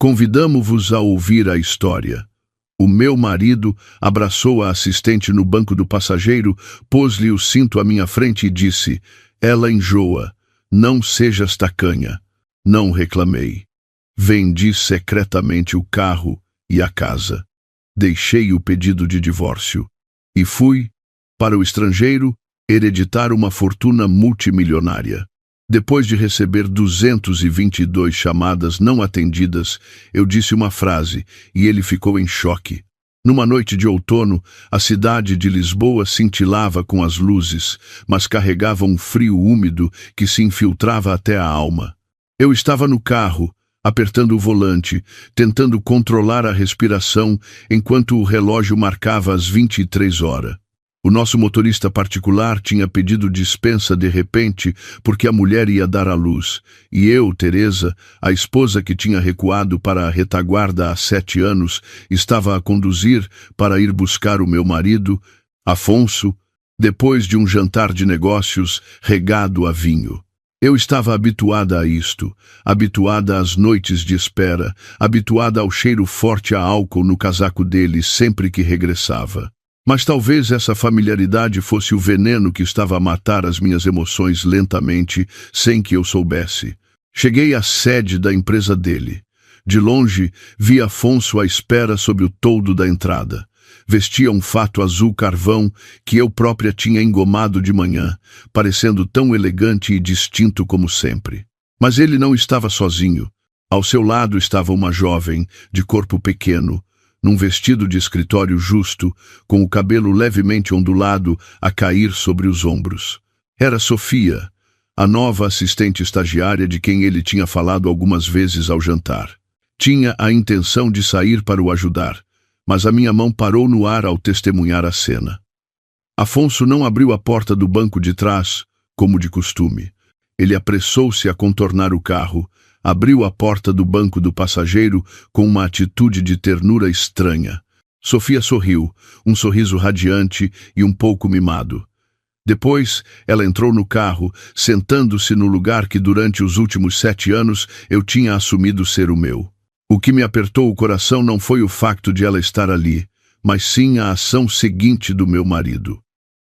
Convidamo-vos a ouvir a história. O meu marido abraçou a assistente no banco do passageiro, pôs-lhe o cinto à minha frente e disse: "Ela enjoa. Não sejas tacanha." Não reclamei. Vendi secretamente o carro e a casa. Deixei o pedido de divórcio. E fui, para o estrangeiro, hereditar uma fortuna multimilionária. Depois de receber 222 chamadas não atendidas, eu disse uma frase e ele ficou em choque. Numa noite de outono, a cidade de Lisboa cintilava com as luzes, mas carregava um frio úmido que se infiltrava até a alma. Eu estava no carro, apertando o volante, tentando controlar a respiração enquanto o relógio marcava as 23 horas. O nosso motorista particular tinha pedido dispensa de repente porque a mulher ia dar à luz, e eu, Teresa, a esposa que tinha recuado para a retaguarda há 7 anos, estava a conduzir para ir buscar o meu marido, Afonso, depois de um jantar de negócios regado a vinho. Eu estava habituada a isto, habituada às noites de espera, habituada ao cheiro forte a álcool no casaco dele sempre que regressava. Mas talvez essa familiaridade fosse o veneno que estava a matar as minhas emoções lentamente, sem que eu soubesse. Cheguei à sede da empresa dele. De longe, vi Afonso à espera sob o toldo da entrada. Vestia um fato azul carvão que eu própria tinha engomado de manhã, parecendo tão elegante e distinto como sempre. Mas ele não estava sozinho. Ao seu lado estava uma jovem, de corpo pequeno, num vestido de escritório justo, com o cabelo levemente ondulado a cair sobre os ombros. Era Sofia, a nova assistente estagiária de quem ele tinha falado algumas vezes ao jantar. Tinha a intenção de sair para o ajudar, mas a minha mão parou no ar ao testemunhar a cena. Afonso não abriu a porta do banco de trás, como de costume. Ele apressou-se a contornar o carro, abriu a porta do banco do passageiro com uma atitude de ternura estranha. Sofia sorriu, um sorriso radiante e um pouco mimado. Depois, ela entrou no carro, sentando-se no lugar que durante os últimos 7 anos eu tinha assumido ser o meu. O que me apertou o coração não foi o facto de ela estar ali, mas sim a ação seguinte do meu marido.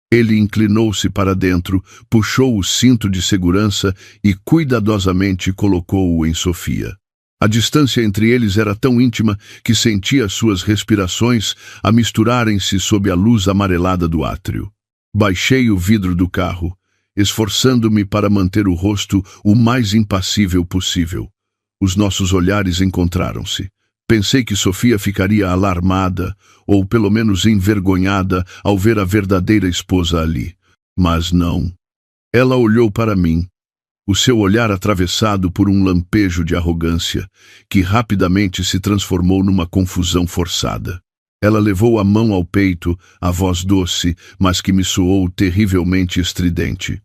Ele inclinou-se para dentro, puxou o cinto de segurança e cuidadosamente colocou-o em Sofia. A distância entre eles era tão íntima que sentia suas respirações a misturarem-se sob a luz amarelada do átrio. Baixei o vidro do carro, esforçando-me para manter o rosto o mais impassível possível. Os nossos olhares encontraram-se. Pensei que Sofia ficaria alarmada, ou pelo menos envergonhada, ao ver a verdadeira esposa ali. Mas não. Ela olhou para mim, o seu olhar atravessado por um lampejo de arrogância, que rapidamente se transformou numa confusão forçada. Ela levou a mão ao peito, a voz doce, mas que me soou terrivelmente estridente.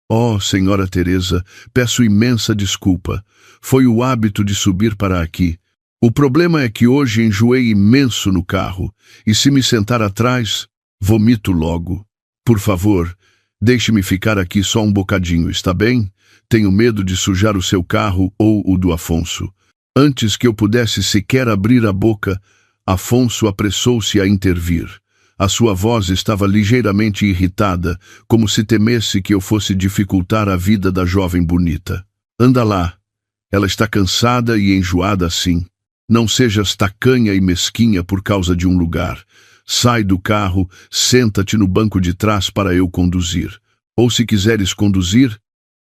"Oh, senhora Teresa, peço imensa desculpa. Foi o hábito de subir para aqui. O problema é que hoje enjoei imenso no carro, e se me sentar atrás, vomito logo. Por favor, deixe-me ficar aqui só um bocadinho, está bem? Tenho medo de sujar o seu carro ou o do Afonso." Antes que eu pudesse sequer abrir a boca, Afonso apressou-se a intervir. A sua voz estava ligeiramente irritada, como se temesse que eu fosse dificultar a vida da jovem bonita. "Anda lá. Ela está cansada e enjoada assim. Não sejas tacanha e mesquinha por causa de um lugar. Sai do carro, senta-te no banco de trás para eu conduzir. Ou se quiseres conduzir,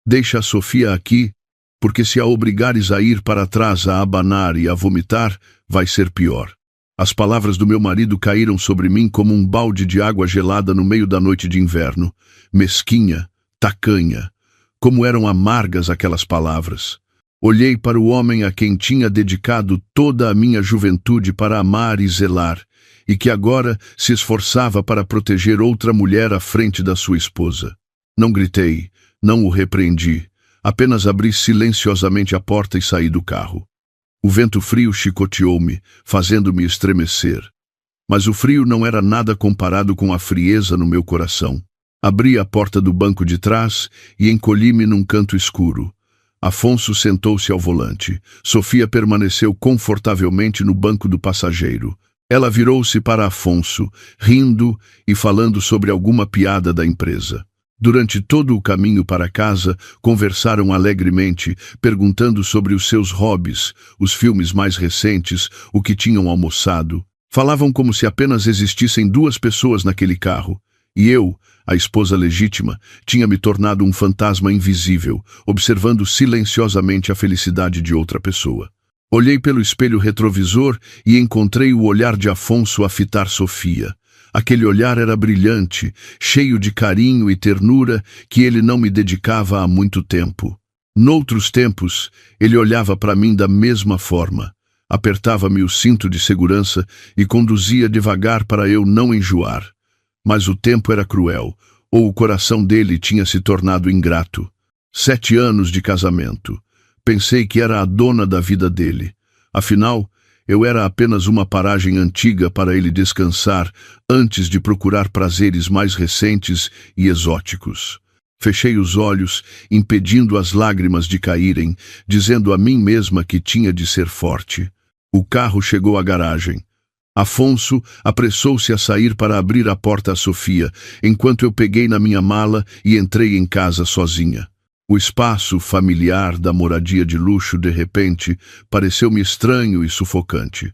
deixa a Sofia aqui, porque se a obrigares a ir para trás a abanar e a vomitar, vai ser pior." As palavras do meu marido caíram sobre mim como um balde de água gelada no meio da noite de inverno. Mesquinha, tacanha. Como eram amargas aquelas palavras. Olhei para o homem a quem tinha dedicado toda a minha juventude para amar e zelar, e que agora se esforçava para proteger outra mulher à frente da sua esposa. Não gritei, não o repreendi, apenas abri silenciosamente a porta e saí do carro. O vento frio chicoteou-me, fazendo-me estremecer. Mas o frio não era nada comparado com a frieza no meu coração. Abri a porta do banco de trás e encolhi-me num canto escuro. Afonso sentou-se ao volante. Sofia permaneceu confortavelmente no banco do passageiro. Ela virou-se para Afonso, rindo e falando sobre alguma piada da empresa. Durante todo o caminho para casa, conversaram alegremente, perguntando sobre os seus hobbies, os filmes mais recentes, o que tinham almoçado. Falavam como se apenas existissem duas pessoas naquele carro. E eu, a esposa legítima, tinha me tornado um fantasma invisível, observando silenciosamente a felicidade de outra pessoa. Olhei pelo espelho retrovisor e encontrei o olhar de Afonso a fitar Sofia. Aquele olhar era brilhante, cheio de carinho e ternura que ele não me dedicava há muito tempo. Noutros tempos, ele olhava para mim da mesma forma. Apertava-me o cinto de segurança e conduzia devagar para eu não enjoar. Mas o tempo era cruel, ou o coração dele tinha se tornado ingrato. 7 anos de casamento. Pensei que era a dona da vida dele. Afinal, eu era apenas uma paragem antiga para ele descansar antes de procurar prazeres mais recentes e exóticos. Fechei os olhos, impedindo as lágrimas de caírem, dizendo a mim mesma que tinha de ser forte. O carro chegou à garagem. Afonso apressou-se a sair para abrir a porta a Sofia, enquanto eu peguei na minha mala e entrei em casa sozinha. O espaço familiar da moradia de luxo, de repente, pareceu-me estranho e sufocante.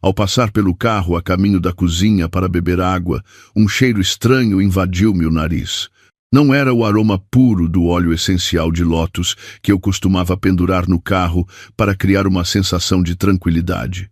Ao passar pelo carro a caminho da cozinha para beber água, um cheiro estranho invadiu-me o nariz. Não era o aroma puro do óleo essencial de lótus que eu costumava pendurar no carro para criar uma sensação de tranquilidade.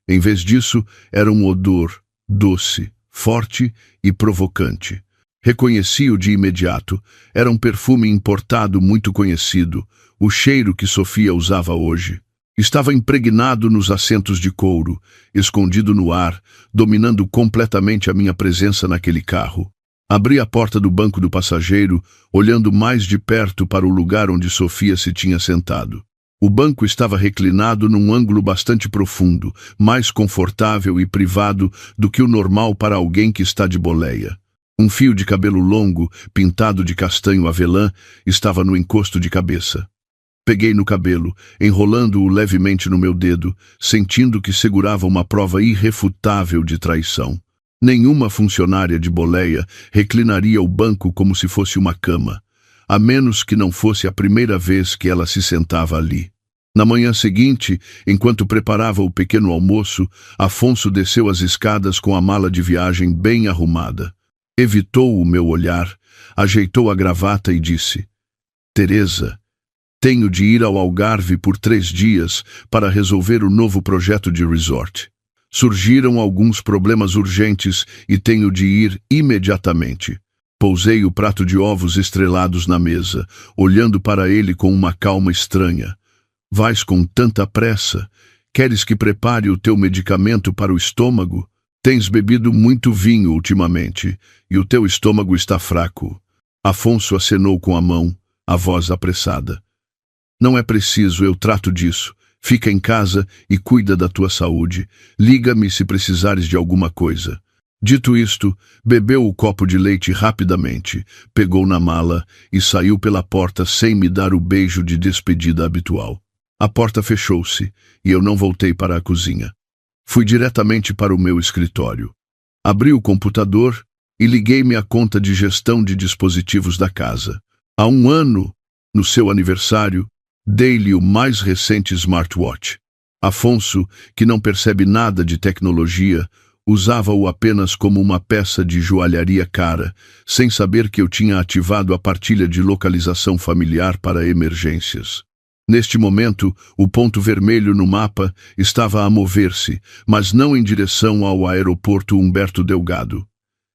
Em vez disso, era um odor doce, forte e provocante. Reconheci-o de imediato. Era um perfume importado muito conhecido, o cheiro que Sofia usava hoje. Estava impregnado nos assentos de couro, escondido no ar, dominando completamente a minha presença naquele carro. Abri a porta do banco do passageiro, olhando mais de perto para o lugar onde Sofia se tinha sentado. O banco estava reclinado num ângulo bastante profundo, mais confortável e privado do que o normal para alguém que está de boleia. Um fio de cabelo longo, pintado de castanho avelã, estava no encosto de cabeça. Peguei no cabelo, enrolando-o levemente no meu dedo, sentindo que segurava uma prova irrefutável de traição. Nenhuma funcionária de boleia reclinaria o banco como se fosse uma cama, a menos que não fosse a primeira vez que ela se sentava ali. Na manhã seguinte, enquanto preparava o pequeno almoço, Afonso desceu as escadas com a mala de viagem bem arrumada. Evitou o meu olhar, ajeitou a gravata e disse: "Teresa, tenho de ir ao Algarve por 3 dias para resolver o novo projeto de resort. Surgiram alguns problemas urgentes e tenho de ir imediatamente." Pousei o prato de ovos estrelados na mesa, olhando para ele com uma calma estranha. "Vais com tanta pressa? Queres que prepare o teu medicamento para o estômago? Tens bebido muito vinho ultimamente, e o teu estômago está fraco." Afonso acenou com a mão, a voz apressada. "Não é preciso, eu trato disso. Fica em casa e cuida da tua saúde. Liga-me se precisares de alguma coisa." Dito isto, bebeu o copo de leite rapidamente, pegou na mala e saiu pela porta sem me dar o beijo de despedida habitual. A porta fechou-se e eu não voltei para a cozinha. Fui diretamente para o meu escritório. Abri o computador e liguei-me à conta de gestão de dispositivos da casa. Há 1 ano, no seu aniversário, dei-lhe o mais recente smartwatch. Afonso, que não percebe nada de tecnologia, usava-o apenas como uma peça de joalharia cara, sem saber que eu tinha ativado a partilha de localização familiar para emergências. Neste momento, o ponto vermelho no mapa estava a mover-se, mas não em direção ao aeroporto Humberto Delgado.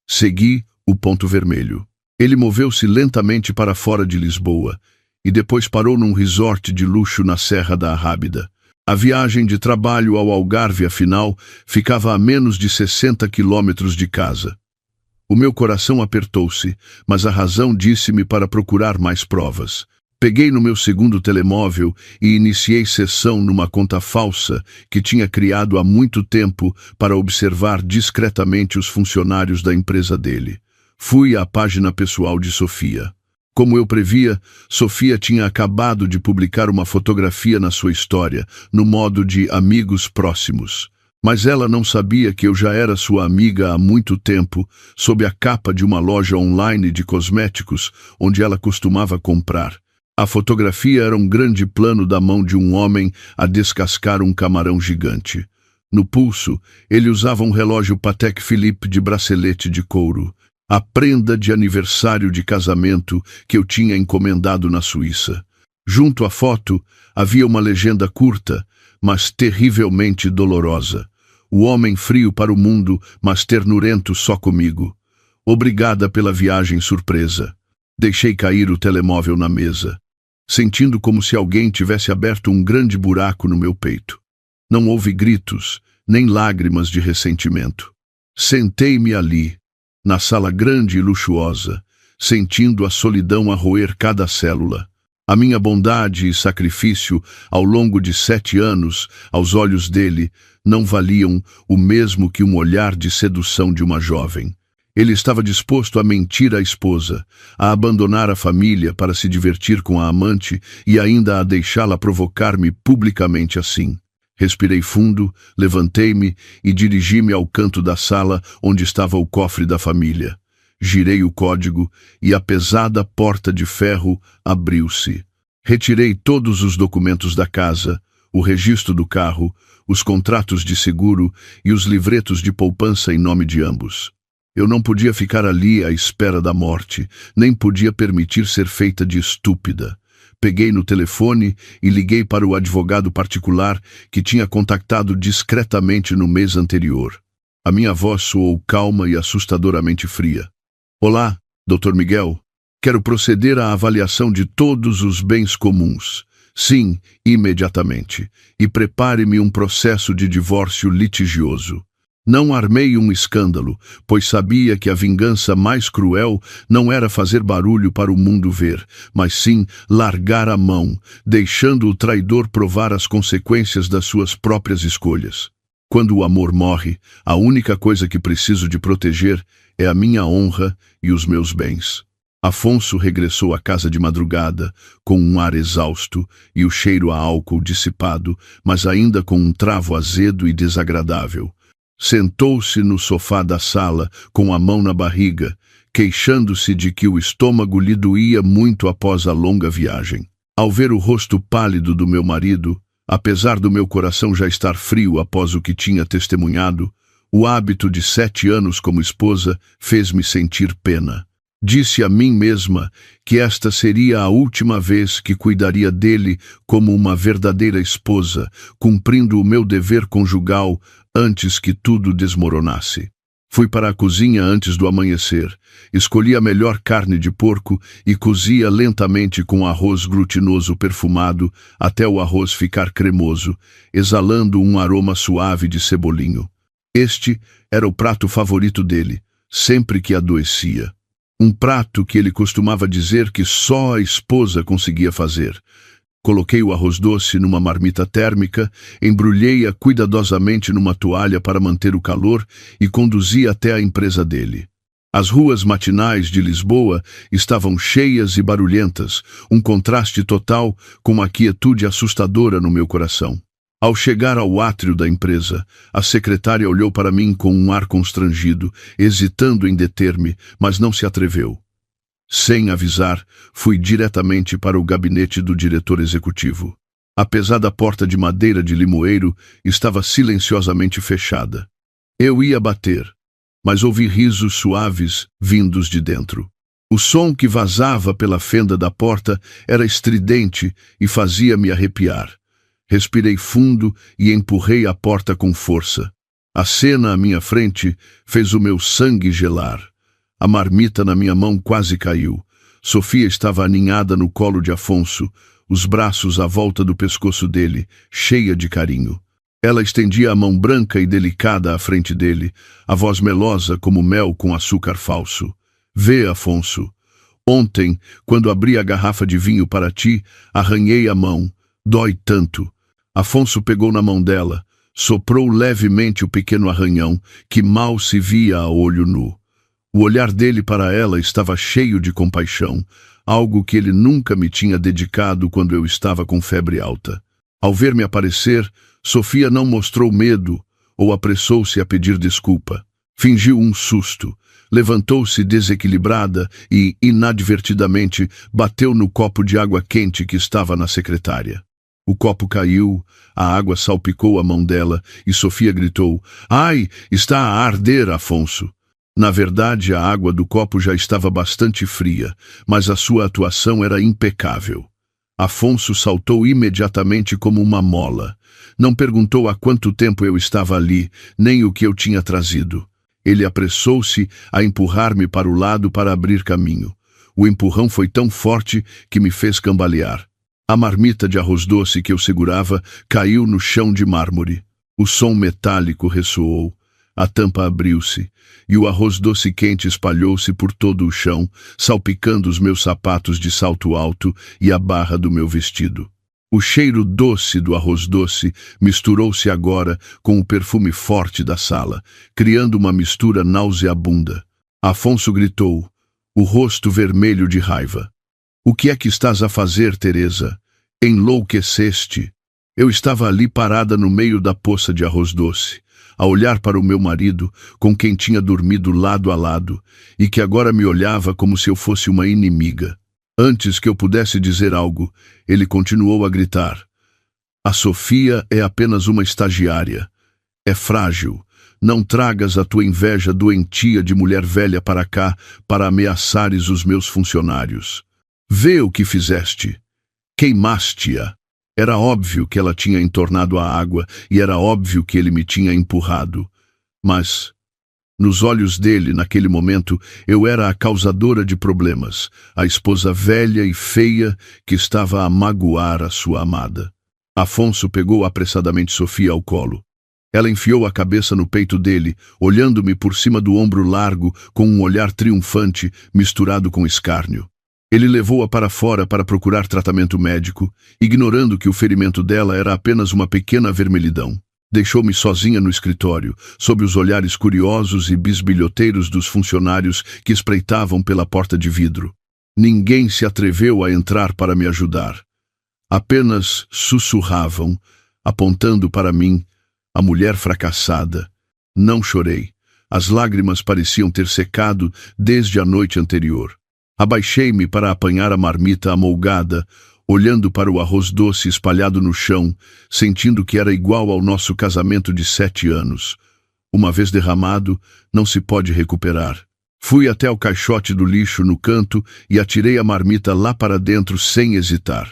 Segui o ponto vermelho. Ele moveu-se lentamente para fora de Lisboa e depois parou num resort de luxo na Serra da Arrábida. A viagem de trabalho ao Algarve, afinal, ficava a menos de 60 quilômetros de casa. O meu coração apertou-se, mas a razão disse-me para procurar mais provas. Peguei no meu segundo telemóvel e iniciei sessão numa conta falsa que tinha criado há muito tempo para observar discretamente os funcionários da empresa dele. Fui à página pessoal de Sofia. Como eu previa, Sofia tinha acabado de publicar uma fotografia na sua história, no modo de amigos próximos. Mas ela não sabia que eu já era sua amiga há muito tempo, sob a capa de uma loja online de cosméticos, onde ela costumava comprar. A fotografia era um grande plano da mão de um homem a descascar um camarão gigante. No pulso, ele usava um relógio Patek Philippe de bracelete de couro, a prenda de aniversário de casamento que eu tinha encomendado na Suíça. Junto à foto, havia uma legenda curta, mas terrivelmente dolorosa. O homem frio para o mundo, mas ternurento só comigo. Obrigada pela viagem surpresa. Deixei cair o telemóvel na mesa, sentindo como se alguém tivesse aberto um grande buraco no meu peito. Não houve gritos, nem lágrimas de ressentimento. Sentei-me ali, na sala grande e luxuosa, sentindo a solidão a roer cada célula. A minha bondade e sacrifício ao longo de 7 anos, aos olhos dele, não valiam o mesmo que um olhar de sedução de uma jovem. Ele estava disposto a mentir à esposa, a abandonar a família para se divertir com a amante e ainda a deixá-la provocar-me publicamente assim. Respirei fundo, levantei-me e dirigi-me ao canto da sala onde estava o cofre da família. Girei o código e a pesada porta de ferro abriu-se. Retirei todos os documentos da casa, o registro do carro, os contratos de seguro e os livretos de poupança em nome de ambos. Eu não podia ficar ali à espera da morte, nem podia permitir ser feita de estúpida. Peguei no telefone e liguei para o advogado particular que tinha contactado discretamente no mês anterior. A minha voz soou calma e assustadoramente fria. Olá, Dr. Miguel. Quero proceder à avaliação de todos os bens comuns. Sim, imediatamente. E prepare-me um processo de divórcio litigioso. Não armei um escândalo, pois sabia que a vingança mais cruel não era fazer barulho para o mundo ver, mas sim largar a mão, deixando o traidor provar as consequências das suas próprias escolhas. Quando o amor morre, a única coisa que preciso de proteger é a minha honra e os meus bens. Afonso regressou à casa de madrugada, com um ar exausto e o cheiro a álcool dissipado, mas ainda com um travo azedo e desagradável. Sentou-se no sofá da sala, com a mão na barriga, queixando-se de que o estômago lhe doía muito após a longa viagem. Ao ver o rosto pálido do meu marido, apesar do meu coração já estar frio após o que tinha testemunhado, o hábito de 7 anos como esposa fez-me sentir pena. Disse a mim mesma que esta seria a última vez que cuidaria dele como uma verdadeira esposa, cumprindo o meu dever conjugal antes que tudo desmoronasse. Fui para a cozinha antes do amanhecer, escolhi a melhor carne de porco e cozia lentamente com arroz glutinoso perfumado até o arroz ficar cremoso, exalando um aroma suave de cebolinho. Este era o prato favorito dele, sempre que adoecia. Um prato que ele costumava dizer que só a esposa conseguia fazer. Coloquei o arroz doce numa marmita térmica, embrulhei-a cuidadosamente numa toalha para manter o calor e conduzi até a empresa dele. As ruas matinais de Lisboa estavam cheias e barulhentas, um contraste total com a quietude assustadora no meu coração. Ao chegar ao átrio da empresa, a secretária olhou para mim com um ar constrangido, hesitando em deter-me, mas não se atreveu. Sem avisar, fui diretamente para o gabinete do diretor executivo. A pesada porta de madeira de limoeiro estava silenciosamente fechada. Eu ia bater, mas ouvi risos suaves vindos de dentro. O som que vazava pela fenda da porta era estridente e fazia-me arrepiar. Respirei fundo e empurrei a porta com força. A cena à minha frente fez o meu sangue gelar. A marmita na minha mão quase caiu. Sofia estava aninhada no colo de Afonso, os braços à volta do pescoço dele, cheia de carinho. Ela estendia a mão branca e delicada à frente dele, a voz melosa como mel com açúcar falso. Vê, Afonso. Ontem, quando abri a garrafa de vinho para ti, arranhei a mão. Dói tanto. Afonso pegou na mão dela, soprou levemente o pequeno arranhão, que mal se via a olho nu. O olhar dele para ela estava cheio de compaixão, algo que ele nunca me tinha dedicado quando eu estava com febre alta. Ao ver-me aparecer, Sofia não mostrou medo ou apressou-se a pedir desculpa. Fingiu um susto, levantou-se desequilibrada e, inadvertidamente, bateu no copo de água quente que estava na secretária. O copo caiu, a água salpicou a mão dela e Sofia gritou: "Ai, está a arder, Afonso!" Na verdade, a água do copo já estava bastante fria, mas a sua atuação era impecável. Afonso saltou imediatamente como uma mola. Não perguntou há quanto tempo eu estava ali, nem o que eu tinha trazido. Ele apressou-se a empurrar-me para o lado para abrir caminho. O empurrão foi tão forte que me fez cambalear. A marmita de arroz doce que eu segurava caiu no chão de mármore. O som metálico ressoou. A tampa abriu-se, e o arroz doce quente espalhou-se por todo o chão, salpicando os meus sapatos de salto alto e a barra do meu vestido. O cheiro doce do arroz doce misturou-se agora com o perfume forte da sala, criando uma mistura nauseabunda. Afonso gritou, o rosto vermelho de raiva. "O que é que estás a fazer, Teresa? Enlouqueceste?" Eu estava ali parada no meio da poça de arroz doce, a olhar para o meu marido, com quem tinha dormido lado a lado, e que agora me olhava como se eu fosse uma inimiga. Antes que eu pudesse dizer algo, ele continuou a gritar. "A Sofia é apenas uma estagiária. É frágil. Não tragas a tua inveja doentia de mulher velha para cá para ameaçares os meus funcionários. Vê o que fizeste. Queimaste-a." Era óbvio que ela tinha entornado a água e era óbvio que ele me tinha empurrado. Mas, nos olhos dele, naquele momento, eu era a causadora de problemas, a esposa velha e feia que estava a magoar a sua amada. Afonso pegou apressadamente Sofia ao colo. Ela enfiou a cabeça no peito dele, olhando-me por cima do ombro largo com um olhar triunfante misturado com escárnio. Ele levou-a para fora para procurar tratamento médico, ignorando que o ferimento dela era apenas uma pequena vermelhidão. Deixou-me sozinha no escritório, sob os olhares curiosos e bisbilhoteiros dos funcionários que espreitavam pela porta de vidro. Ninguém se atreveu a entrar para me ajudar. Apenas sussurravam, apontando para mim, a mulher fracassada. Não chorei. As lágrimas pareciam ter secado desde a noite anterior. Abaixei-me para apanhar a marmita amolgada, olhando para o arroz doce espalhado no chão, sentindo que era igual ao nosso casamento de 7 anos. Uma vez derramado, não se pode recuperar. Fui até o caixote do lixo no canto e atirei a marmita lá para dentro sem hesitar.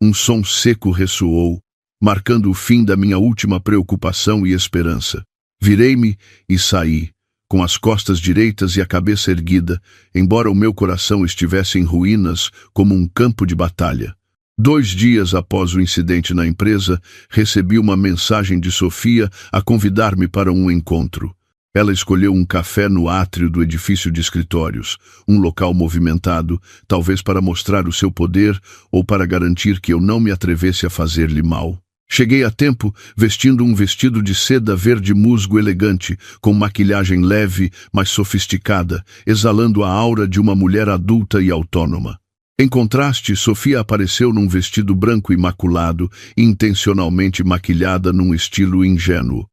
Um som seco ressoou, marcando o fim da minha última preocupação e esperança. Virei-me e saí, com as costas direitas e a cabeça erguida, embora o meu coração estivesse em ruínas como um campo de batalha. 2 dias após o incidente na empresa, recebi uma mensagem de Sofia a convidar-me para um encontro. Ela escolheu um café no átrio do edifício de escritórios, um local movimentado, talvez para mostrar o seu poder ou para garantir que eu não me atrevesse a fazer-lhe mal. Cheguei a tempo, vestindo um vestido de seda verde musgo elegante, com maquilhagem leve, mas sofisticada, exalando a aura de uma mulher adulta e autônoma. Em contraste, Sofia apareceu num vestido branco imaculado, intencionalmente maquilhada num estilo ingênuo.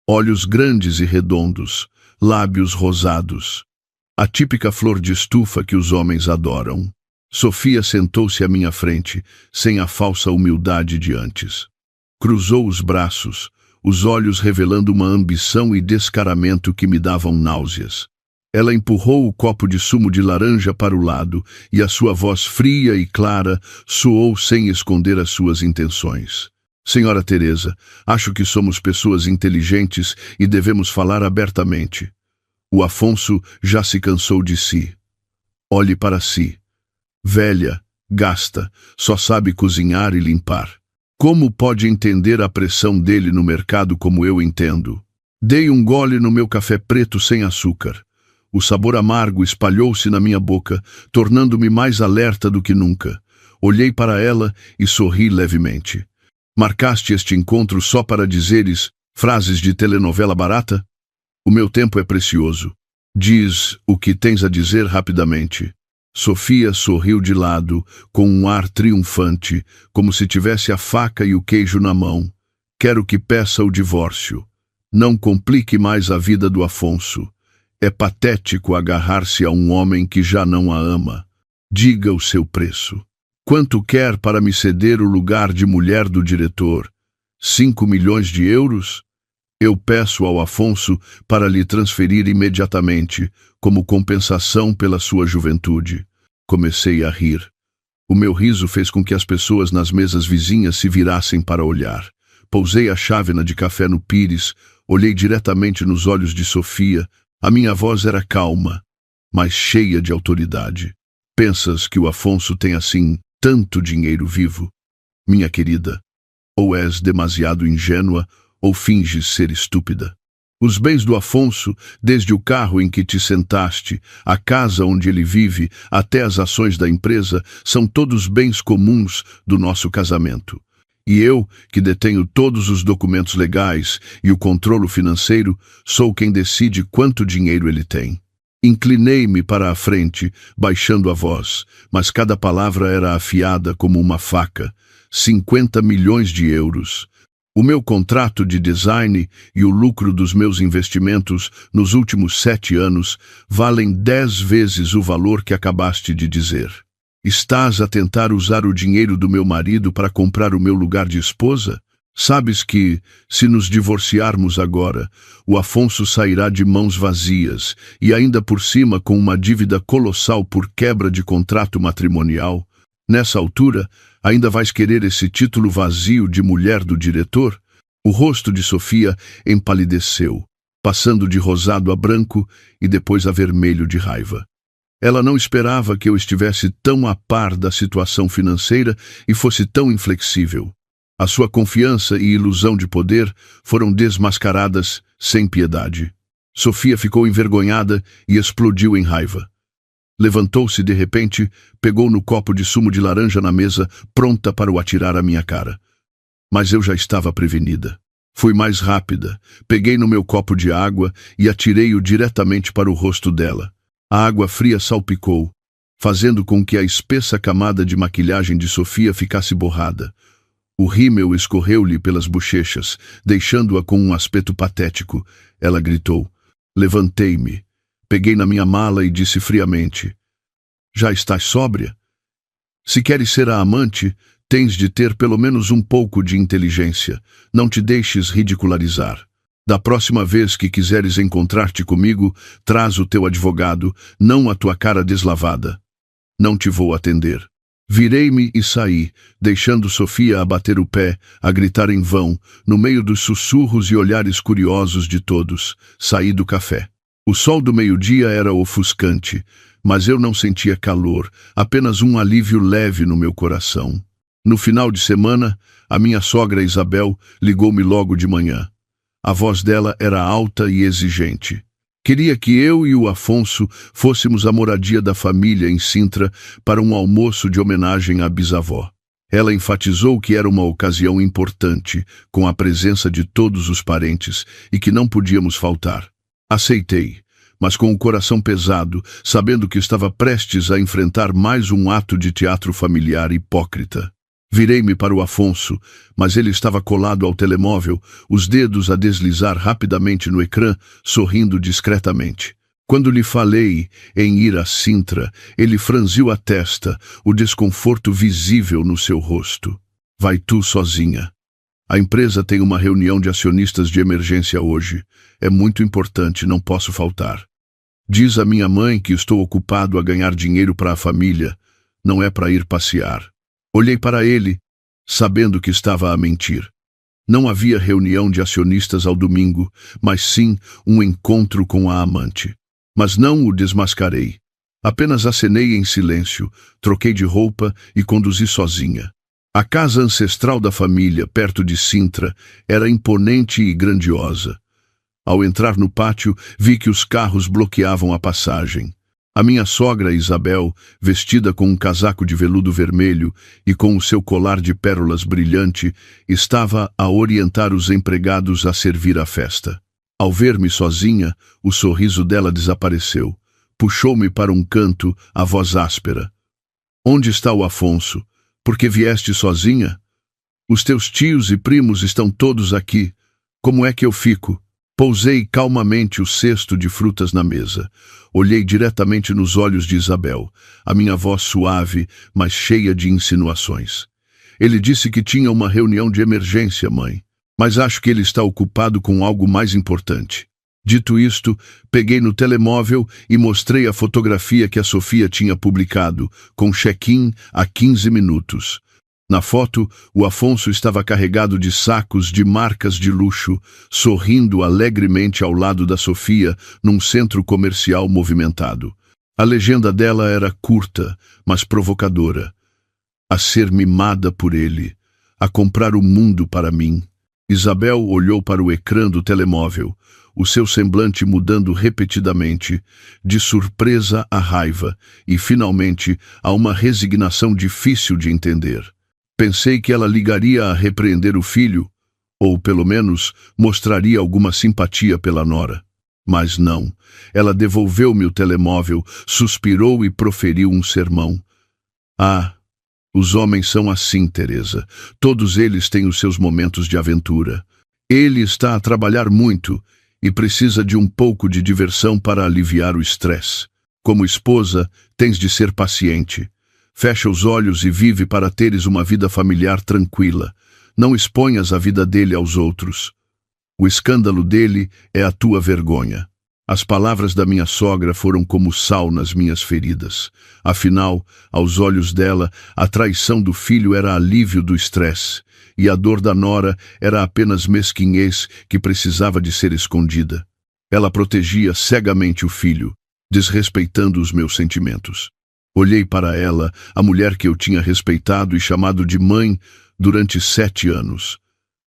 Olhos grandes e redondos, lábios rosados. A típica flor de estufa que os homens adoram. Sofia sentou-se à minha frente, sem a falsa humildade de antes. Cruzou os braços, os olhos revelando uma ambição e descaramento que me davam náuseas. Ela empurrou o copo de sumo de laranja para o lado e a sua voz fria e clara soou sem esconder as suas intenções. "Senhora Teresa, acho que somos pessoas inteligentes e devemos falar abertamente. O Afonso já se cansou de si. Olhe para si. Velha, gasta, só sabe cozinhar e limpar. Como pode entender a pressão dele no mercado como eu entendo?" Dei um gole no meu café preto sem açúcar. O sabor amargo espalhou-se na minha boca, tornando-me mais alerta do que nunca. Olhei para ela e sorri levemente. "Marcaste este encontro só para dizeres frases de telenovela barata? O meu tempo é precioso. Diz o que tens a dizer rapidamente." Sofia sorriu de lado, com um ar triunfante, como se tivesse a faca e o queijo na mão. Quero que peça o divórcio. Não complique mais a vida do Afonso. É patético agarrar-se a um homem que já não a ama. Diga o seu preço. Quanto quer para me ceder o lugar de mulher do diretor? 5 milhões de euros? Eu peço ao Afonso para lhe transferir imediatamente, como compensação pela sua juventude. Comecei a rir. O meu riso fez com que as pessoas nas mesas vizinhas se virassem para olhar. Pousei a chávena de café no pires, olhei diretamente nos olhos de Sofia. A minha voz era calma, mas cheia de autoridade. Pensas que o Afonso tem assim tanto dinheiro vivo? Minha querida, ou és demasiado ingênua, ou finges ser estúpida. Os bens do Afonso, desde o carro em que te sentaste, a casa onde ele vive, até as ações da empresa, são todos bens comuns do nosso casamento. E eu, que detenho todos os documentos legais e o controle financeiro, sou quem decide quanto dinheiro ele tem. Inclinei-me para a frente, baixando a voz, mas cada palavra era afiada como uma faca. 50 milhões de euros. O meu contrato de design e o lucro dos meus investimentos nos últimos 7 anos valem 10 vezes o valor que acabaste de dizer. Estás a tentar usar o dinheiro do meu marido para comprar o meu lugar de esposa? Sabes que, se nos divorciarmos agora, o Afonso sairá de mãos vazias e ainda por cima com uma dívida colossal por quebra de contrato matrimonial? Nessa altura, ainda vais querer esse título vazio de mulher do diretor? O rosto de Sofia empalideceu, passando de rosado a branco e depois a vermelho de raiva. Ela não esperava que eu estivesse tão a par da situação financeira e fosse tão inflexível. A sua confiança e ilusão de poder foram desmascaradas sem piedade. Sofia ficou envergonhada e explodiu em raiva. Levantou-se de repente, pegou no copo de sumo de laranja na mesa, pronta para o atirar à minha cara. Mas eu já estava prevenida. Fui mais rápida, peguei no meu copo de água e atirei-o diretamente para o rosto dela. A água fria salpicou, fazendo com que a espessa camada de maquilhagem de Sofia ficasse borrada. O rímel escorreu-lhe pelas bochechas, deixando-a com um aspecto patético. Ela gritou. Levantei-me. Peguei na minha mala e disse friamente: já estás sóbria? Se queres ser a amante, tens de ter pelo menos um pouco de inteligência. Não te deixes ridicularizar. Da próxima vez que quiseres encontrar-te comigo, traz o teu advogado, não a tua cara deslavada. Não te vou atender. Virei-me e saí, deixando Sofia a bater o pé, a gritar em vão, no meio dos sussurros e olhares curiosos de todos. Saí do café. O sol do meio-dia era ofuscante, mas eu não sentia calor, apenas um alívio leve no meu coração. No final de semana, a minha sogra Isabel ligou-me logo de manhã. A voz dela era alta e exigente. Queria que eu e o Afonso fôssemos à moradia da família em Sintra para um almoço de homenagem à bisavó. Ela enfatizou que era uma ocasião importante, com a presença de todos os parentes, e que não podíamos faltar. Aceitei, mas com o coração pesado, sabendo que estava prestes a enfrentar mais um ato de teatro familiar hipócrita. Virei-me para o Afonso, mas ele estava colado ao telemóvel, os dedos a deslizar rapidamente no ecrã, sorrindo discretamente. Quando lhe falei em ir a Sintra, ele franziu a testa, o desconforto visível no seu rosto. Vai tu sozinha. A empresa tem uma reunião de acionistas de emergência hoje. É muito importante, não posso faltar. Diz à minha mãe que estou ocupado a ganhar dinheiro para a família. Não é para ir passear. Olhei para ele, sabendo que estava a mentir. Não havia reunião de acionistas ao domingo, mas sim um encontro com a amante. Mas não o desmascarei. Apenas acenei em silêncio, troquei de roupa e conduzi sozinha. A casa ancestral da família, perto de Sintra, era imponente e grandiosa. Ao entrar no pátio, vi que os carros bloqueavam a passagem. A minha sogra Isabel, vestida com um casaco de veludo vermelho e com o seu colar de pérolas brilhante, estava a orientar os empregados a servir a festa. Ao ver-me sozinha, o sorriso dela desapareceu. puxou-me para um canto, a voz áspera. Onde está o Afonso? Por que vieste sozinha? Os teus tios e primos estão todos aqui. Como é que eu fico? Pousei calmamente o cesto de frutas na mesa. Olhei diretamente nos olhos de Isabel, a minha voz suave, mas cheia de insinuações. Ele disse que tinha uma reunião de emergência, mãe, mas acho que ele está ocupado com algo mais importante. Dito isto, peguei no telemóvel e mostrei a fotografia que a Sofia tinha publicado, com check-in há 15 minutos. Na foto, o Afonso estava carregado de sacos de marcas de luxo, sorrindo alegremente ao lado da Sofia, num centro comercial movimentado. A legenda dela era curta, mas provocadora. A ser mimada por ele, a comprar o mundo para mim. Isabel olhou para o ecrã do telemóvel, o seu semblante mudando repetidamente, de surpresa a raiva e, finalmente, a uma resignação difícil de entender. Pensei que ela ligaria a repreender o filho, ou, pelo menos, mostraria alguma simpatia pela nora. Mas não. Ela devolveu-me o telemóvel, suspirou e proferiu um sermão. Ah, os homens são assim, Teresa. Todos eles têm os seus momentos de aventura. Ele está a trabalhar muito e precisa de um pouco de diversão para aliviar o estresse. Como esposa, tens de ser paciente. Fecha os olhos e vive para teres uma vida familiar tranquila. Não exponhas a vida dele aos outros. O escândalo dele é a tua vergonha. As palavras da minha sogra foram como sal nas minhas feridas. Afinal, aos olhos dela, a traição do filho era alívio do estresse, e a dor da nora era apenas mesquinhez que precisava de ser escondida. Ela protegia cegamente o filho, desrespeitando os meus sentimentos. Olhei para ela, a mulher que eu tinha respeitado e chamado de mãe durante 7 anos.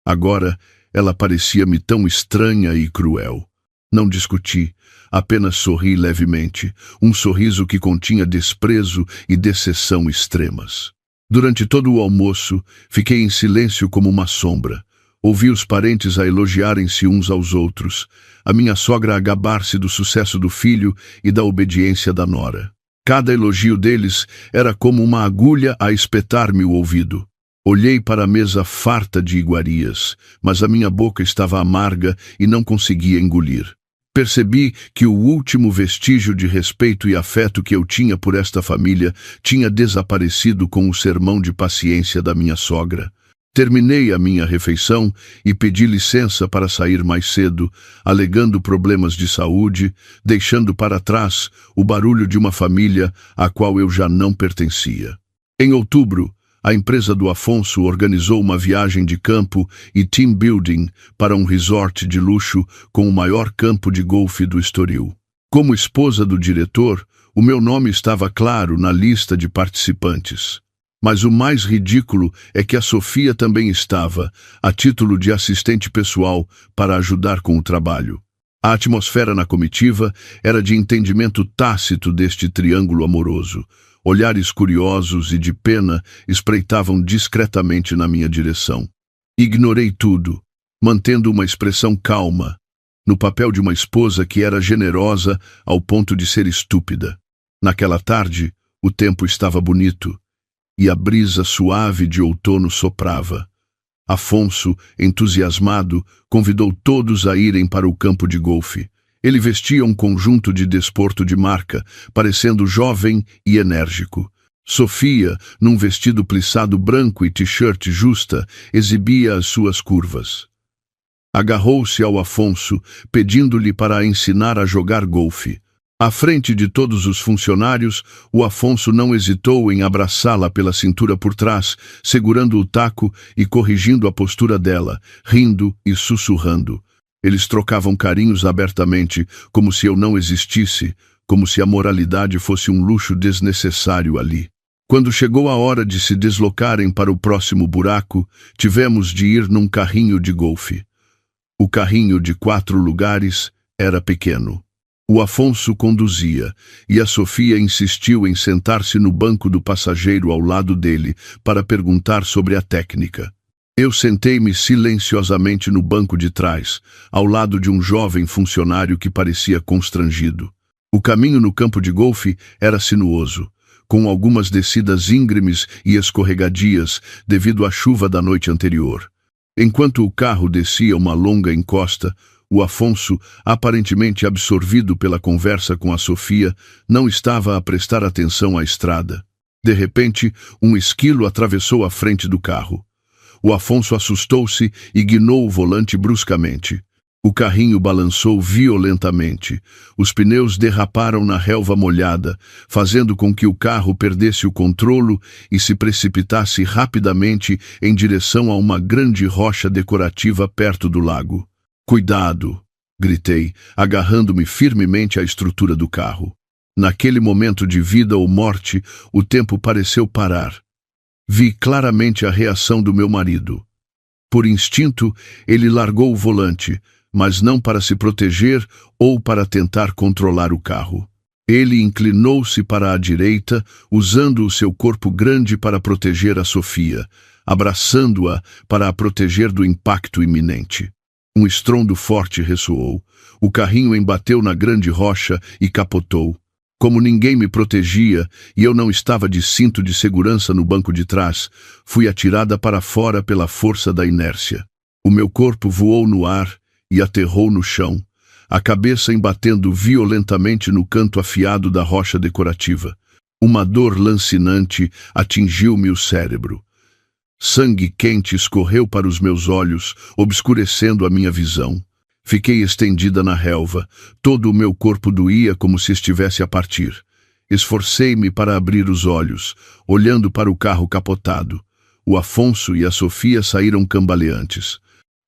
Agora, ela parecia-me tão estranha e cruel. Não discuti, apenas sorri levemente, um sorriso que continha desprezo e decepção extremas. Durante todo o almoço, fiquei em silêncio como uma sombra. Ouvi os parentes a elogiarem-se uns aos outros, a minha sogra a gabar-se do sucesso do filho e da obediência da nora. Cada elogio deles era como uma agulha a espetar-me o ouvido. Olhei para a mesa farta de iguarias, mas a minha boca estava amarga e não conseguia engolir. Percebi que o último vestígio de respeito e afeto que eu tinha por esta família tinha desaparecido com o sermão de paciência da minha sogra. Terminei a minha refeição e pedi licença para sair mais cedo, alegando problemas de saúde, deixando para trás o barulho de uma família à qual eu já não pertencia. Em outubro, a empresa do Afonso organizou uma viagem de campo e team building para um resort de luxo com o maior campo de golfe do Estoril. Como esposa do diretor, o meu nome estava claro na lista de participantes. Mas o mais ridículo é que a Sofia também estava, a título de assistente pessoal, para ajudar com o trabalho. A atmosfera na comitiva era de entendimento tácito deste triângulo amoroso. Olhares curiosos e de pena espreitavam discretamente na minha direção. Ignorei tudo, mantendo uma expressão calma, no papel de uma esposa que era generosa ao ponto de ser estúpida. Naquela tarde, o tempo estava bonito, e a brisa suave de outono soprava. Afonso, entusiasmado, convidou todos a irem para o campo de golfe. Ele vestia um conjunto de desporto de marca, parecendo jovem e enérgico. Sofia, num vestido plissado branco e t-shirt justa, exibia as suas curvas. Agarrou-se ao Afonso, pedindo-lhe para a ensinar a jogar golfe. À frente de todos os funcionários, o Afonso não hesitou em abraçá-la pela cintura por trás, segurando o taco e corrigindo a postura dela, rindo e sussurrando. Eles trocavam carinhos abertamente, como se eu não existisse, como se a moralidade fosse um luxo desnecessário ali. Quando chegou a hora de se deslocarem para o próximo buraco, tivemos de ir num carrinho de golfe. O carrinho de 4 lugares era pequeno. O Afonso conduzia, e a Sofia insistiu em sentar-se no banco do passageiro ao lado dele para perguntar sobre a técnica. Eu sentei-me silenciosamente no banco de trás, ao lado de um jovem funcionário que parecia constrangido. O caminho no campo de golfe era sinuoso, com algumas descidas íngremes e escorregadias devido à chuva da noite anterior. Enquanto o carro descia uma longa encosta, o Afonso, aparentemente absorvido pela conversa com a Sofia, não estava a prestar atenção à estrada. De repente, um esquilo atravessou a frente do carro. O Afonso assustou-se e guinou o volante bruscamente. O carrinho balançou violentamente. Os pneus derraparam na relva molhada, fazendo com que o carro perdesse o controlo e se precipitasse rapidamente em direção a uma grande rocha decorativa perto do lago. "Cuidado!" gritei, agarrando-me firmemente à estrutura do carro. Naquele momento de vida ou morte, o tempo pareceu parar. Vi claramente a reação do meu marido. Por instinto, ele largou o volante, mas não para se proteger ou para tentar controlar o carro. Ele inclinou-se para a direita, usando o seu corpo grande para proteger a Sofia, abraçando-a para a proteger do impacto iminente. Um estrondo forte ressoou. O carrinho embateu na grande rocha e capotou. Como ninguém me protegia e eu não estava de cinto de segurança no banco de trás, fui atirada para fora pela força da inércia. O meu corpo voou no ar e aterrou no chão, a cabeça embatendo violentamente no canto afiado da rocha decorativa. Uma dor lancinante atingiu-me o cérebro. Sangue quente escorreu para os meus olhos, obscurecendo a minha visão. Fiquei estendida na relva. Todo o meu corpo doía como se estivesse a partir. Esforcei-me para abrir os olhos, olhando para o carro capotado. O Afonso e a Sofia saíram cambaleantes.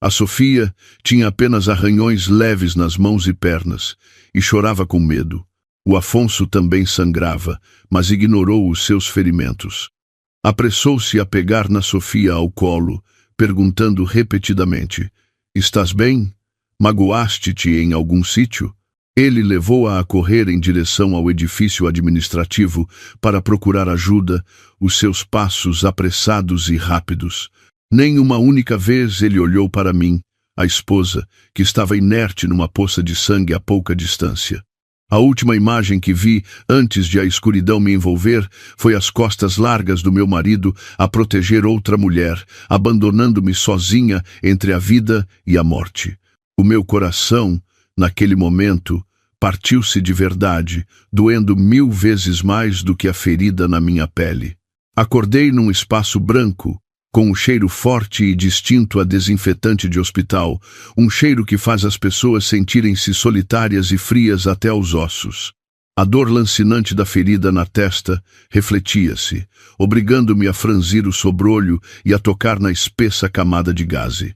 A Sofia tinha apenas arranhões leves nas mãos e pernas, e chorava com medo. O Afonso também sangrava, mas ignorou os seus ferimentos. Apressou-se a pegar na Sofia ao colo, perguntando repetidamente: "Estás bem? Magoaste-te em algum sítio?" Ele levou-a a correr em direção ao edifício administrativo para procurar ajuda, os seus passos apressados e rápidos. Nem uma única vez ele olhou para mim, a esposa, que estava inerte numa poça de sangue a pouca distância. A última imagem que vi, antes de a escuridão me envolver, foi as costas largas do meu marido a proteger outra mulher, abandonando-me sozinha entre a vida e a morte. O meu coração, naquele momento, partiu-se de verdade, doendo 1000 vezes mais do que a ferida na minha pele. Acordei num espaço branco, com um cheiro forte e distinto a desinfetante de hospital, um cheiro que faz as pessoas sentirem-se solitárias e frias até aos ossos. A dor lancinante da ferida na testa refletia-se, obrigando-me a franzir o sobrolho e a tocar na espessa camada de gaze.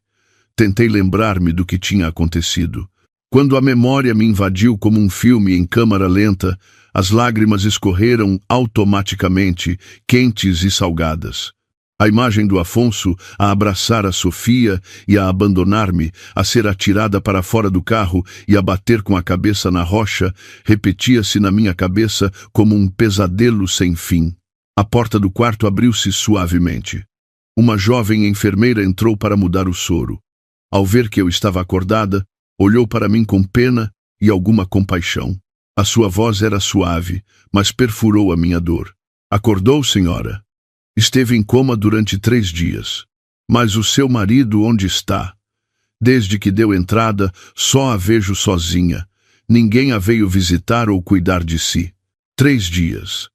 Tentei lembrar-me do que tinha acontecido. Quando a memória me invadiu como um filme em câmara lenta, as lágrimas escorreram automaticamente, quentes e salgadas. A imagem do Afonso a abraçar a Sofia e a abandonar-me, a ser atirada para fora do carro e a bater com a cabeça na rocha, repetia-se na minha cabeça como um pesadelo sem fim. A porta do quarto abriu-se suavemente. Uma jovem enfermeira entrou para mudar o soro. Ao ver que eu estava acordada, olhou para mim com pena e alguma compaixão. A sua voz era suave, mas perfurou a minha dor. "Acordou, senhora? Esteve em coma durante 3 dias. Mas o seu marido onde está? Desde que deu entrada, só a vejo sozinha. Ninguém a veio visitar ou cuidar de si. 3 dias.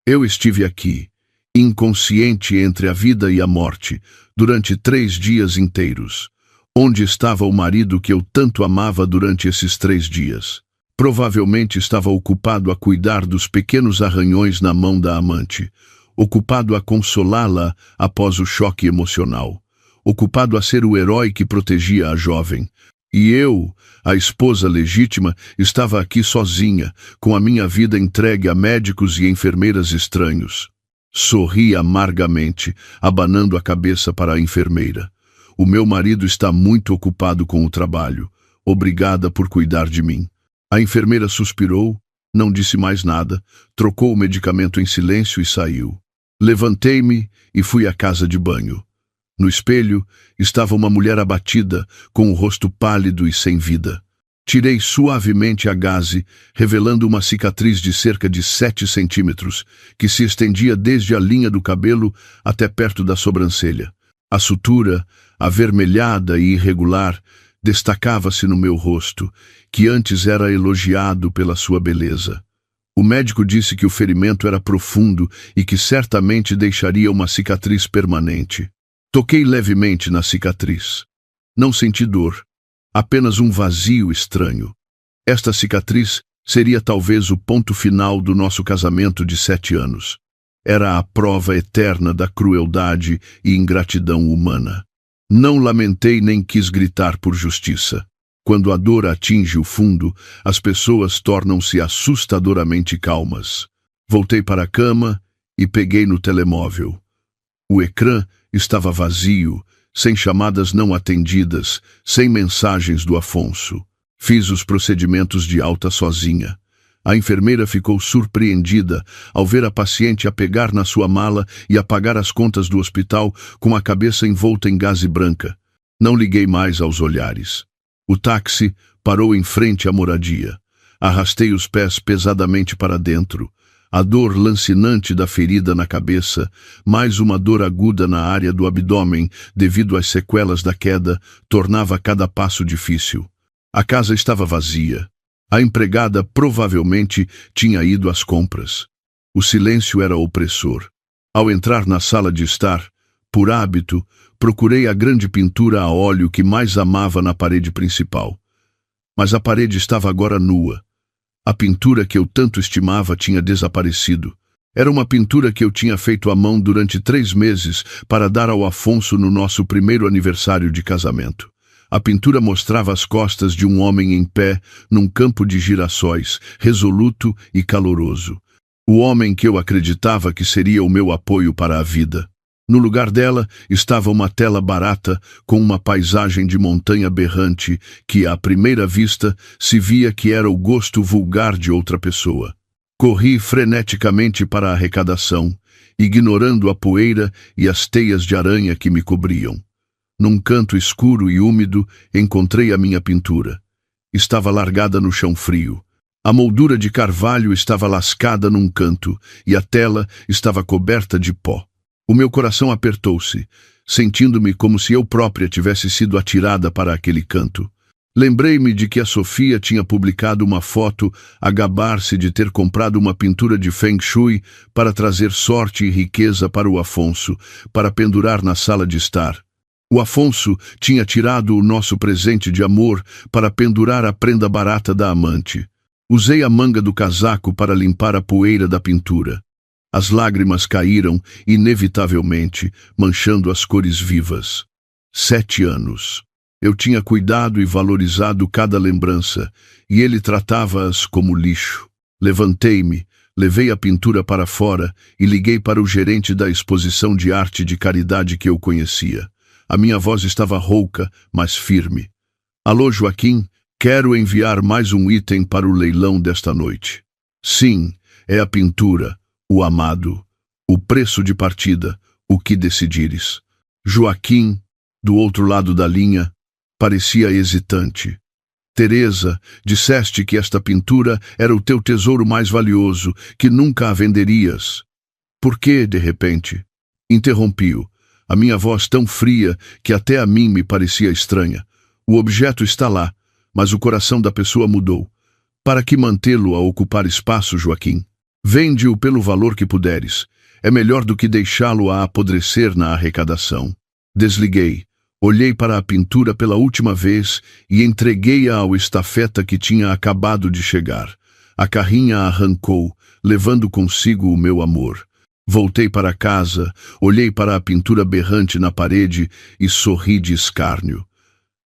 Eu estive aqui, inconsciente entre a vida e a morte, durante 3 dias inteiros. Onde estava o marido que eu tanto amava durante esses 3 dias? Provavelmente estava ocupado a cuidar dos pequenos arranhões na mão da amante, ocupado a consolá-la após o choque emocional, ocupado a ser o herói que protegia a jovem. E eu, a esposa legítima, estava aqui sozinha, com a minha vida entregue a médicos e enfermeiras estranhos. Sorri amargamente, abanando a cabeça para a enfermeira. "O meu marido está muito ocupado com o trabalho. Obrigada por cuidar de mim." A enfermeira suspirou, não disse mais nada, trocou o medicamento em silêncio e saiu. Levantei-me e fui à casa de banho. No espelho estava uma mulher abatida, com o rosto pálido e sem vida. Tirei suavemente a gaze, revelando uma cicatriz de cerca de 7 centímetros, que se estendia desde a linha do cabelo até perto da sobrancelha. A sutura, avermelhada e irregular, destacava-se no meu rosto, que antes era elogiado pela sua beleza. O médico disse que o ferimento era profundo e que certamente deixaria uma cicatriz permanente. Toquei levemente na cicatriz. Não senti dor, apenas um vazio estranho. Esta cicatriz seria talvez o ponto final do nosso casamento de 7 anos. Era a prova eterna da crueldade e ingratidão humana. Não lamentei nem quis gritar por justiça. Quando a dor atinge o fundo, as pessoas tornam-se assustadoramente calmas. Voltei para a cama e peguei no telemóvel. O ecrã estava vazio, sem chamadas não atendidas, sem mensagens do Afonso. Fiz os procedimentos de alta sozinha. A enfermeira ficou surpreendida ao ver a paciente a pegar na sua mala e a pagar as contas do hospital com a cabeça envolta em gaze branca. Não liguei mais aos olhares. O táxi parou em frente à moradia. Arrastei os pés pesadamente para dentro. A dor lancinante da ferida na cabeça, mais uma dor aguda na área do abdômen devido às sequelas da queda, tornava cada passo difícil. A casa estava vazia. A empregada provavelmente tinha ido às compras. O silêncio era opressor. Ao entrar na sala de estar, por hábito, procurei a grande pintura a óleo que mais amava na parede principal. Mas a parede estava agora nua. A pintura que eu tanto estimava tinha desaparecido. Era uma pintura que eu tinha feito à mão durante 3 meses para dar ao Afonso no nosso primeiro aniversário de casamento. A pintura mostrava as costas de um homem em pé num campo de girassóis, resoluto e caloroso. O homem que eu acreditava que seria o meu apoio para a vida. No lugar dela estava uma tela barata com uma paisagem de montanha berrante que, à primeira vista, se via que era o gosto vulgar de outra pessoa. Corri freneticamente para a arrecadação, ignorando a poeira e as teias de aranha que me cobriam. Num canto escuro e úmido, encontrei a minha pintura. Estava largada no chão frio. A moldura de carvalho estava lascada num canto e a tela estava coberta de pó. O meu coração apertou-se, sentindo-me como se eu própria tivesse sido atirada para aquele canto. Lembrei-me de que a Sofia tinha publicado uma foto a gabar-se de ter comprado uma pintura de Feng Shui para trazer sorte e riqueza para o Afonso, para pendurar na sala de estar. O Afonso tinha tirado o nosso presente de amor para pendurar a prenda barata da amante. Usei a manga do casaco para limpar a poeira da pintura. As lágrimas caíram, inevitavelmente, manchando as cores vivas. 7 anos. Eu tinha cuidado e valorizado cada lembrança, e ele tratava-as como lixo. Levantei-me, levei a pintura para fora e liguei para o gerente da exposição de arte de caridade que eu conhecia. A minha voz estava rouca, mas firme. Alô, Joaquim, quero enviar mais um item para o leilão desta noite. Sim, é a pintura. O amado, o preço de partida, o que decidires. Joaquim, do outro lado da linha, parecia hesitante. Teresa, disseste que esta pintura era o teu tesouro mais valioso, que nunca a venderias. Por que, de repente? Interrompi-o, a minha voz tão fria que até a mim me parecia estranha. O objeto está lá, mas o coração da pessoa mudou. Para que mantê-lo a ocupar espaço, Joaquim? Vende-o pelo valor que puderes. É melhor do que deixá-lo a apodrecer na arrecadação. Desliguei. Olhei para a pintura pela última vez e entreguei-a ao estafeta que tinha acabado de chegar. A carrinha arrancou, levando consigo o meu amor. Voltei para casa, olhei para a pintura berrante na parede e sorri de escárnio.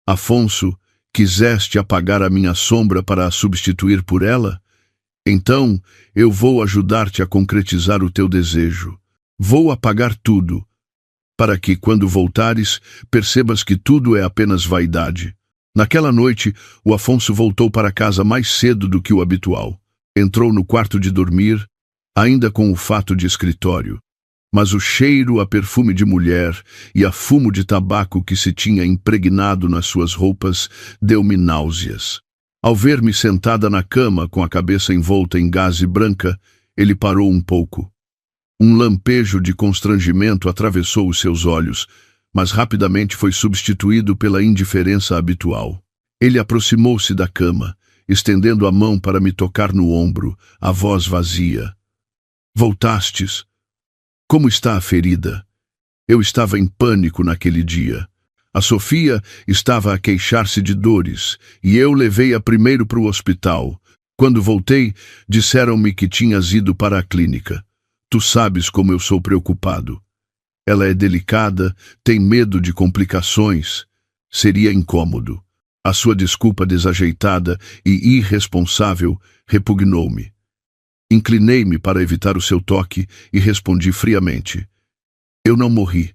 Afonso, quiseste apagar a minha sombra para a substituir por ela? Então, eu vou ajudar-te a concretizar o teu desejo. Vou apagar tudo, para que, quando voltares, percebas que tudo é apenas vaidade. Naquela noite, o Afonso voltou para casa mais cedo do que o habitual. Entrou no quarto de dormir, ainda com o fato de escritório. Mas o cheiro a perfume de mulher e a fumo de tabaco que se tinha impregnado nas suas roupas deu-me náuseas. Ao ver-me sentada na cama com a cabeça envolta em gaze branca, ele parou um pouco. Um lampejo de constrangimento atravessou os seus olhos, mas rapidamente foi substituído pela indiferença habitual. Ele aproximou-se da cama, estendendo a mão para me tocar no ombro, a voz vazia. Voltastes? Como está a ferida? Eu estava em pânico naquele dia. A Sofia estava a queixar-se de dores, e eu levei-a primeiro para o hospital. Quando voltei, disseram-me que tinhas ido para a clínica. Tu sabes como eu sou preocupado. Ela é delicada, tem medo de complicações. Seria incômodo. A sua desculpa desajeitada e irresponsável repugnou-me. Inclinei-me para evitar o seu toque e respondi friamente. Eu não morri.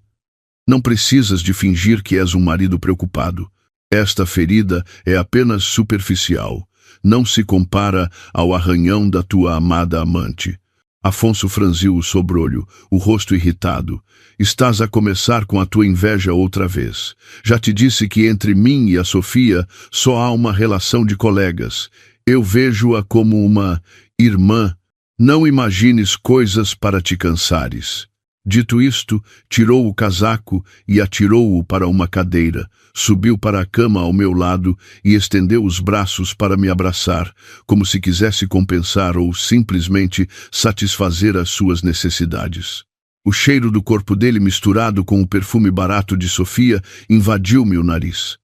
Não precisas de fingir que és um marido preocupado. Esta ferida é apenas superficial. Não se compara ao arranhão da tua amada amante. Afonso franziu o sobrolho, o rosto irritado. Estás a começar com a tua inveja outra vez. Já te disse que entre mim e a Sofia só há uma relação de colegas. Eu vejo-a como uma irmã. Não imagines coisas para te cansares. Dito isto, tirou o casaco e atirou-o para uma cadeira, subiu para a cama ao meu lado e estendeu os braços para me abraçar, como se quisesse compensar ou simplesmente satisfazer as suas necessidades. O cheiro do corpo dele misturado com o perfume barato de Sofia invadiu-me o nariz.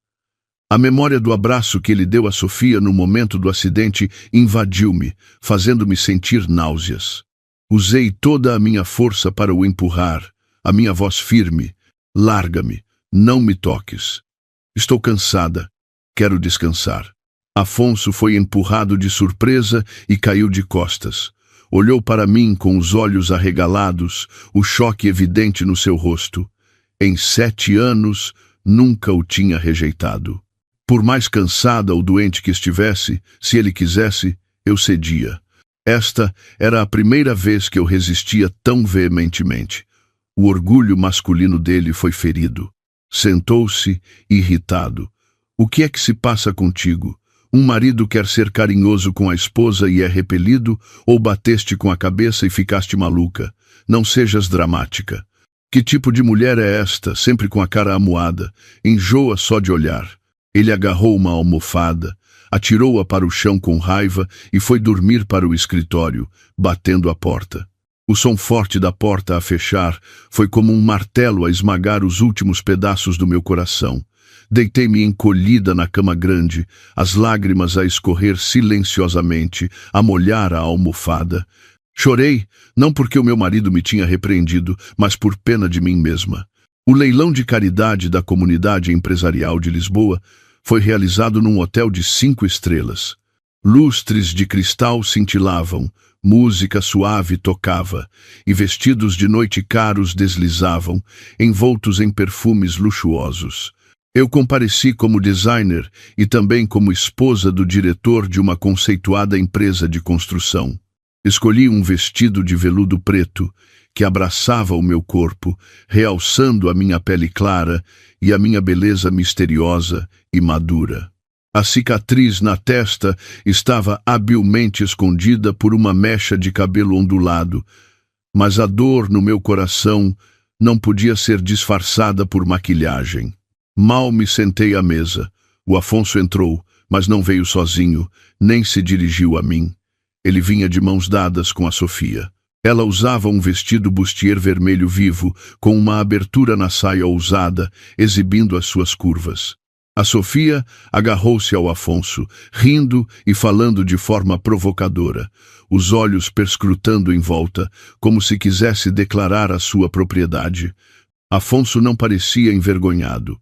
A memória do abraço que ele deu a Sofia no momento do acidente invadiu-me, fazendo-me sentir náuseas. Usei toda a minha força para o empurrar, a minha voz firme. Larga-me, não me toques. Estou cansada, quero descansar. Afonso foi empurrado de surpresa e caiu de costas. Olhou para mim com os olhos arregalados, o choque evidente no seu rosto. Em 7 anos, nunca o tinha rejeitado. Por mais cansada ou doente que estivesse, se ele quisesse, eu cedia. Esta era a primeira vez que eu resistia tão veementemente. O orgulho masculino dele foi ferido. Sentou-se, irritado. O que é que se passa contigo? Um marido quer ser carinhoso com a esposa e é repelido, ou bateste com a cabeça e ficaste maluca? Não sejas dramática. Que tipo de mulher é esta, sempre com a cara amuada? Enjoa só de olhar. Ele agarrou uma almofada, atirou-a para o chão com raiva e foi dormir para o escritório, batendo a porta. O som forte da porta a fechar foi como um martelo a esmagar os últimos pedaços do meu coração. Deitei-me encolhida na cama grande, as lágrimas a escorrer silenciosamente, a molhar a almofada. Chorei, não porque o meu marido me tinha repreendido, mas por pena de mim mesma. O leilão de caridade da Comunidade Empresarial de Lisboa foi realizado num hotel de 5 estrelas. Lustres de cristal cintilavam, música suave tocava, e vestidos de noite caros deslizavam, envoltos em perfumes luxuosos. Eu compareci como designer e também como esposa do diretor de uma conceituada empresa de construção. Escolhi um vestido de veludo preto, que abraçava o meu corpo, realçando a minha pele clara e a minha beleza misteriosa e madura. A cicatriz na testa estava habilmente escondida por uma mecha de cabelo ondulado, mas a dor no meu coração não podia ser disfarçada por maquilhagem. Mal me sentei à mesa. O Afonso entrou, mas não veio sozinho, nem se dirigiu a mim. Ele vinha de mãos dadas com a Sofia. Ela usava um vestido bustier vermelho vivo, com uma abertura na saia ousada, exibindo as suas curvas. A Sofia agarrou-se ao Afonso, rindo e falando de forma provocadora, os olhos perscrutando em volta, como se quisesse declarar a sua propriedade. Afonso não parecia envergonhado.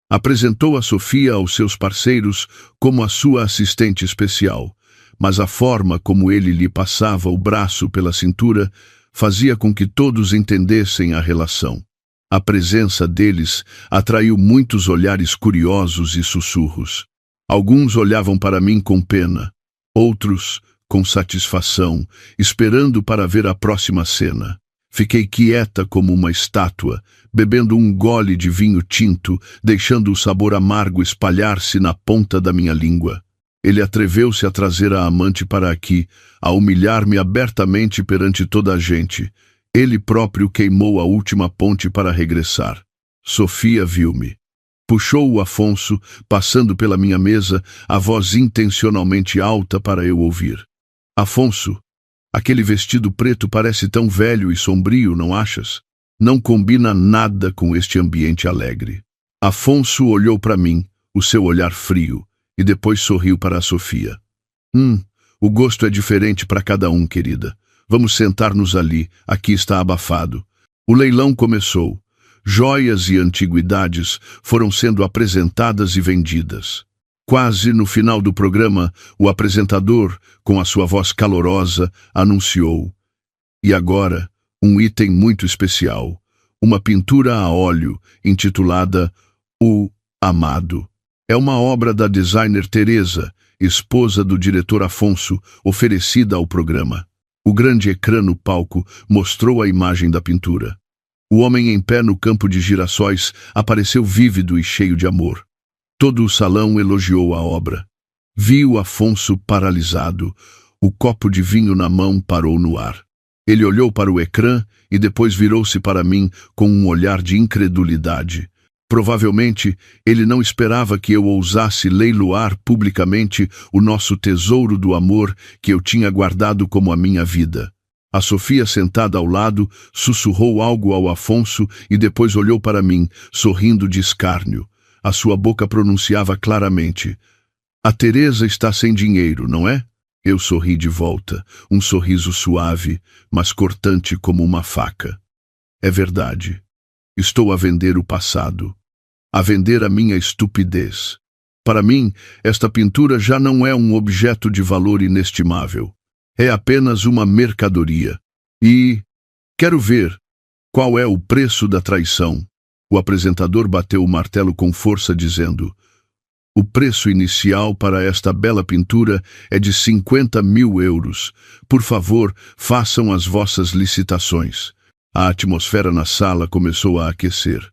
Apresentou a Sofia aos seus parceiros como a sua assistente especial, mas a forma como ele lhe passava o braço pela cintura fazia com que todos entendessem a relação. A presença deles atraiu muitos olhares curiosos e sussurros. Alguns olhavam para mim com pena, outros com satisfação, esperando para ver a próxima cena. Fiquei quieta como uma estátua, bebendo um gole de vinho tinto, deixando o sabor amargo espalhar-se na ponta da minha língua. Ele atreveu-se a trazer a amante para aqui, a humilhar-me abertamente perante toda a gente. Ele próprio queimou a última ponte para regressar. Sofia viu-me. Puxou o Afonso, passando pela minha mesa, a voz intencionalmente alta para eu ouvir. Afonso, aquele vestido preto parece tão velho e sombrio, não achas? Não combina nada com este ambiente alegre. Afonso olhou para mim, o seu olhar frio, e depois sorriu para a Sofia. O gosto é diferente para cada um, querida. Vamos sentar-nos ali, aqui está abafado. O leilão começou. Joias e antiguidades foram sendo apresentadas e vendidas. Quase no final do programa, o apresentador, com a sua voz calorosa, anunciou: "E agora, um item muito especial, uma pintura a óleo intitulada O Amado. É uma obra da designer Teresa, esposa do diretor Afonso, oferecida ao programa." O grande ecrã no palco mostrou a imagem da pintura. O homem em pé no campo de girassóis apareceu vívido e cheio de amor. Todo o salão elogiou a obra. Vi o Afonso paralisado. O copo de vinho na mão parou no ar. Ele olhou para o ecrã e depois virou-se para mim com um olhar de incredulidade. Provavelmente, ele não esperava que eu ousasse leiloar publicamente o nosso tesouro do amor que eu tinha guardado como a minha vida. A Sofia, sentada ao lado, sussurrou algo ao Afonso e depois olhou para mim, sorrindo de escárnio. A sua boca pronunciava claramente: "A Teresa está sem dinheiro, não é?" Eu sorri de volta, um sorriso suave, mas cortante como uma faca. "É verdade. Estou a vender o passado. A vender a minha estupidez. Para mim, esta pintura já não é um objeto de valor inestimável. É apenas uma mercadoria. E quero ver qual é o preço da traição." O apresentador bateu o martelo com força, dizendo: "O preço inicial para esta bela pintura é de 50.000 euros. Por favor, façam as vossas licitações." A atmosfera na sala começou a aquecer,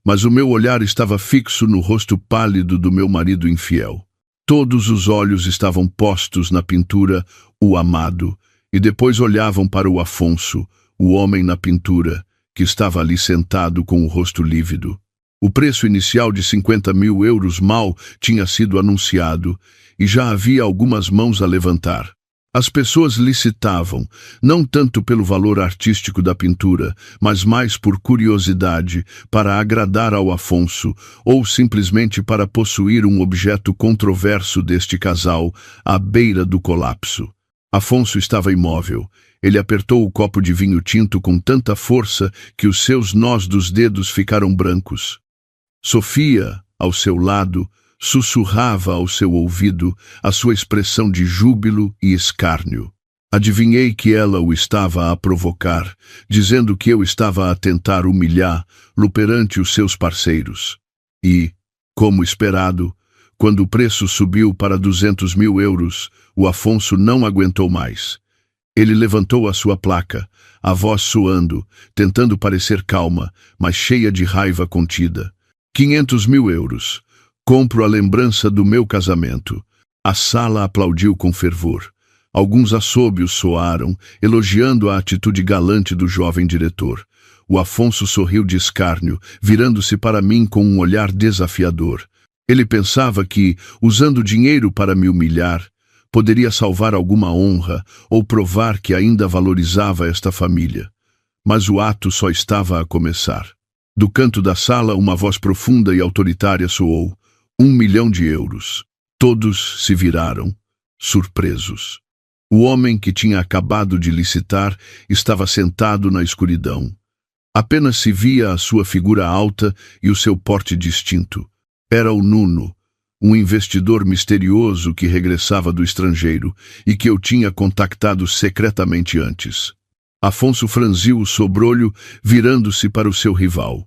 mas o meu olhar estava fixo no rosto pálido do meu marido infiel. Todos os olhos estavam postos na pintura O Amado, e depois olhavam para o Afonso, o homem na pintura, que estava ali sentado com o rosto lívido. O preço inicial de 50.000 euros mal tinha sido anunciado, e já havia algumas mãos a levantar. As pessoas licitavam, não tanto pelo valor artístico da pintura, mas mais por curiosidade, para agradar ao Afonso, ou simplesmente para possuir um objeto controverso deste casal, à beira do colapso. Afonso estava imóvel. Ele apertou o copo de vinho tinto com tanta força que os seus nós dos dedos ficaram brancos. Sofia, ao seu lado, sussurrava ao seu ouvido a sua expressão de júbilo e escárnio. Adivinhei que ela o estava a provocar, dizendo que eu estava a tentar humilhá-lo perante os seus parceiros. E, como esperado, quando o preço subiu para 200.000 euros, o Afonso não aguentou mais. Ele levantou a sua placa, a voz soando, tentando parecer calma, mas cheia de raiva contida. 500.000 euros. Compro a lembrança do meu casamento. A sala aplaudiu com fervor. Alguns assóbios soaram, elogiando a atitude galante do jovem diretor. O Afonso sorriu de escárnio, virando-se para mim com um olhar desafiador. Ele pensava que, usando dinheiro para me humilhar, poderia salvar alguma honra ou provar que ainda valorizava esta família. Mas o ato só estava a começar. Do canto da sala, uma voz profunda e autoritária soou: 1.000.000 de euros. Todos se viraram, surpresos. O homem que tinha acabado de licitar estava sentado na escuridão. Apenas se via a sua figura alta e o seu porte distinto. Era o Nuno, um investidor misterioso que regressava do estrangeiro e que eu tinha contactado secretamente antes. Afonso franziu o sobrolho, virando-se para o seu rival.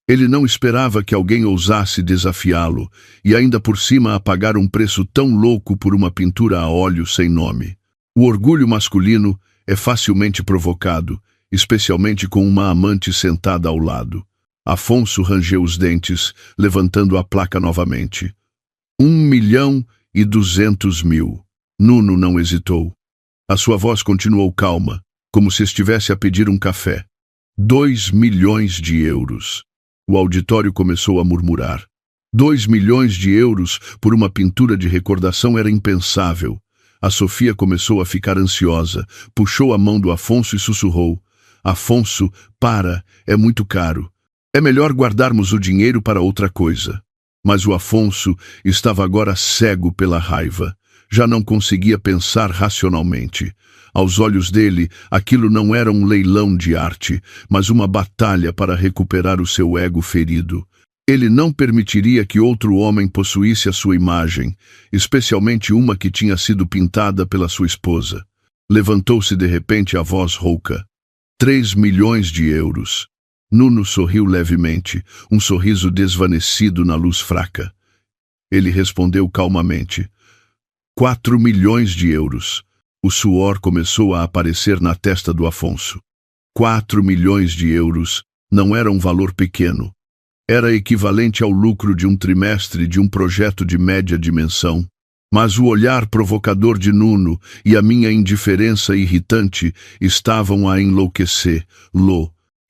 Ele não esperava que alguém ousasse desafiá-lo, e ainda por cima a pagar um preço tão louco por uma pintura a óleo sem nome. O orgulho masculino é facilmente provocado, especialmente com uma amante sentada ao lado. Afonso rangeu os dentes, levantando a placa novamente. 1.000.000 E 200 mil. Nuno não hesitou. A sua voz continuou calma, como se estivesse a pedir um café. 2 milhões de euros. O auditório começou a murmurar. 2 milhões de euros por uma pintura de recordação era impensável. A Sofia começou a ficar ansiosa, puxou a mão do Afonso e sussurrou: Afonso, para, é muito caro. É melhor guardarmos o dinheiro para outra coisa. Mas o Afonso estava agora cego pela raiva. Já não conseguia pensar racionalmente. Aos olhos dele, aquilo não era um leilão de arte, mas uma batalha para recuperar o seu ego ferido. Ele não permitiria que outro homem possuísse a sua imagem, especialmente uma que tinha sido pintada pela sua esposa. Levantou-se de repente a voz rouca. 3 milhões de euros. Nuno sorriu levemente, um sorriso desvanecido na luz fraca. Ele respondeu calmamente. 4 milhões de euros. O suor começou a aparecer na testa do Afonso. 4 milhões de euros não era um valor pequeno. Era equivalente ao lucro de um trimestre de um projeto de média dimensão. Mas o olhar provocador de Nuno e a minha indiferença irritante estavam a enlouquecer.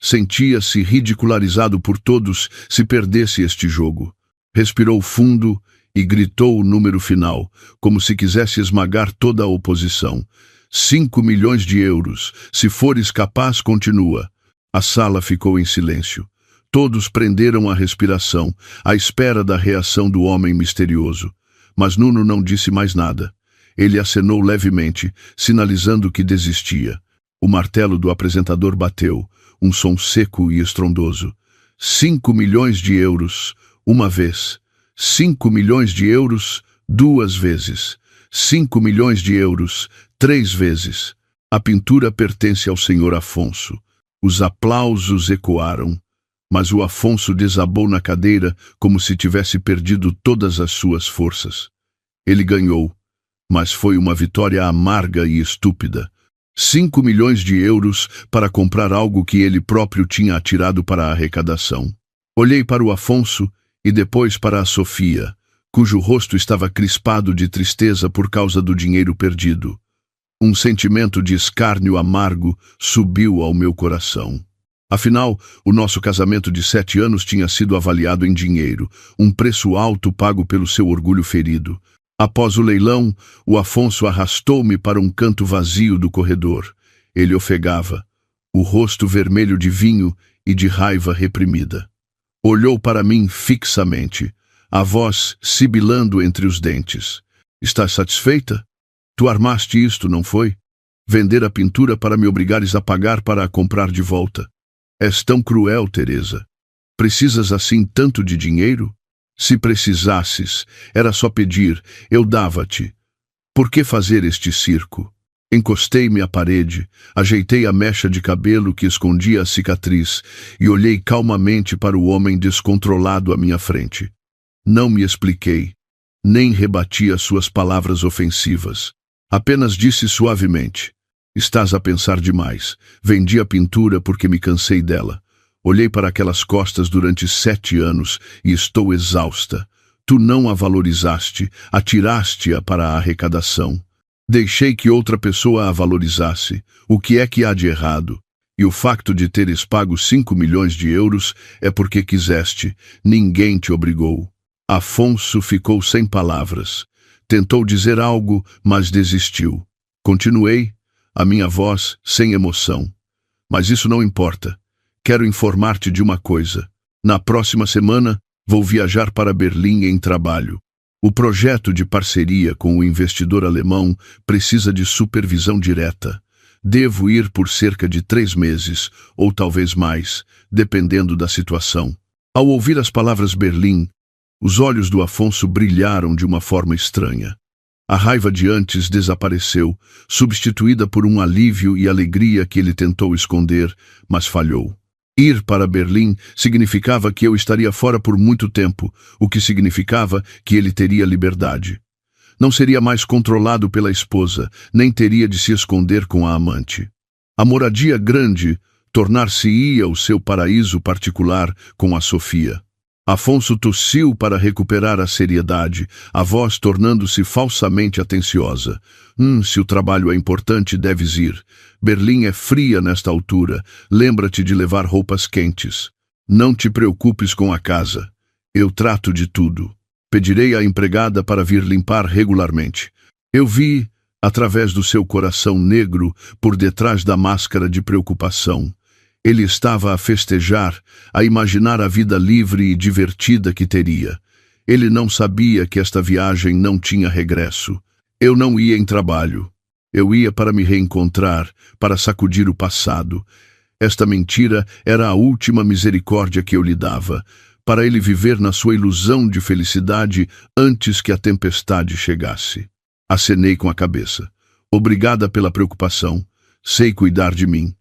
Sentia-se ridicularizado por todos se perdesse este jogo. Respirou fundo e gritou o número final, como se quisesse esmagar toda a oposição. 5 milhões de euros. Se fores capaz, continua. A sala ficou em silêncio. Todos prenderam a respiração, à espera da reação do homem misterioso. Mas Nuno não disse mais nada. Ele acenou levemente, sinalizando que desistia. O martelo do apresentador bateu, um som seco e estrondoso. 5 milhões de euros, uma vez. 5 milhões de euros, 2 vezes. 5 milhões de euros, 3 vezes. A pintura pertence ao senhor Afonso. Os aplausos ecoaram, mas o Afonso desabou na cadeira como se tivesse perdido todas as suas forças. Ele ganhou, mas foi uma vitória amarga e estúpida. 5 milhões de euros para comprar algo que ele próprio tinha atirado para a arrecadação. Olhei para o Afonso e depois para a Sofia, cujo rosto estava crispado de tristeza por causa do dinheiro perdido. Um sentimento de escárnio amargo subiu ao meu coração. Afinal, o nosso casamento de 7 anos tinha sido avaliado em dinheiro, um preço alto pago pelo seu orgulho ferido. Após o leilão, o Afonso arrastou-me para um canto vazio do corredor. Ele ofegava, o rosto vermelho de vinho e de raiva reprimida. Olhou para mim fixamente, a voz sibilando entre os dentes. Estás satisfeita? Tu armaste isto, não foi? Vender a pintura para me obrigares a pagar para a comprar de volta. És tão cruel, Teresa. Precisas assim tanto de dinheiro? Se precisasses, era só pedir, eu dava-te. Por que fazer este circo? Encostei-me à parede, ajeitei a mecha de cabelo que escondia a cicatriz e olhei calmamente para o homem descontrolado à minha frente. Não me expliquei, nem rebati as suas palavras ofensivas. Apenas disse suavemente: estás a pensar demais. Vendi a pintura porque me cansei dela. Olhei para aquelas costas durante 7 anos e estou exausta. Tu não a valorizaste, atiraste-a para a arrecadação. Deixei que outra pessoa a valorizasse. O que é que há de errado? E o facto de teres pago 5 milhões de euros é porque quiseste. Ninguém te obrigou. Afonso ficou sem palavras. Tentou dizer algo, mas desistiu. Continuei, a minha voz sem emoção. Mas isso não importa. Quero informar-te de uma coisa. Na próxima semana, vou viajar para Berlim em trabalho. O projeto de parceria com o investidor alemão precisa de supervisão direta. Devo ir por cerca de 3 meses, ou talvez mais, dependendo da situação. Ao ouvir as palavras Berlim, os olhos do Afonso brilharam de uma forma estranha. A raiva de antes desapareceu, substituída por um alívio e alegria que ele tentou esconder, mas falhou. Ir para Berlim significava que eu estaria fora por muito tempo, o que significava que ele teria liberdade. Não seria mais controlado pela esposa, nem teria de se esconder com a amante. A moradia grande tornar-se-ia o seu paraíso particular com a Sofia. Afonso tossiu para recuperar a seriedade, a voz tornando-se falsamente atenciosa. Se o trabalho é importante, deves ir. Berlim é fria nesta altura. Lembra-te de levar roupas quentes. Não te preocupes com a casa. Eu trato de tudo. Pedirei à empregada para vir limpar regularmente. Eu vi, através do seu coração negro, por detrás da máscara de preocupação. Ele estava a festejar, a imaginar a vida livre e divertida que teria. Ele não sabia que esta viagem não tinha regresso. Eu não ia em trabalho. Eu ia para me reencontrar, para sacudir o passado. Esta mentira era a última misericórdia que eu lhe dava, para ele viver na sua ilusão de felicidade antes que a tempestade chegasse. Acenei com a cabeça. Obrigada pela preocupação. Sei cuidar de mim.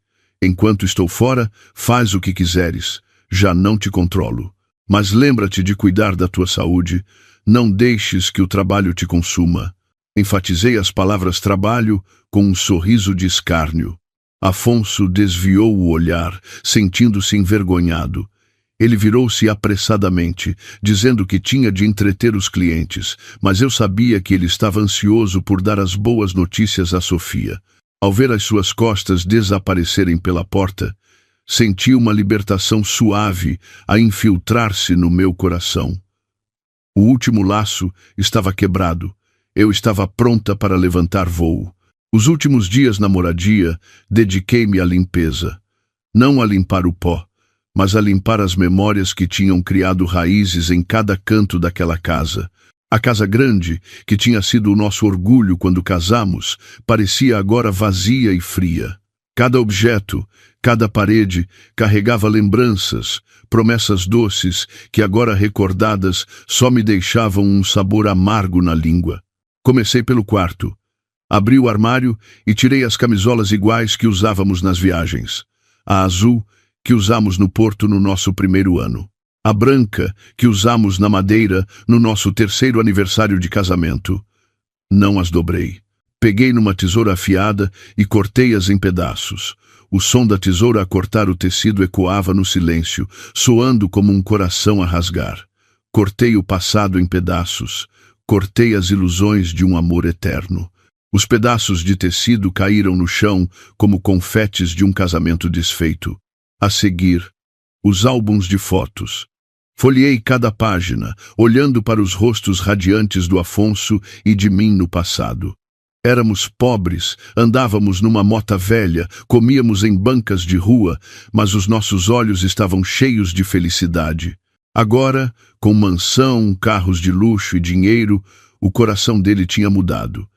Enquanto estou fora, faz o que quiseres. Já não te controlo. Mas lembra-te de cuidar da tua saúde. Não deixes que o trabalho te consuma. Enfatizei as palavras trabalho com um sorriso de escárnio. Afonso desviou o olhar, sentindo-se envergonhado. Ele virou-se apressadamente, dizendo que tinha de entreter os clientes, mas eu sabia que ele estava ansioso por dar as boas notícias a Sofia. Ao ver as suas costas desaparecerem pela porta, senti uma libertação suave a infiltrar-se no meu coração. O último laço estava quebrado. Eu estava pronta para levantar voo. Os últimos dias na moradia, dediquei-me à limpeza. Não a limpar o pó, mas a limpar as memórias que tinham criado raízes em cada canto daquela casa. A casa grande, que tinha sido o nosso orgulho quando casamos, parecia agora vazia e fria. Cada objeto, cada parede, carregava lembranças, promessas doces, que agora recordadas só me deixavam um sabor amargo na língua. Comecei pelo quarto. Abri o armário e tirei as camisolas iguais que usávamos nas viagens. A azul, que usamos no Porto no nosso primeiro ano. A branca, que usamos na Madeira no nosso 3º aniversário de casamento. Não as dobrei. Peguei numa tesoura afiada e cortei-as em pedaços. O som da tesoura a cortar o tecido ecoava no silêncio, soando como um coração a rasgar. Cortei o passado em pedaços. Cortei as ilusões de um amor eterno. Os pedaços de tecido caíram no chão como confetes de um casamento desfeito. A seguir, os álbuns de fotos. Folheei cada página, olhando para os rostos radiantes do Afonso e de mim no passado. Éramos pobres, andávamos numa mota velha, comíamos em bancas de rua, mas os nossos olhos estavam cheios de felicidade. Agora, com mansão, carros de luxo e dinheiro, o coração dele tinha mudado.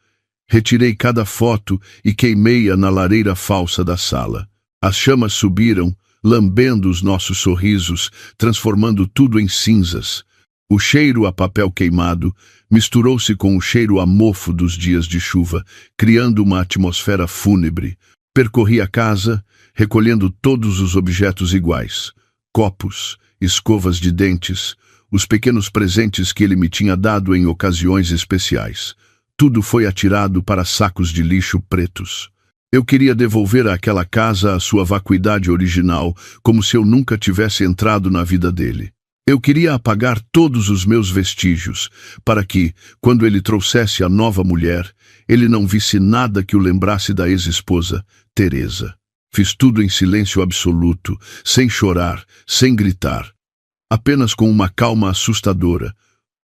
Retirei cada foto e queimei-a na lareira falsa da sala. As chamas subiram, lambendo os nossos sorrisos, transformando tudo em cinzas. O cheiro a papel queimado misturou-se com o cheiro a mofo dos dias de chuva, criando uma atmosfera fúnebre. Percorri a casa, recolhendo todos os objetos iguais. Copos, escovas de dentes, os pequenos presentes que ele me tinha dado em ocasiões especiais. Tudo foi atirado para sacos de lixo pretos. Eu queria devolver àquela casa a sua vacuidade original, como se eu nunca tivesse entrado na vida dele. Eu queria apagar todos os meus vestígios, para que, quando ele trouxesse a nova mulher, ele não visse nada que o lembrasse da ex-esposa, Teresa. Fiz tudo em silêncio absoluto, sem chorar, sem gritar. Apenas com uma calma assustadora,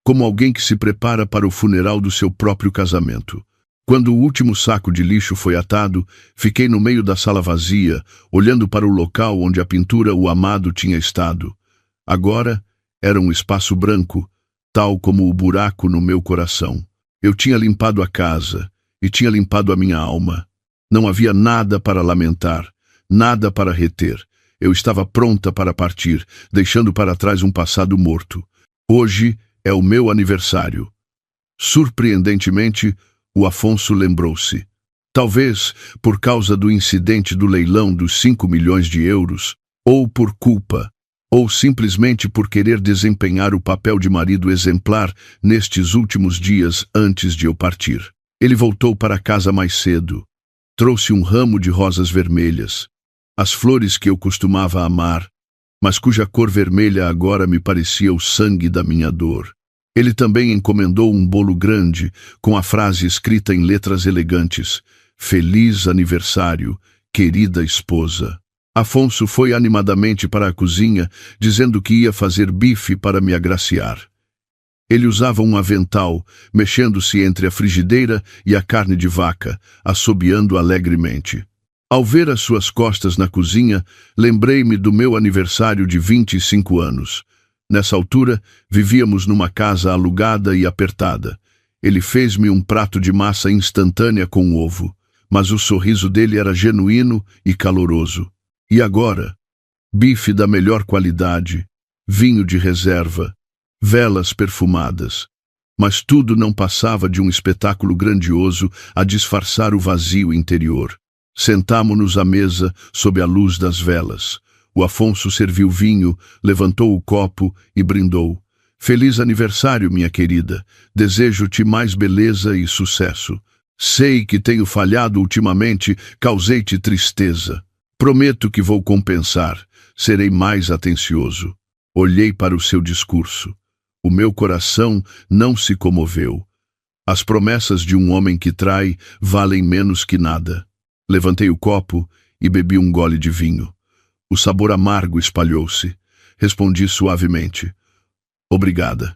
como alguém que se prepara para o funeral do seu próprio casamento. Quando o último saco de lixo foi atado, fiquei no meio da sala vazia, olhando para o local onde a pintura O Amado tinha estado. Agora era um espaço branco, tal como o buraco no meu coração. Eu tinha limpado a casa e tinha limpado a minha alma. Não havia nada para lamentar, nada para reter. Eu estava pronta para partir, deixando para trás um passado morto. Hoje é o meu aniversário. Surpreendentemente, o Afonso lembrou-se. Talvez por causa do incidente do leilão dos 5 milhões de euros, ou por culpa, ou simplesmente por querer desempenhar o papel de marido exemplar nestes últimos dias antes de eu partir. Ele voltou para casa mais cedo. Trouxe um ramo de rosas vermelhas, as flores que eu costumava amar, mas cuja cor vermelha agora me parecia o sangue da minha dor. Ele também encomendou um bolo grande, com a frase escrita em letras elegantes: Feliz aniversário, querida esposa. Afonso foi animadamente para a cozinha, dizendo que ia fazer bife para me agraciar. Ele usava um avental, mexendo-se entre a frigideira e a carne de vaca, assobiando alegremente. Ao ver as suas costas na cozinha, lembrei-me do meu aniversário de 25 anos. Nessa altura, vivíamos numa casa alugada e apertada. Ele fez-me um prato de massa instantânea com ovo, mas o sorriso dele era genuíno e caloroso. E agora? Bife da melhor qualidade, vinho de reserva, velas perfumadas. Mas tudo não passava de um espetáculo grandioso a disfarçar o vazio interior. Sentámo-nos à mesa sob a luz das velas. O Afonso serviu vinho, levantou o copo e brindou. Feliz aniversário, minha querida. Desejo-te mais beleza e sucesso. Sei que tenho falhado ultimamente, causei-te tristeza. Prometo que vou compensar. Serei mais atencioso. Olhei para o seu discurso. O meu coração não se comoveu. As promessas de um homem que trai valem menos que nada. Levantei o copo e bebi um gole de vinho. O sabor amargo espalhou-se. Respondi suavemente: Obrigada.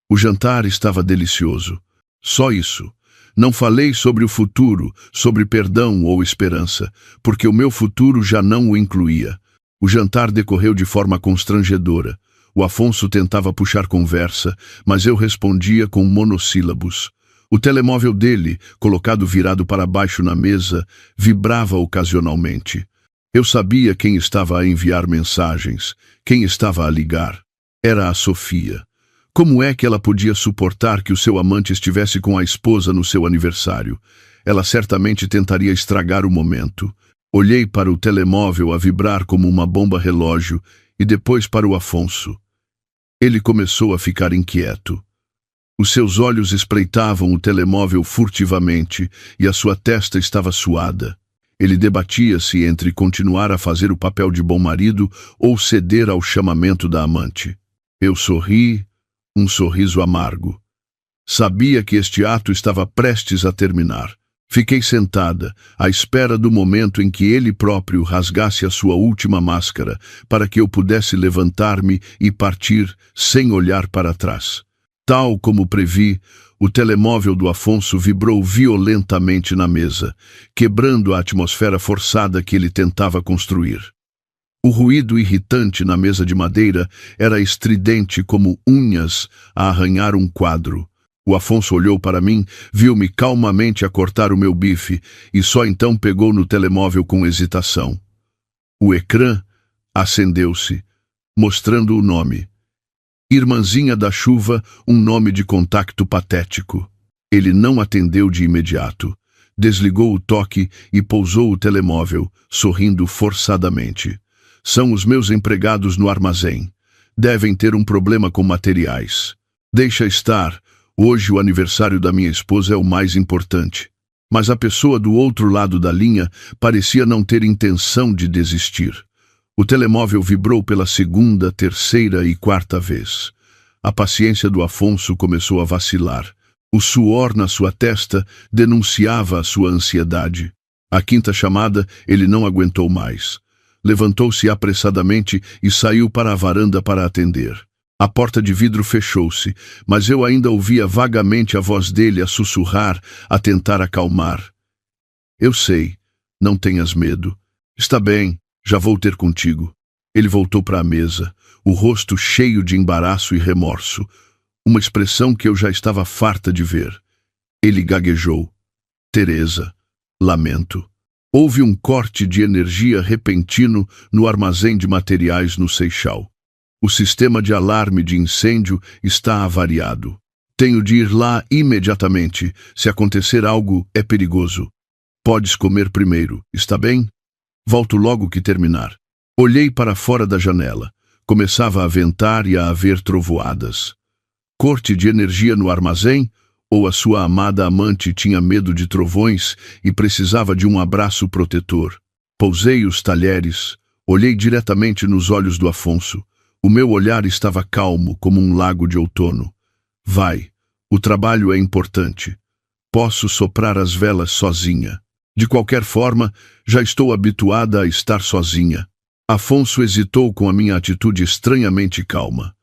O jantar estava delicioso. Só isso. Não falei sobre o futuro, sobre perdão ou esperança, porque o meu futuro já não o incluía. O jantar decorreu de forma constrangedora. O Afonso tentava puxar conversa, mas eu respondia com monossílabos. O telemóvel dele, colocado virado para baixo na mesa, vibrava ocasionalmente. Eu sabia quem estava a enviar mensagens, quem estava a ligar. Era a Sofia. Como é que ela podia suportar que o seu amante estivesse com a esposa no seu aniversário? Ela certamente tentaria estragar o momento. Olhei para o telemóvel a vibrar como uma bomba relógio e depois para o Afonso. Ele começou a ficar inquieto. Os seus olhos espreitavam o telemóvel furtivamente e a sua testa estava suada. Ele debatia-se entre continuar a fazer o papel de bom marido ou ceder ao chamamento da amante. Eu sorri, um sorriso amargo. Sabia que este ato estava prestes a terminar. Fiquei sentada, à espera do momento em que ele próprio rasgasse a sua última máscara, para que eu pudesse levantar-me e partir sem olhar para trás. Tal como previ, o telemóvel do Afonso vibrou violentamente na mesa, quebrando a atmosfera forçada que ele tentava construir. O ruído irritante na mesa de madeira era estridente como unhas a arranhar um quadro. O Afonso olhou para mim, viu-me calmamente a cortar o meu bife e só então pegou no telemóvel com hesitação. O ecrã acendeu-se, mostrando o nome. Irmãzinha da Chuva, um nome de contacto patético. Ele não atendeu de imediato. Desligou o toque e pousou o telemóvel, sorrindo forçadamente. São os meus empregados no armazém. Devem ter um problema com materiais. Deixa estar. Hoje o aniversário da minha esposa é o mais importante. Mas a pessoa do outro lado da linha parecia não ter intenção de desistir. O telemóvel vibrou pela segunda, terceira e quarta vez. A paciência do Afonso começou a vacilar. O suor na sua testa denunciava a sua ansiedade. À quinta chamada, ele não aguentou mais. Levantou-se apressadamente e saiu para a varanda para atender. A porta de vidro fechou-se, mas eu ainda ouvia vagamente a voz dele a sussurrar, a tentar acalmar. Eu sei, não tenhas medo. Está bem, já vou ter contigo. Ele voltou para a mesa, o rosto cheio de embaraço e remorso, uma expressão que eu já estava farta de ver. Ele gaguejou. Teresa, lamento. Houve um corte de energia repentino no armazém de materiais no Seixal. O sistema de alarme de incêndio está avariado. Tenho de ir lá imediatamente. Se acontecer algo, é perigoso. Podes comer primeiro, está bem? Volto logo que terminar. Olhei para fora da janela. Começava a ventar e a haver trovoadas. Corte de energia no armazém? Ou a sua amada amante tinha medo de trovões e precisava de um abraço protetor? Pousei os talheres, Olhei diretamente nos olhos do Afonso. O meu olhar estava calmo como um lago de outono. Vai, o trabalho é importante. Posso soprar as velas sozinha. De qualquer forma, já estou habituada a estar sozinha. Afonso hesitou com a minha atitude estranhamente calma.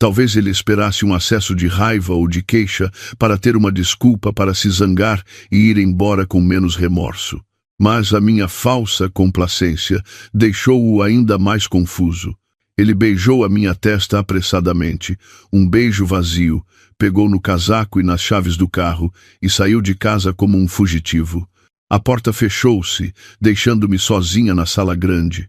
Talvez ele esperasse um acesso de raiva ou de queixa para ter uma desculpa para se zangar e ir embora com menos remorso. Mas a minha falsa complacência deixou-o ainda mais confuso. Ele beijou a minha testa apressadamente, um beijo vazio, pegou no casaco e nas chaves do carro e saiu de casa como um fugitivo. A porta fechou-se, deixando-me sozinha na sala grande.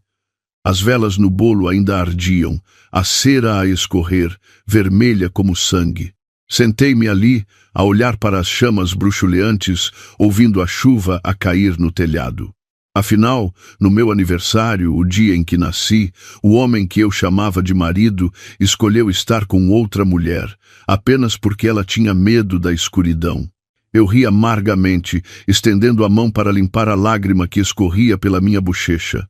As velas no bolo ainda ardiam, a cera a escorrer, vermelha como sangue. Sentei-me ali, a olhar para as chamas bruxuleantes, ouvindo a chuva a cair no telhado. Afinal, no meu aniversário, o dia em que nasci, o homem que eu chamava de marido escolheu estar com outra mulher, apenas porque ela tinha medo da escuridão. Eu ri amargamente, estendendo a mão para limpar a lágrima que escorria pela minha bochecha.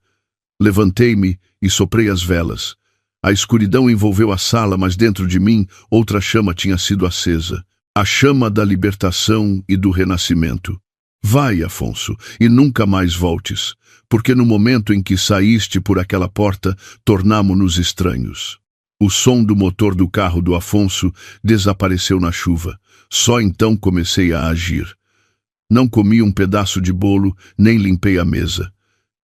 Levantei-me e soprei as velas. A escuridão envolveu a sala, mas dentro de mim outra chama tinha sido acesa. A chama da libertação e do renascimento. Vai, Afonso, e nunca mais voltes, porque no momento em que saíste por aquela porta, tornamo-nos estranhos. O som do motor do carro do Afonso desapareceu na chuva. Só então comecei a agir. Não comi um pedaço de bolo, nem limpei a mesa.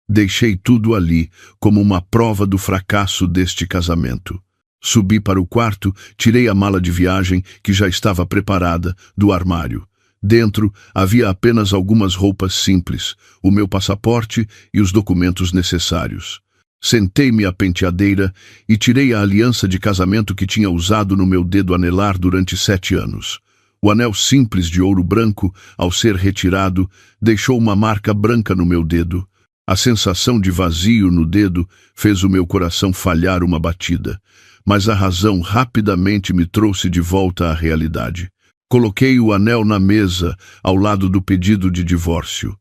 Deixei tudo ali, como uma prova do fracasso deste casamento. Subi para o quarto, tirei a mala de viagem, que já estava preparada, do armário. Dentro havia apenas algumas roupas simples, o meu passaporte e os documentos necessários. Sentei-me à penteadeira e tirei a aliança de casamento que tinha usado no meu dedo anelar durante 7 anos. O anel simples de ouro branco, ao ser retirado, deixou uma marca branca no meu dedo. A sensação de vazio no dedo fez o meu coração falhar uma batida, mas a razão rapidamente me trouxe de volta à realidade. Coloquei o anel na mesa, ao lado do pedido de divórcio.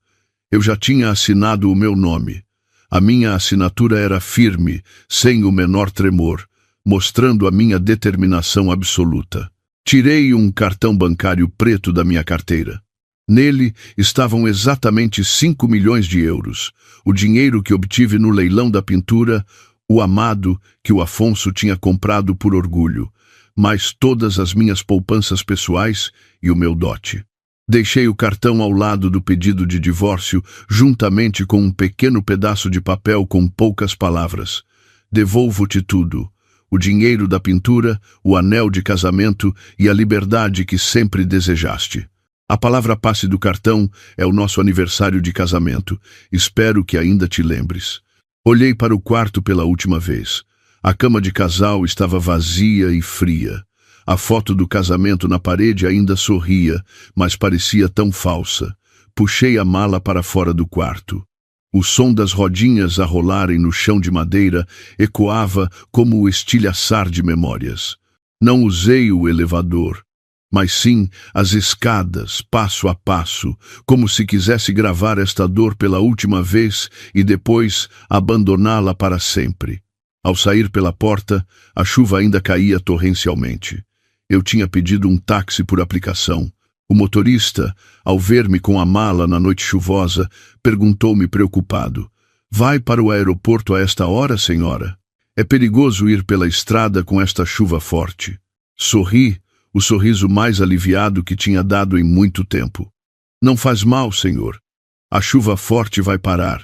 Eu já tinha assinado o meu nome. A minha assinatura era firme, sem o menor tremor, mostrando a minha determinação absoluta. Tirei um cartão bancário preto da minha carteira. Nele estavam exatamente 5 milhões de euros, o dinheiro que obtive no leilão da pintura, o amado que o Afonso tinha comprado por orgulho, mais todas as minhas poupanças pessoais e o meu dote. Deixei o cartão ao lado do pedido de divórcio, juntamente com um pequeno pedaço de papel com poucas palavras. Devolvo-te tudo. O dinheiro da pintura, o anel de casamento e a liberdade que sempre desejaste. A palavra passe do cartão é o nosso aniversário de casamento. Espero que ainda te lembres. Olhei para o quarto pela última vez. A cama de casal estava vazia e fria. A foto do casamento na parede ainda sorria, mas parecia tão falsa. Puxei a mala para fora do quarto. O som das rodinhas a rolarem no chão de madeira ecoava como o estilhaçar de memórias. Não usei o elevador, mas sim as escadas, passo a passo, como se quisesse gravar esta dor pela última vez e depois abandoná-la para sempre. Ao sair pela porta, a chuva ainda caía torrencialmente. Eu tinha pedido um táxi por aplicação. O motorista, ao ver-me com a mala na noite chuvosa, perguntou-me preocupado: "Vai para o aeroporto a esta hora, senhora? É perigoso ir pela estrada com esta chuva forte." Sorri, o sorriso mais aliviado que tinha dado em muito tempo. "Não faz mal, senhor. A chuva forte vai parar.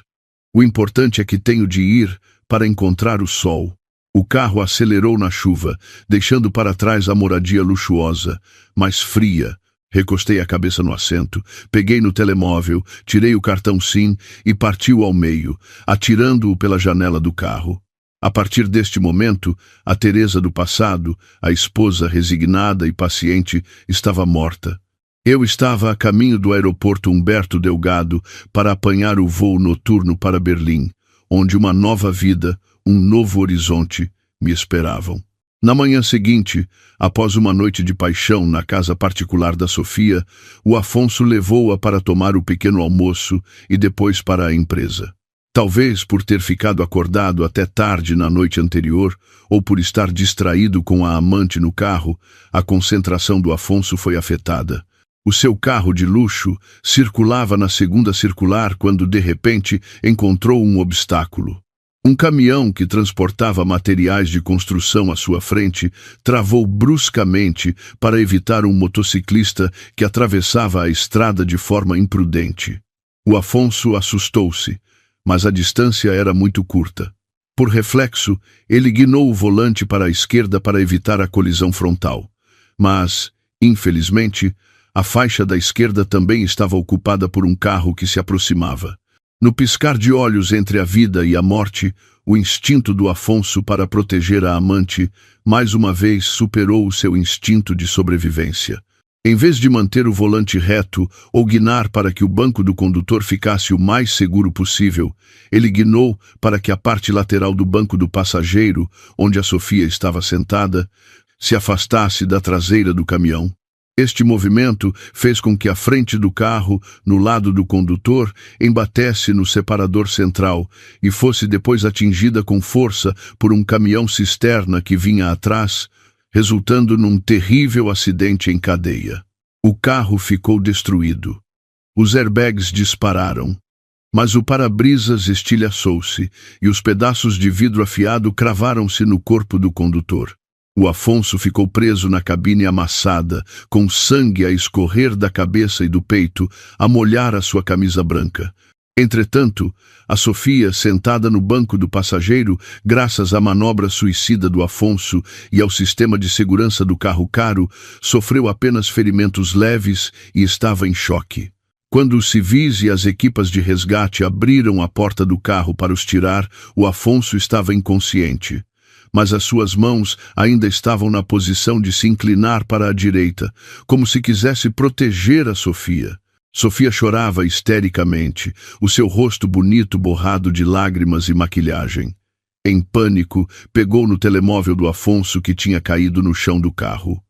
O importante é que tenho de ir para encontrar o sol." O carro acelerou na chuva, deixando para trás a moradia luxuosa, mas fria. Recostei a cabeça no assento, peguei no telemóvel, tirei o cartão SIM e partiu ao meio, atirando-o pela janela do carro. A partir deste momento, a Teresa do passado, a esposa resignada e paciente, estava morta. Eu estava a caminho do aeroporto Humberto Delgado para apanhar o voo noturno para Berlim, onde uma nova vida, um novo horizonte me esperavam. Na manhã seguinte, após uma noite de paixão na casa particular da Sofia, o Afonso levou-a para tomar o pequeno almoço e depois para a empresa. Talvez por ter ficado acordado até tarde na noite anterior, ou por estar distraído com a amante no carro, a concentração do Afonso foi afetada. O seu carro de luxo circulava na segunda circular quando, de repente, encontrou um obstáculo. Um caminhão que transportava materiais de construção à sua frente travou bruscamente para evitar um motociclista que atravessava a estrada de forma imprudente. O Afonso assustou-se, mas a distância era muito curta. Por reflexo, ele guinou o volante para a esquerda para evitar a colisão frontal. Mas, infelizmente, a faixa da esquerda também estava ocupada por um carro que se aproximava. No piscar de olhos entre a vida e a morte, o instinto do Afonso para proteger a amante mais uma vez superou o seu instinto de sobrevivência. Em vez de manter o volante reto ou guinar para que o banco do condutor ficasse o mais seguro possível, ele guinou para que a parte lateral do banco do passageiro, onde a Sofia estava sentada, se afastasse da traseira do caminhão. Este movimento fez com que a frente do carro, no lado do condutor, embatesse no separador central e fosse depois atingida com força por um caminhão-cisterna que vinha atrás, resultando num terrível acidente em cadeia. O carro ficou destruído. Os airbags dispararam, mas o para-brisas estilhaçou-se e os pedaços de vidro afiado cravaram-se no corpo do condutor. O Afonso ficou preso na cabine amassada, com sangue a escorrer da cabeça e do peito, a molhar a sua camisa branca. Entretanto, a Sofia, sentada no banco do passageiro, graças à manobra suicida do Afonso e ao sistema de segurança do carro caro, sofreu apenas ferimentos leves e estava em choque. Quando os civis e as equipas de resgate abriram a porta do carro para os tirar, o Afonso estava inconsciente. Mas as suas mãos ainda estavam na posição de se inclinar para a direita, como se quisesse proteger a Sofia. Sofia chorava histericamente, o seu rosto bonito borrado de lágrimas e maquilhagem. Em pânico, pegou no telemóvel do Afonso que tinha caído no chão do carro.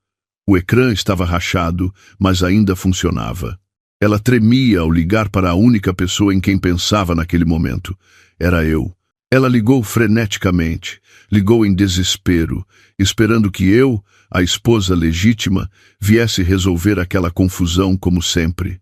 O ecrã estava rachado, mas ainda funcionava. Ela tremia ao ligar para a única pessoa em quem pensava naquele momento. Era eu. Ela ligou freneticamente, ligou em desespero, esperando que eu, a esposa legítima, viesse resolver aquela confusão como sempre.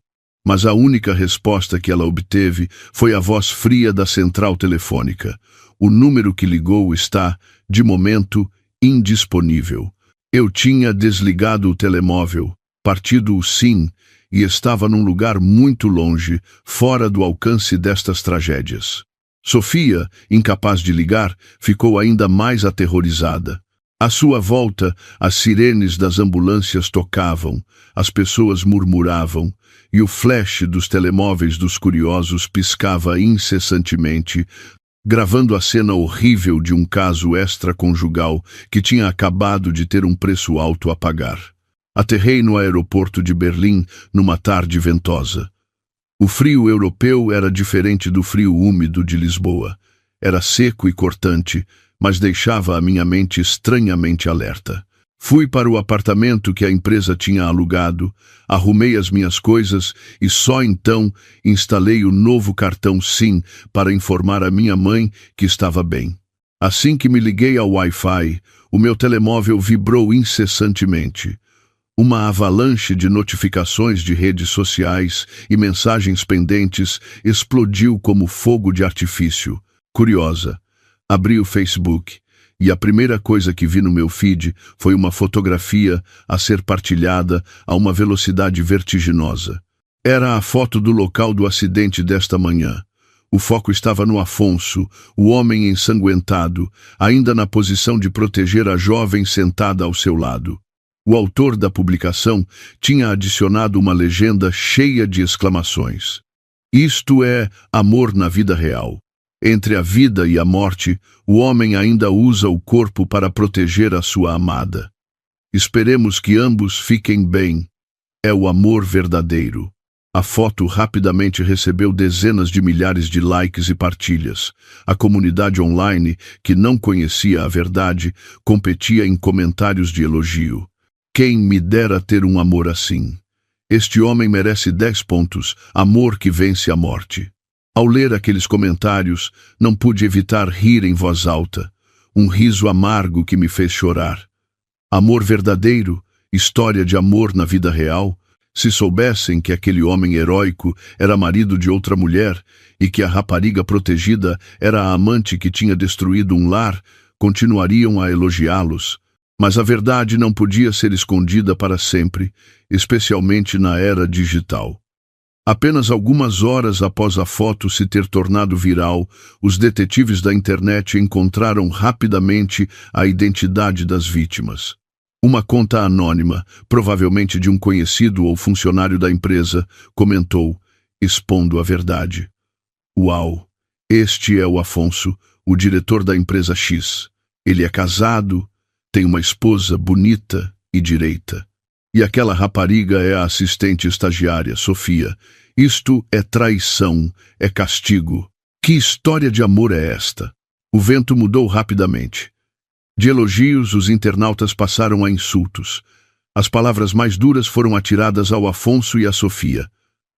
Mas a única resposta que ela obteve foi a voz fria da central telefônica. O número que ligou está, de momento, indisponível. Eu tinha desligado o telemóvel, partido o SIM, e estava num lugar muito longe, fora do alcance destas tragédias. Sofia, incapaz de ligar, ficou ainda mais aterrorizada. À sua volta, as sirenes das ambulâncias tocavam, as pessoas murmuravam, e o flash dos telemóveis dos curiosos piscava incessantemente, gravando a cena horrível de um caso extraconjugal que tinha acabado de ter um preço alto a pagar. Aterrei no aeroporto de Berlim numa tarde ventosa. O frio europeu era diferente do frio úmido de Lisboa. Era seco e cortante, mas deixava a minha mente estranhamente alerta. Fui para o apartamento que a empresa tinha alugado, arrumei as minhas coisas e só então instalei o novo cartão SIM para informar a minha mãe que estava bem. Assim que me liguei ao Wi-Fi, o meu telemóvel vibrou incessantemente. Uma avalanche de notificações de redes sociais e mensagens pendentes explodiu como fogo de artifício. Curiosa, abri o Facebook e a primeira coisa que vi no meu feed foi uma fotografia a ser partilhada a uma velocidade vertiginosa. Era a foto do local do acidente desta manhã. O foco estava no Afonso, o homem ensanguentado, ainda na posição de proteger a jovem sentada ao seu lado. O autor da publicação tinha adicionado uma legenda cheia de exclamações. Isto é amor na vida real. Entre a vida e a morte, o homem ainda usa o corpo para proteger a sua amada. Esperemos que ambos fiquem bem. É o amor verdadeiro. A foto rapidamente recebeu dezenas de milhares de likes e partilhas. A comunidade online, que não conhecia a verdade, competia em comentários de elogio. Quem me dera ter um amor assim? Este homem merece 10 pontos, amor que vence a morte. Ao ler aqueles comentários, não pude evitar rir em voz alta, um riso amargo que me fez chorar. Amor verdadeiro, história de amor na vida real. Se soubessem que aquele homem heróico era marido de outra mulher e que a rapariga protegida era a amante que tinha destruído um lar, continuariam a elogiá-los. Mas a verdade não podia ser escondida para sempre, especialmente na era digital. Apenas algumas horas após a foto se ter tornado viral, os detetives da internet encontraram rapidamente a identidade das vítimas. Uma conta anônima, provavelmente de um conhecido ou funcionário da empresa, comentou, expondo a verdade. Uau! Este é o Afonso, o diretor da empresa X. Ele é casado, tem uma esposa bonita e direita. E aquela rapariga é a assistente estagiária, Sofia. Isto é traição, é castigo. Que história de amor é esta? O vento mudou rapidamente. De elogios, os internautas passaram a insultos. As palavras mais duras foram atiradas ao Afonso e à Sofia.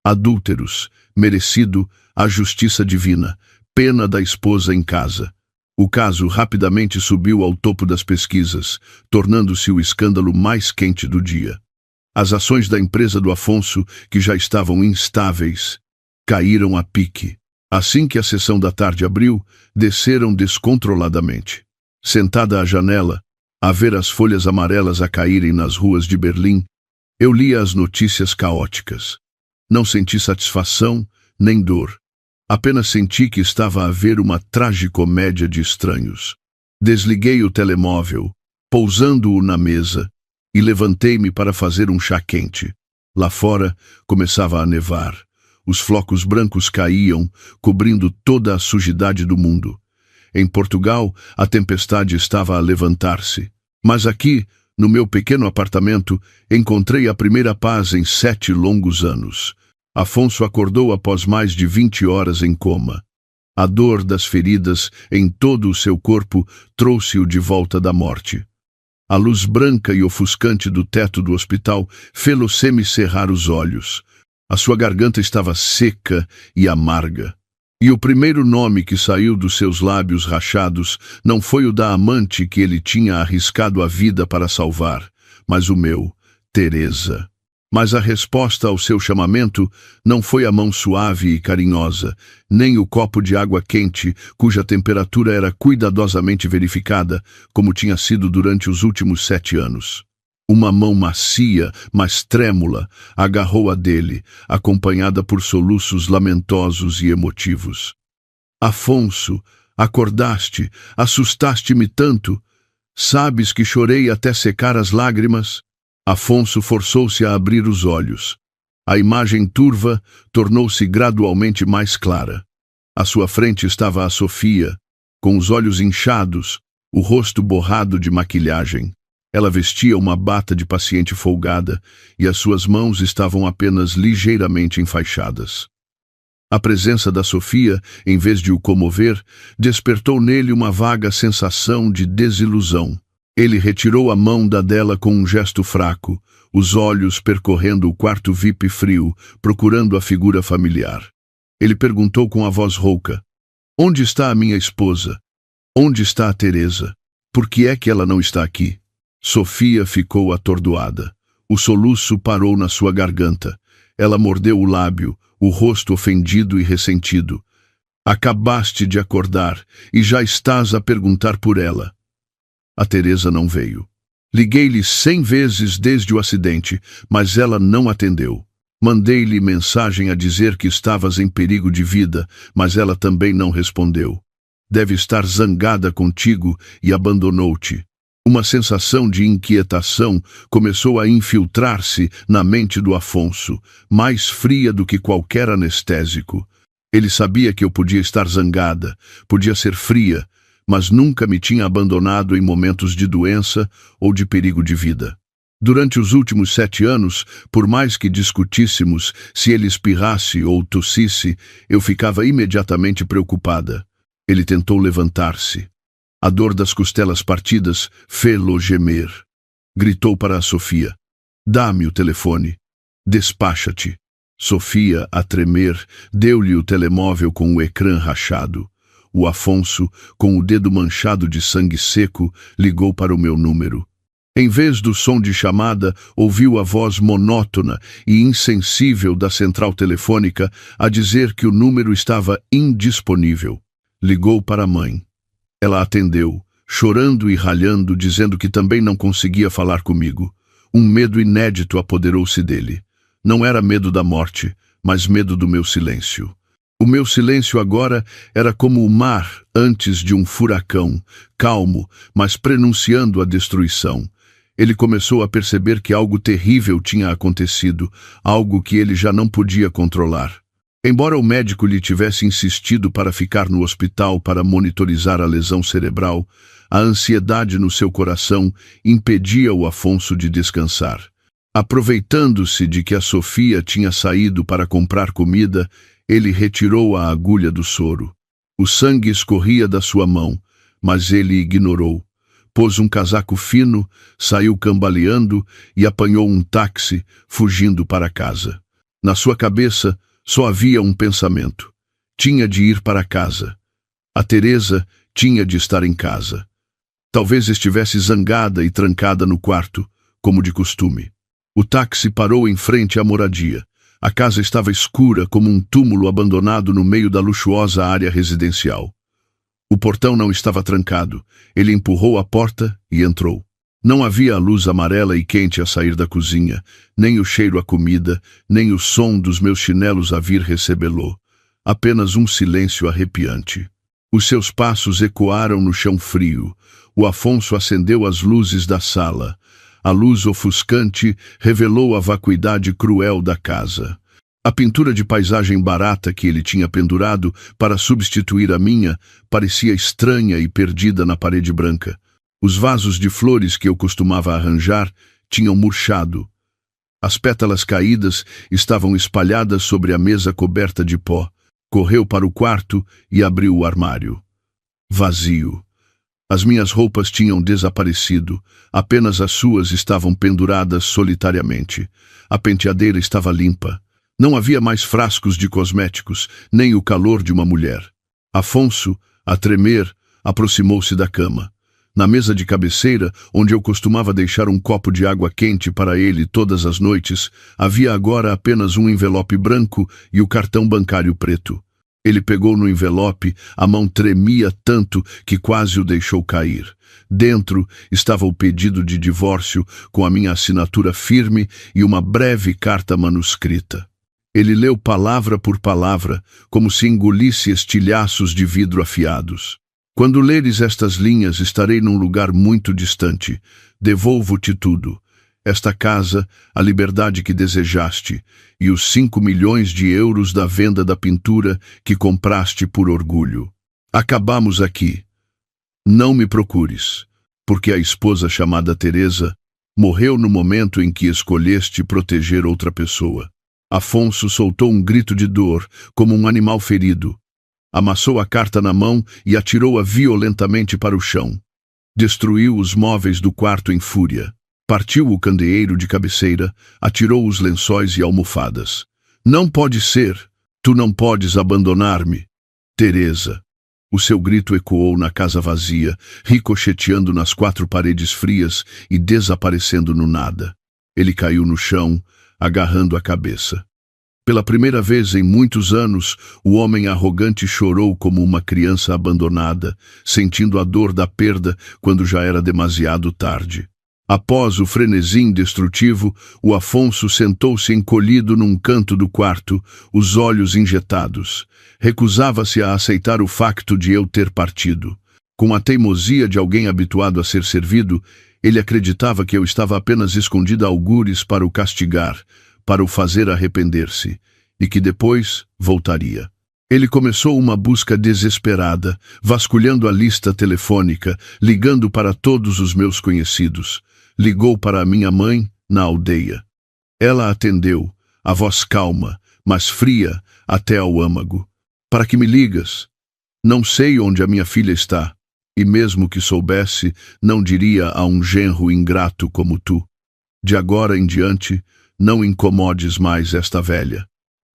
Adúlteros, merecido, a justiça divina, pena da esposa em casa. O caso rapidamente subiu ao topo das pesquisas, tornando-se o escândalo mais quente do dia. As ações da empresa do Afonso, que já estavam instáveis, caíram a pique. Assim que a sessão da tarde abriu, desceram descontroladamente. Sentada à janela, a ver as folhas amarelas a caírem nas ruas de Berlim, eu lia as notícias caóticas. Não senti satisfação, nem dor. Apenas senti que estava a haver uma tragicomédia de estranhos. Desliguei o telemóvel, pousando-o na mesa, e levantei-me para fazer um chá quente. Lá fora começava a nevar. Os flocos brancos caíam, cobrindo toda a sujidade do mundo. Em Portugal, a tempestade estava a levantar-se. Mas aqui, no meu pequeno apartamento, encontrei a primeira paz em 7 longos anos. Afonso acordou após mais de 20 horas em coma. A dor das feridas em todo o seu corpo trouxe-o de volta da morte. A luz branca e ofuscante do teto do hospital fê-lo semicerrar os olhos. A sua garganta estava seca e amarga. E o primeiro nome que saiu dos seus lábios rachados não foi o da amante que ele tinha arriscado a vida para salvar, mas o meu, Teresa. Mas a resposta ao seu chamamento não foi a mão suave e carinhosa, nem o copo de água quente, cuja temperatura era cuidadosamente verificada, como tinha sido durante os últimos 7 anos. Uma mão macia, mas trêmula, agarrou a dele, acompanhada por soluços lamentosos e emotivos. Afonso, acordaste, assustaste-me tanto. Sabes que chorei até secar as lágrimas? Afonso forçou-se a abrir os olhos. A imagem turva tornou-se gradualmente mais clara. À sua frente estava a Sofia, com os olhos inchados, o rosto borrado de maquilhagem. Ela vestia uma bata de paciente folgada e as suas mãos estavam apenas ligeiramente enfaixadas. A presença da Sofia, em vez de o comover, despertou nele uma vaga sensação de desilusão. Ele retirou a mão da dela com um gesto fraco, os olhos percorrendo o quarto VIP frio, procurando a figura familiar. Ele perguntou com a voz rouca: "Onde está a minha esposa? Onde está a Teresa? Por que é que ela não está aqui?" Sofia ficou atordoada. O soluço parou na sua garganta. Ela mordeu o lábio, o rosto ofendido e ressentido. "Acabaste de acordar e já estás a perguntar por ela." A Teresa não veio. Liguei-lhe 100 vezes desde o acidente, mas ela não atendeu. Mandei-lhe mensagem a dizer que estavas em perigo de vida, mas ela também não respondeu. Deve estar zangada contigo e abandonou-te. Uma sensação de inquietação começou a infiltrar-se na mente do Afonso, mais fria do que qualquer anestésico. Ele sabia que eu podia estar zangada, podia ser fria, mas nunca me tinha abandonado em momentos de doença ou de perigo de vida. Durante os últimos 7 anos, por mais que discutíssemos se ele espirrasse ou tossisse, eu ficava imediatamente preocupada. Ele tentou levantar-se. A dor das costelas partidas fê-lo gemer. Gritou para a Sofia: "Dá-me o telefone. Despacha-te." Sofia, a tremer, deu-lhe o telemóvel com o ecrã rachado. O Afonso, com o dedo manchado de sangue seco, ligou para o meu número. Em vez do som de chamada, ouviu a voz monótona e insensível da central telefônica a dizer que o número estava indisponível. Ligou para a mãe. Ela atendeu, chorando e ralhando, dizendo que também não conseguia falar comigo. Um medo inédito apoderou-se dele. Não era medo da morte, mas medo do meu silêncio. O meu silêncio agora era como o mar antes de um furacão, calmo, mas prenunciando a destruição. Ele começou a perceber que algo terrível tinha acontecido, algo que ele já não podia controlar. Embora o médico lhe tivesse insistido para ficar no hospital para monitorizar a lesão cerebral, a ansiedade no seu coração impedia o Afonso de descansar. Aproveitando-se de que a Sofia tinha saído para comprar comida, ele retirou a agulha do soro. O sangue escorria da sua mão, mas ele ignorou. Pôs um casaco fino, saiu cambaleando e apanhou um táxi, fugindo para casa. Na sua cabeça, só havia um pensamento. Tinha de ir para casa. A Teresa tinha de estar em casa. Talvez estivesse zangada e trancada no quarto, como de costume. O táxi parou em frente à moradia. A casa estava escura como um túmulo abandonado no meio da luxuosa área residencial. O portão não estava trancado. Ele empurrou a porta e entrou. Não havia a luz amarela e quente a sair da cozinha, nem o cheiro a comida, nem o som dos meus chinelos a vir recebê-lo. Apenas um silêncio arrepiante. Os seus passos ecoaram no chão frio. O Afonso acendeu as luzes da sala. A luz ofuscante revelou a vacuidade cruel da casa. A pintura de paisagem barata que ele tinha pendurado para substituir a minha parecia estranha e perdida na parede branca. Os vasos de flores que eu costumava arranjar tinham murchado. As pétalas caídas estavam espalhadas sobre a mesa coberta de pó. Correu para o quarto e abriu o armário. Vazio. As minhas roupas tinham desaparecido, apenas as suas estavam penduradas solitariamente. A penteadeira estava limpa. Não havia mais frascos de cosméticos, nem o calor de uma mulher. Afonso, a tremer, aproximou-se da cama. Na mesa de cabeceira, onde eu costumava deixar um copo de água quente para ele todas as noites, havia agora apenas um envelope branco e o cartão bancário preto. Ele pegou no envelope, a mão tremia tanto que quase o deixou cair. Dentro estava o pedido de divórcio, com a minha assinatura firme e uma breve carta manuscrita. Ele leu palavra por palavra, como se engolisse estilhaços de vidro afiados. Quando leres estas linhas, estarei num lugar muito distante. Devolvo-te tudo. Esta casa, a liberdade que desejaste, e os 5 milhões de euros da venda da pintura que compraste por orgulho. Acabamos aqui. Não me procures, porque a esposa chamada Teresa morreu no momento em que escolheste proteger outra pessoa. Afonso soltou um grito de dor, como um animal ferido. Amassou a carta na mão e atirou-a violentamente para o chão. Destruiu os móveis do quarto em fúria. Partiu o candeeiro de cabeceira, atirou os lençóis e almofadas. Não pode ser! Tu não podes abandonar-me! Teresa! O seu grito ecoou na casa vazia, ricocheteando nas 4 paredes frias e desaparecendo no nada. Ele caiu no chão, agarrando a cabeça. Pela primeira vez em muitos anos, o homem arrogante chorou como uma criança abandonada, sentindo a dor da perda quando já era demasiado tarde. Após o frenesim destrutivo, o Afonso sentou-se encolhido num canto do quarto, os olhos injetados. Recusava-se a aceitar o facto de eu ter partido. Com a teimosia de alguém habituado a ser servido, ele acreditava que eu estava apenas escondida a algures para o castigar, para o fazer arrepender-se, e que depois voltaria. Ele começou uma busca desesperada, vasculhando a lista telefônica, ligando para todos os meus conhecidos. Ligou para a minha mãe, na aldeia. Ela atendeu, a voz calma, mas fria até ao âmago. Para que me ligas? Não sei onde a minha filha está, e mesmo que soubesse, não diria a um genro ingrato como tu. De agora em diante, não incomodes mais esta velha.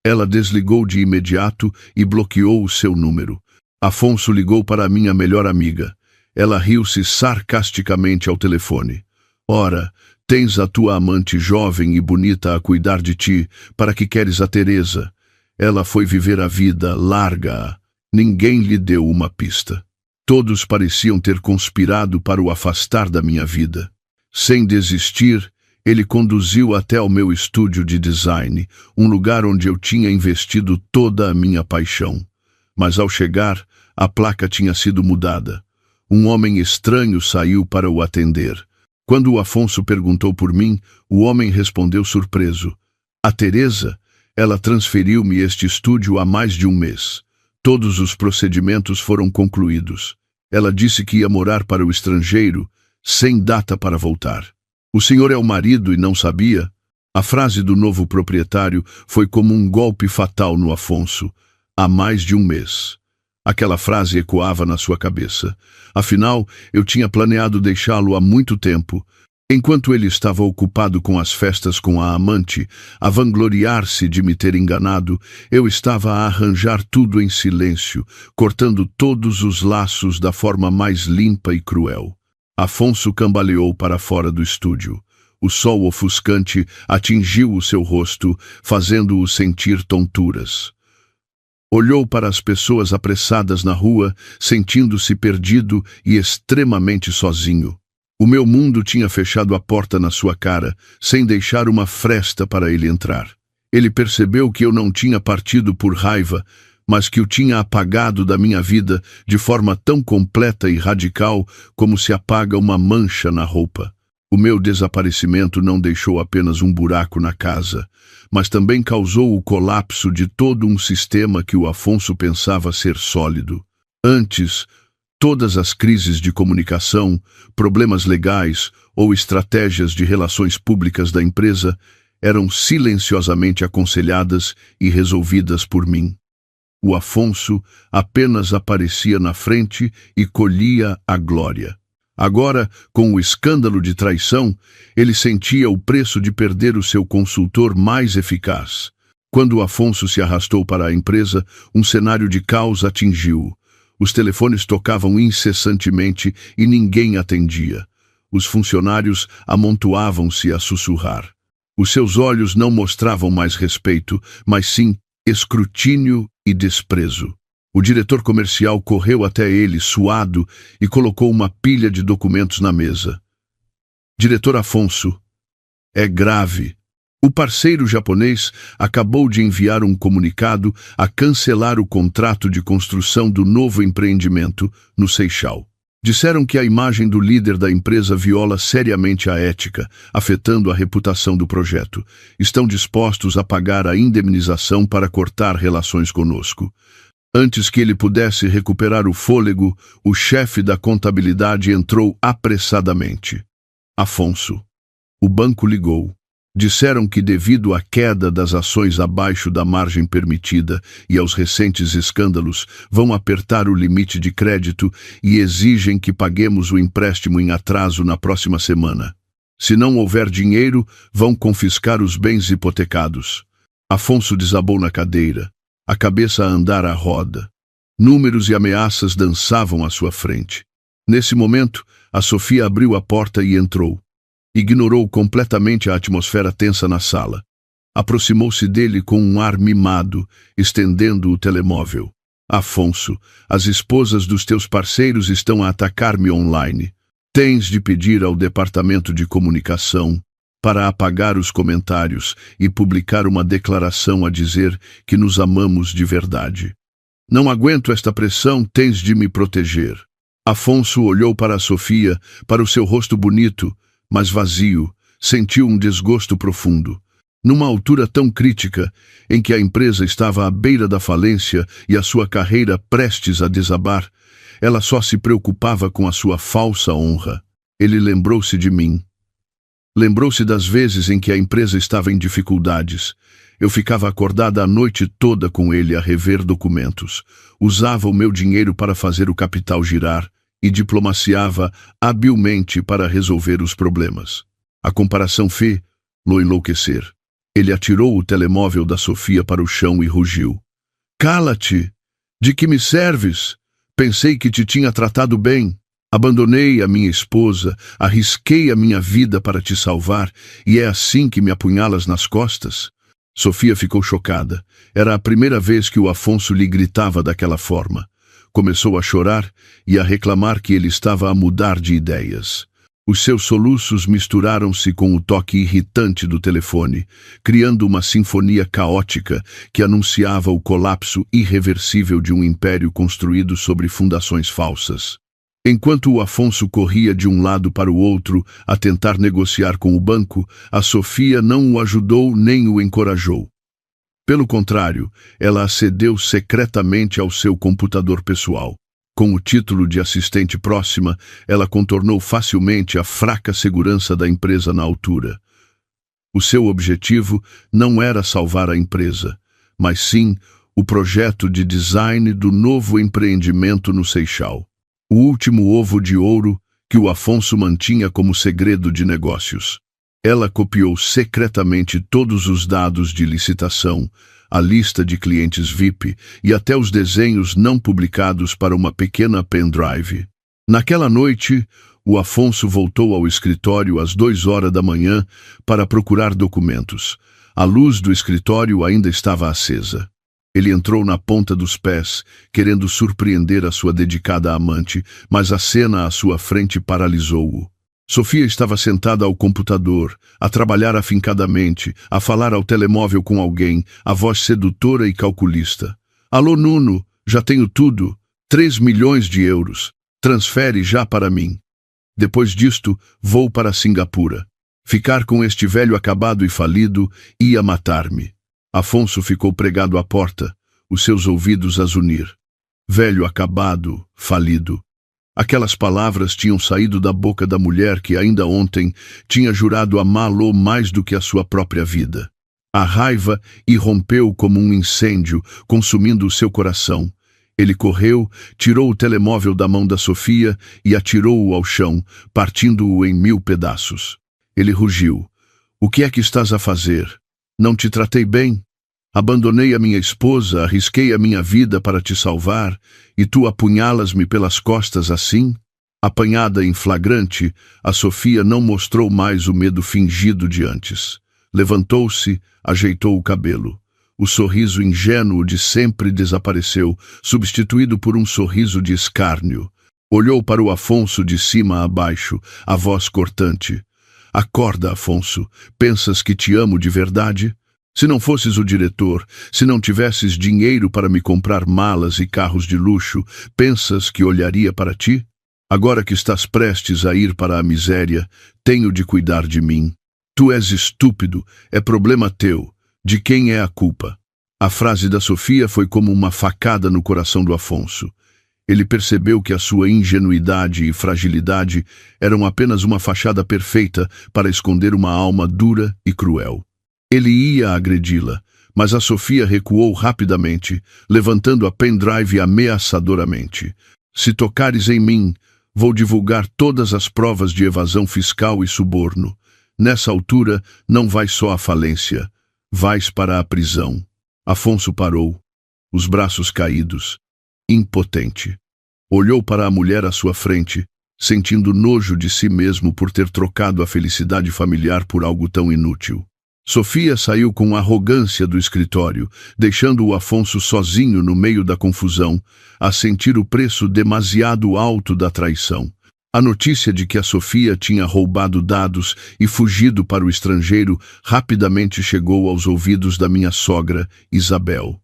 Ela desligou de imediato e bloqueou o seu número. Afonso ligou para a minha melhor amiga. Ela riu-se sarcasticamente ao telefone. Ora, tens a tua amante jovem e bonita a cuidar de ti, para que queres a Teresa? Ela foi viver a vida, larga-a. Ninguém lhe deu uma pista. Todos pareciam ter conspirado para o afastar da minha vida. Sem desistir, ele conduziu até ao meu estúdio de design, um lugar onde eu tinha investido toda a minha paixão. Mas ao chegar, a placa tinha sido mudada. Um homem estranho saiu para o atender. Quando o Afonso perguntou por mim, o homem respondeu surpreso. A Teresa? Ela transferiu-me este estúdio há mais de um mês. Todos os procedimentos foram concluídos. Ela disse que ia morar para o estrangeiro, sem data para voltar. O senhor é o marido e não sabia? A frase do novo proprietário foi como um golpe fatal no Afonso. Há mais de um mês. Aquela frase ecoava na sua cabeça. Afinal, eu tinha planeado deixá-lo há muito tempo. Enquanto ele estava ocupado com as festas com a amante, a vangloriar-se de me ter enganado, eu estava a arranjar tudo em silêncio, cortando todos os laços da forma mais limpa e cruel. Afonso cambaleou para fora do estúdio. O sol ofuscante atingiu o seu rosto, fazendo-o sentir tonturas. Olhou para as pessoas apressadas na rua, sentindo-se perdido e extremamente sozinho. O meu mundo tinha fechado a porta na sua cara, sem deixar uma fresta para ele entrar. Ele percebeu que eu não tinha partido por raiva, mas que o tinha apagado da minha vida de forma tão completa e radical como se apaga uma mancha na roupa. O meu desaparecimento não deixou apenas um buraco na casa, mas também causou o colapso de todo um sistema que o Afonso pensava ser sólido. Antes, todas as crises de comunicação, problemas legais ou estratégias de relações públicas da empresa eram silenciosamente aconselhadas e resolvidas por mim. O Afonso apenas aparecia na frente e colhia a glória. Agora, com o escândalo de traição, ele sentia o preço de perder o seu consultor mais eficaz. Quando o Afonso se arrastou para a empresa, um cenário de caos atingiu-o. Os telefones tocavam incessantemente e ninguém atendia. Os funcionários amontoavam-se a sussurrar. Os seus olhos não mostravam mais respeito, mas sim escrutínio e desprezo. O diretor comercial correu até ele, suado, e colocou uma pilha de documentos na mesa. Diretor Afonso, é grave. O parceiro japonês acabou de enviar um comunicado a cancelar o contrato de construção do novo empreendimento no Seixal. Disseram que a imagem do líder da empresa viola seriamente a ética, afetando a reputação do projeto. Estão dispostos a pagar a indemnização para cortar relações conosco. Antes que ele pudesse recuperar o fôlego, o chefe da contabilidade entrou apressadamente. Afonso. O banco ligou. Disseram que devido à queda das ações abaixo da margem permitida e aos recentes escândalos, vão apertar o limite de crédito e exigem que paguemos o empréstimo em atraso na próxima semana. Se não houver dinheiro, vão confiscar os bens hipotecados. Afonso desabou na cadeira, a cabeça a andar à roda. Números e ameaças dançavam à sua frente. Nesse momento, a Sofia abriu a porta e entrou. Ignorou completamente a atmosfera tensa na sala. Aproximou-se dele com um ar mimado, estendendo o telemóvel. Afonso, as esposas dos teus parceiros estão a atacar-me online. Tens de pedir ao departamento de comunicação para apagar os comentários e publicar uma declaração a dizer que nos amamos de verdade. Não aguento esta pressão, tens de me proteger. Afonso olhou para a Sofia, para o seu rosto bonito, mas vazio, sentiu um desgosto profundo. Numa altura tão crítica, em que a empresa estava à beira da falência e a sua carreira prestes a desabar, ela só se preocupava com a sua falsa honra. Ele lembrou-se de mim. Lembrou-se das vezes em que a empresa estava em dificuldades. Eu ficava acordada a noite toda com ele a rever documentos. Usava o meu dinheiro para fazer o capital girar e diplomaciava habilmente para resolver os problemas. A comparação fê-lo enlouquecer. Ele atirou o telemóvel da Sofia para o chão e rugiu. Cala-te! De que me serves? Pensei que te tinha tratado bem. Abandonei a minha esposa, arrisquei a minha vida para te salvar, e é assim que me apunhalas nas costas? Sofia ficou chocada. Era a primeira vez que o Afonso lhe gritava daquela forma. Começou a chorar e a reclamar que ele estava a mudar de ideias. Os seus soluços misturaram-se com o toque irritante do telefone, criando uma sinfonia caótica que anunciava o colapso irreversível de um império construído sobre fundações falsas. Enquanto o Afonso corria de um lado para o outro a tentar negociar com o banco, a Sofia não o ajudou nem o encorajou. Pelo contrário, ela acedeu secretamente ao seu computador pessoal. Com o título de assistente próxima, ela contornou facilmente a fraca segurança da empresa na altura. O seu objetivo não era salvar a empresa, mas sim o projeto de design do novo empreendimento no Seixal. O último ovo de ouro que o Afonso mantinha como segredo de negócios. Ela copiou secretamente todos os dados de licitação, a lista de clientes VIP e até os desenhos não publicados para uma pequena pendrive. Naquela noite, o Afonso voltou ao escritório às 2 horas da manhã para procurar documentos. A luz do escritório ainda estava acesa. Ele entrou na ponta dos pés, querendo surpreender a sua dedicada amante, mas a cena à sua frente paralisou-o. Sofia estava sentada ao computador, a trabalhar afincadamente, a falar ao telemóvel com alguém, a voz sedutora e calculista. Alô, Nuno, já tenho tudo, 3 milhões de euros. Transfere já para mim. Depois disto, vou para Singapura. Ficar com este velho acabado e falido ia matar-me. Afonso ficou pregado à porta, os seus ouvidos a zunir. Velho acabado, falido. Aquelas palavras tinham saído da boca da mulher que ainda ontem tinha jurado amá-lo mais do que a sua própria vida. A raiva irrompeu como um incêndio, consumindo o seu coração. Ele correu, tirou o telemóvel da mão da Sofia e atirou-o ao chão, partindo-o em 1000 pedaços. Ele rugiu. O que é que estás a fazer? Não te tratei bem? Abandonei a minha esposa, arrisquei a minha vida para te salvar, e tu apunhalas-me pelas costas assim? Apanhada em flagrante, a Sofia não mostrou mais o medo fingido de antes. Levantou-se, ajeitou o cabelo. O sorriso ingênuo de sempre desapareceu, substituído por um sorriso de escárnio. Olhou para o Afonso de cima a baixo, a voz cortante. Acorda, Afonso. Pensas que te amo de verdade? Se não fosses o diretor, se não tivesses dinheiro para me comprar malas e carros de luxo, pensas que olharia para ti? Agora que estás prestes a ir para a miséria, tenho de cuidar de mim. Tu és estúpido, é problema teu. De quem é a culpa? A frase da Sofia foi como uma facada no coração do Afonso. Ele percebeu que a sua ingenuidade e fragilidade eram apenas uma fachada perfeita para esconder uma alma dura e cruel. Ele ia agredi-la, mas a Sofia recuou rapidamente, levantando a pendrive ameaçadoramente. Se tocares em mim, vou divulgar todas as provas de evasão fiscal e suborno. Nessa altura, não vais só à falência, vais para a prisão. Afonso parou, os braços caídos, impotente. Olhou para a mulher à sua frente, sentindo nojo de si mesmo por ter trocado a felicidade familiar por algo tão inútil. Sofia saiu com arrogância do escritório, deixando o Afonso sozinho no meio da confusão, a sentir o preço demasiado alto da traição. A notícia de que a Sofia tinha roubado dados e fugido para o estrangeiro rapidamente chegou aos ouvidos da minha sogra, Isabel.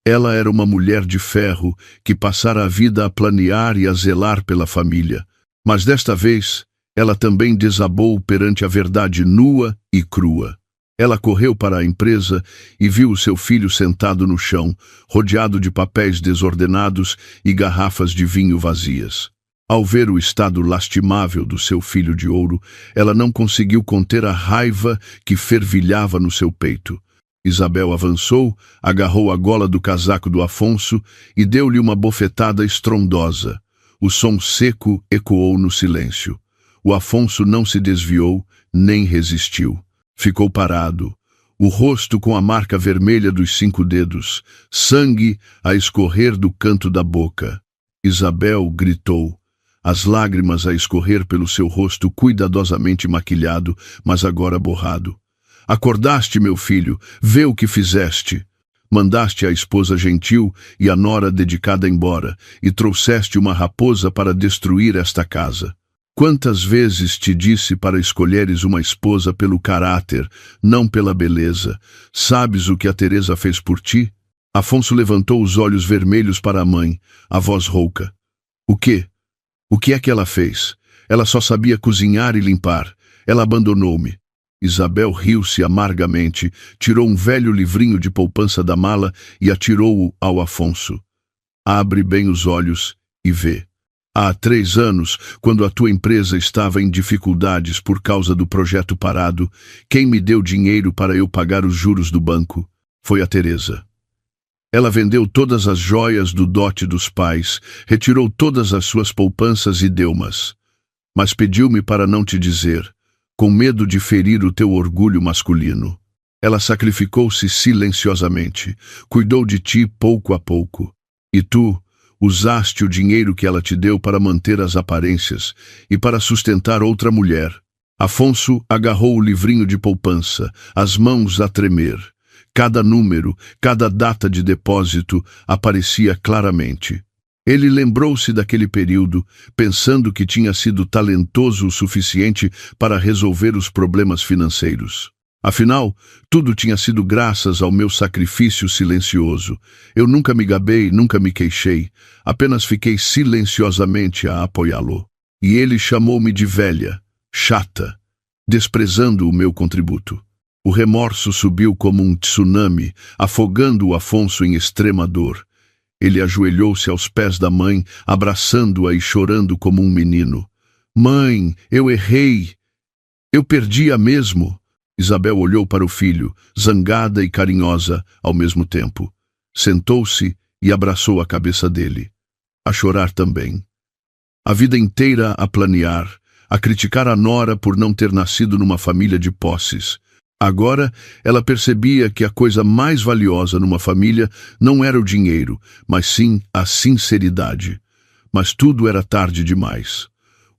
Ela era uma mulher de ferro que passara a vida a planear e a zelar pela família. Mas desta vez, ela também desabou perante a verdade nua e crua. Ela correu para a empresa e viu o seu filho sentado no chão, rodeado de papéis desordenados e garrafas de vinho vazias. Ao ver o estado lastimável do seu filho de ouro, ela não conseguiu conter a raiva que fervilhava no seu peito. Isabel avançou, agarrou a gola do casaco do Afonso e deu-lhe uma bofetada estrondosa. O som seco ecoou no silêncio. O Afonso não se desviou, nem resistiu. Ficou parado, o rosto com a marca vermelha dos 5 dedos, sangue a escorrer do canto da boca. Isabel gritou, as lágrimas a escorrer pelo seu rosto cuidadosamente maquilhado, mas agora borrado. Acordaste, meu filho, vê o que fizeste. Mandaste a esposa gentil e a nora dedicada embora, e trouxeste uma raposa para destruir esta casa. Quantas vezes te disse para escolheres uma esposa pelo caráter, não pela beleza? Sabes o que a Teresa fez por ti? Afonso levantou os olhos vermelhos para a mãe, a voz rouca. O quê? O que é que ela fez? Ela só sabia cozinhar e limpar. Ela abandonou-me. Isabel riu-se amargamente, tirou um velho livrinho de poupança da mala e atirou-o ao Afonso. Abre bem os olhos e vê. Há 3 anos, quando a tua empresa estava em dificuldades por causa do projeto parado, quem me deu dinheiro para eu pagar os juros do banco foi a Teresa. Ela vendeu todas as joias do dote dos pais, retirou todas as suas poupanças e deu-mas. Mas pediu-me para não te dizer, com medo de ferir o teu orgulho masculino. Ela sacrificou-se silenciosamente, cuidou de ti pouco a pouco. E tu usaste o dinheiro que ela te deu para manter as aparências e para sustentar outra mulher. Afonso agarrou o livrinho de poupança, as mãos a tremer. Cada número, cada data de depósito aparecia claramente. Ele lembrou-se daquele período, pensando que tinha sido talentoso o suficiente para resolver os problemas financeiros. Afinal, tudo tinha sido graças ao meu sacrifício silencioso. Eu nunca me gabei, nunca me queixei, apenas fiquei silenciosamente a apoiá-lo. E ele chamou-me de velha, chata, desprezando o meu contributo. O remorso subiu como um tsunami, afogando o Afonso em extrema dor. Ele ajoelhou-se aos pés da mãe, abraçando-a e chorando como um menino. Mãe, eu errei. Eu perdi-a mesmo. Isabel olhou para o filho, zangada e carinhosa ao mesmo tempo. Sentou-se e abraçou a cabeça dele. A chorar também. A vida inteira a planear, a criticar a nora por não ter nascido numa família de posses. Agora, ela percebia que a coisa mais valiosa numa família não era o dinheiro, mas sim a sinceridade. Mas tudo era tarde demais.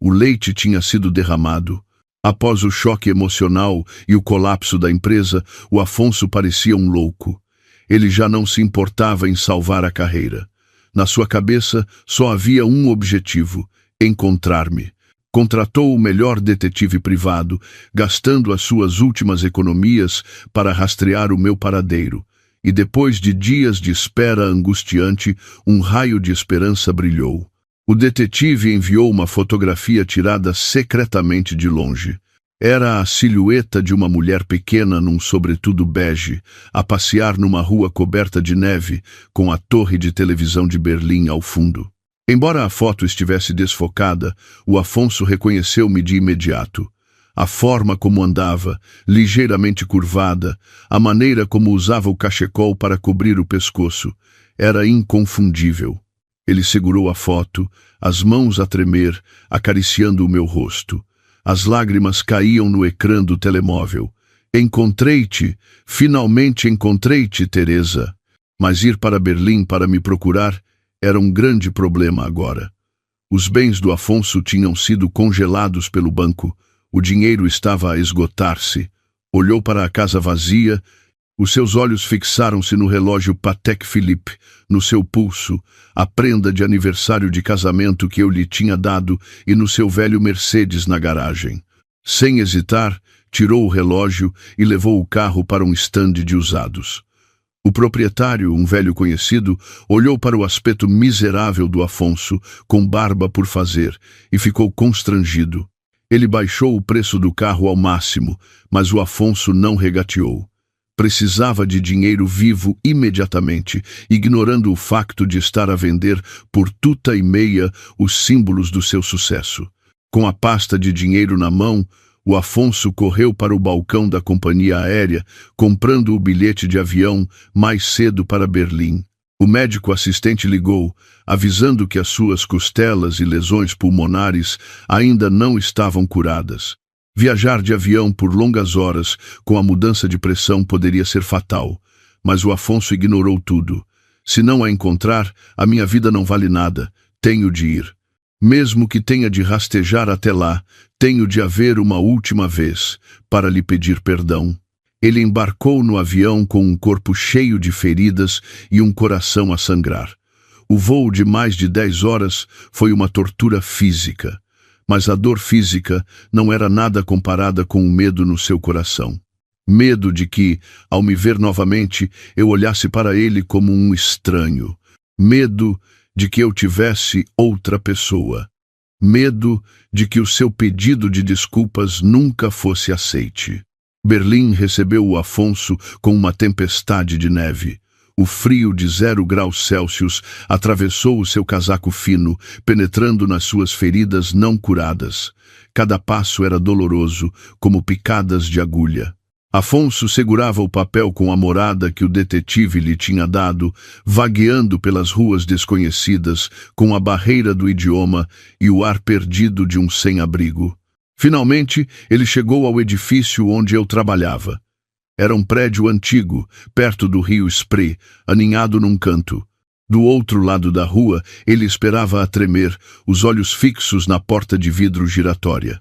O leite tinha sido derramado. Após o choque emocional e o colapso da empresa, o Afonso parecia um louco. Ele já não se importava em salvar a carreira. Na sua cabeça só havia um objetivo: encontrar-me. Contratou o melhor detetive privado, gastando as suas últimas economias para rastrear o meu paradeiro. E depois de dias de espera angustiante, um raio de esperança brilhou. O detetive enviou uma fotografia tirada secretamente de longe. Era a silhueta de uma mulher pequena num sobretudo bege, a passear numa rua coberta de neve, com a torre de televisão de Berlim ao fundo. Embora a foto estivesse desfocada, o Afonso reconheceu-me de imediato. A forma como andava, ligeiramente curvada, a maneira como usava o cachecol para cobrir o pescoço, era inconfundível. Ele segurou a foto, as mãos a tremer, acariciando o meu rosto. As lágrimas caíam no ecrã do telemóvel. Encontrei-te, finalmente encontrei-te, Teresa. Mas ir para Berlim para me procurar era um grande problema agora. Os bens do Afonso tinham sido congelados pelo banco. O dinheiro estava a esgotar-se. Olhou para a casa vazia. Os seus olhos fixaram-se no relógio Patek Philippe, no seu pulso, a prenda de aniversário de casamento que eu lhe tinha dado e no seu velho Mercedes na garagem. Sem hesitar, tirou o relógio e levou o carro para um estande de usados. O proprietário, um velho conhecido, olhou para o aspecto miserável do Afonso, com barba por fazer, e ficou constrangido. Ele baixou o preço do carro ao máximo, mas o Afonso não regateou. Precisava de dinheiro vivo imediatamente, ignorando o facto de estar a vender por tuta e meia os símbolos do seu sucesso. Com a pasta de dinheiro na mão, o Afonso correu para o balcão da companhia aérea, comprando o bilhete de avião mais cedo para Berlim. O médico assistente ligou, avisando que as suas costelas e lesões pulmonares ainda não estavam curadas. Viajar de avião por longas horas com a mudança de pressão poderia ser fatal, mas o Afonso ignorou tudo. Se não a encontrar, a minha vida não vale nada. Tenho de ir. Mesmo que tenha de rastejar até lá, tenho de a ver uma última vez, para lhe pedir perdão. Ele embarcou no avião com um corpo cheio de feridas e um coração a sangrar. O voo de mais de 10 horas foi uma tortura física, mas a dor física não era nada comparada com o medo no seu coração. Medo de que, ao me ver novamente, eu olhasse para ele como um estranho. Medo de que eu tivesse outra pessoa. Medo de que o seu pedido de desculpas nunca fosse aceite. Berlim recebeu o Afonso com uma tempestade de neve. O frio de 0 graus Celsius atravessou o seu casaco fino, penetrando nas suas feridas não curadas. Cada passo era doloroso, como picadas de agulha. Afonso segurava o papel com a morada que o detetive lhe tinha dado, vagueando pelas ruas desconhecidas, com a barreira do idioma e o ar perdido de um sem-abrigo. Finalmente, ele chegou ao edifício onde eu trabalhava. Era um prédio antigo, perto do rio Spree, aninhado num canto. Do outro lado da rua, ele esperava a tremer, os olhos fixos na porta de vidro giratória.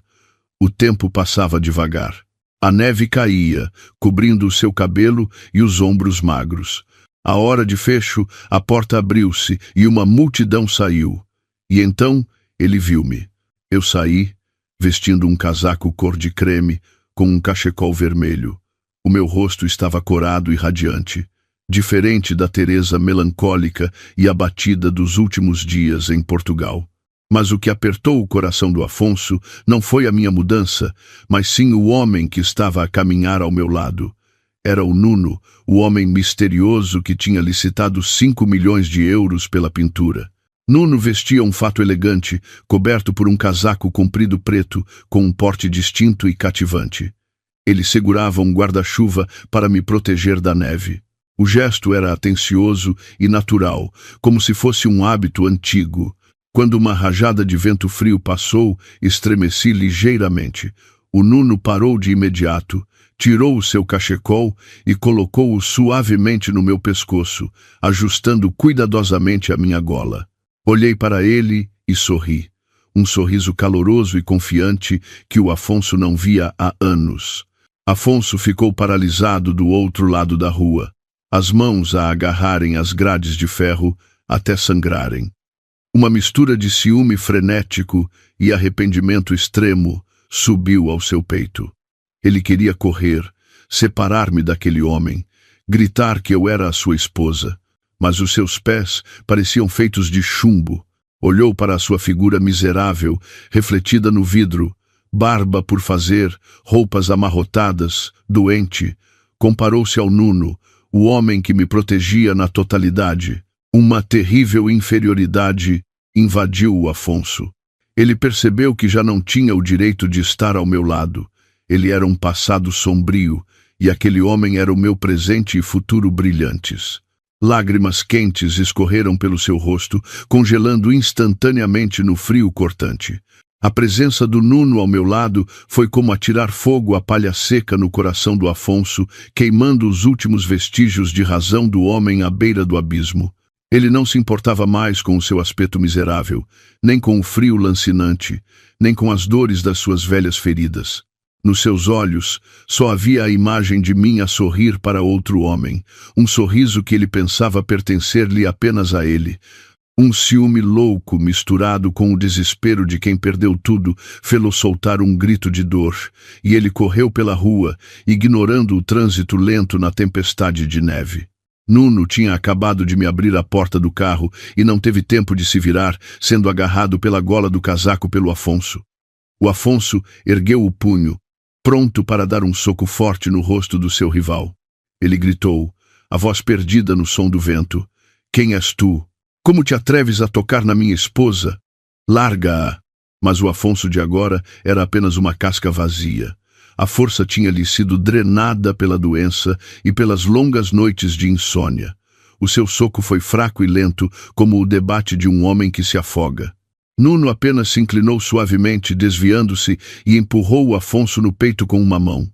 O tempo passava devagar. A neve caía, cobrindo o seu cabelo e os ombros magros. À hora de fecho, a porta abriu-se e uma multidão saiu. E então ele viu-me. Eu saí, vestindo um casaco cor de creme, com um cachecol vermelho. O meu rosto estava corado e radiante, diferente da Teresa melancólica e abatida dos últimos dias em Portugal. Mas o que apertou o coração do Afonso não foi a minha mudança, mas sim o homem que estava a caminhar ao meu lado. Era o Nuno, o homem misterioso que tinha licitado 5 milhões de euros pela pintura. Nuno vestia um fato elegante, coberto por um casaco comprido preto, com um porte distinto e cativante. Ele segurava um guarda-chuva para me proteger da neve. O gesto era atencioso e natural, como se fosse um hábito antigo. Quando uma rajada de vento frio passou, estremeci ligeiramente. O Nuno parou de imediato, tirou o seu cachecol e colocou-o suavemente no meu pescoço, ajustando cuidadosamente a minha gola. Olhei para ele e sorri. Um sorriso caloroso e confiante que o Afonso não via há anos. Afonso ficou paralisado do outro lado da rua, as mãos a agarrarem as grades de ferro até sangrarem. Uma mistura de ciúme frenético e arrependimento extremo subiu ao seu peito. Ele queria correr, separar-me daquele homem, gritar que eu era a sua esposa, mas os seus pés pareciam feitos de chumbo. Olhou para a sua figura miserável, refletida no vidro, barba por fazer, roupas amarrotadas, doente. Comparou-se ao Nuno, o homem que me protegia na totalidade. Uma terrível inferioridade invadiu o Afonso. Ele percebeu que já não tinha o direito de estar ao meu lado. Ele era um passado sombrio, e aquele homem era o meu presente e futuro brilhantes. Lágrimas quentes escorreram pelo seu rosto, congelando instantaneamente no frio cortante. A presença do Nuno ao meu lado foi como atirar fogo à palha seca no coração do Afonso, queimando os últimos vestígios de razão do homem à beira do abismo. Ele não se importava mais com o seu aspecto miserável, nem com o frio lancinante, nem com as dores das suas velhas feridas. Nos seus olhos só havia a imagem de mim a sorrir para outro homem, um sorriso que ele pensava pertencer-lhe apenas a ele. Um ciúme louco misturado com o desespero de quem perdeu tudo fê-lo soltar um grito de dor, e ele correu pela rua, ignorando o trânsito lento na tempestade de neve. Nuno tinha acabado de me abrir a porta do carro e não teve tempo de se virar, sendo agarrado pela gola do casaco pelo Afonso. O Afonso ergueu o punho, pronto para dar um soco forte no rosto do seu rival. Ele gritou, a voz perdida no som do vento: "Quem és tu? Como te atreves a tocar na minha esposa? Larga-a!" Mas o Afonso de agora era apenas uma casca vazia. A força tinha-lhe sido drenada pela doença e pelas longas noites de insônia. O seu soco foi fraco e lento, como o debate de um homem que se afoga. Nuno apenas se inclinou suavemente, desviando-se, e empurrou o Afonso no peito com uma mão.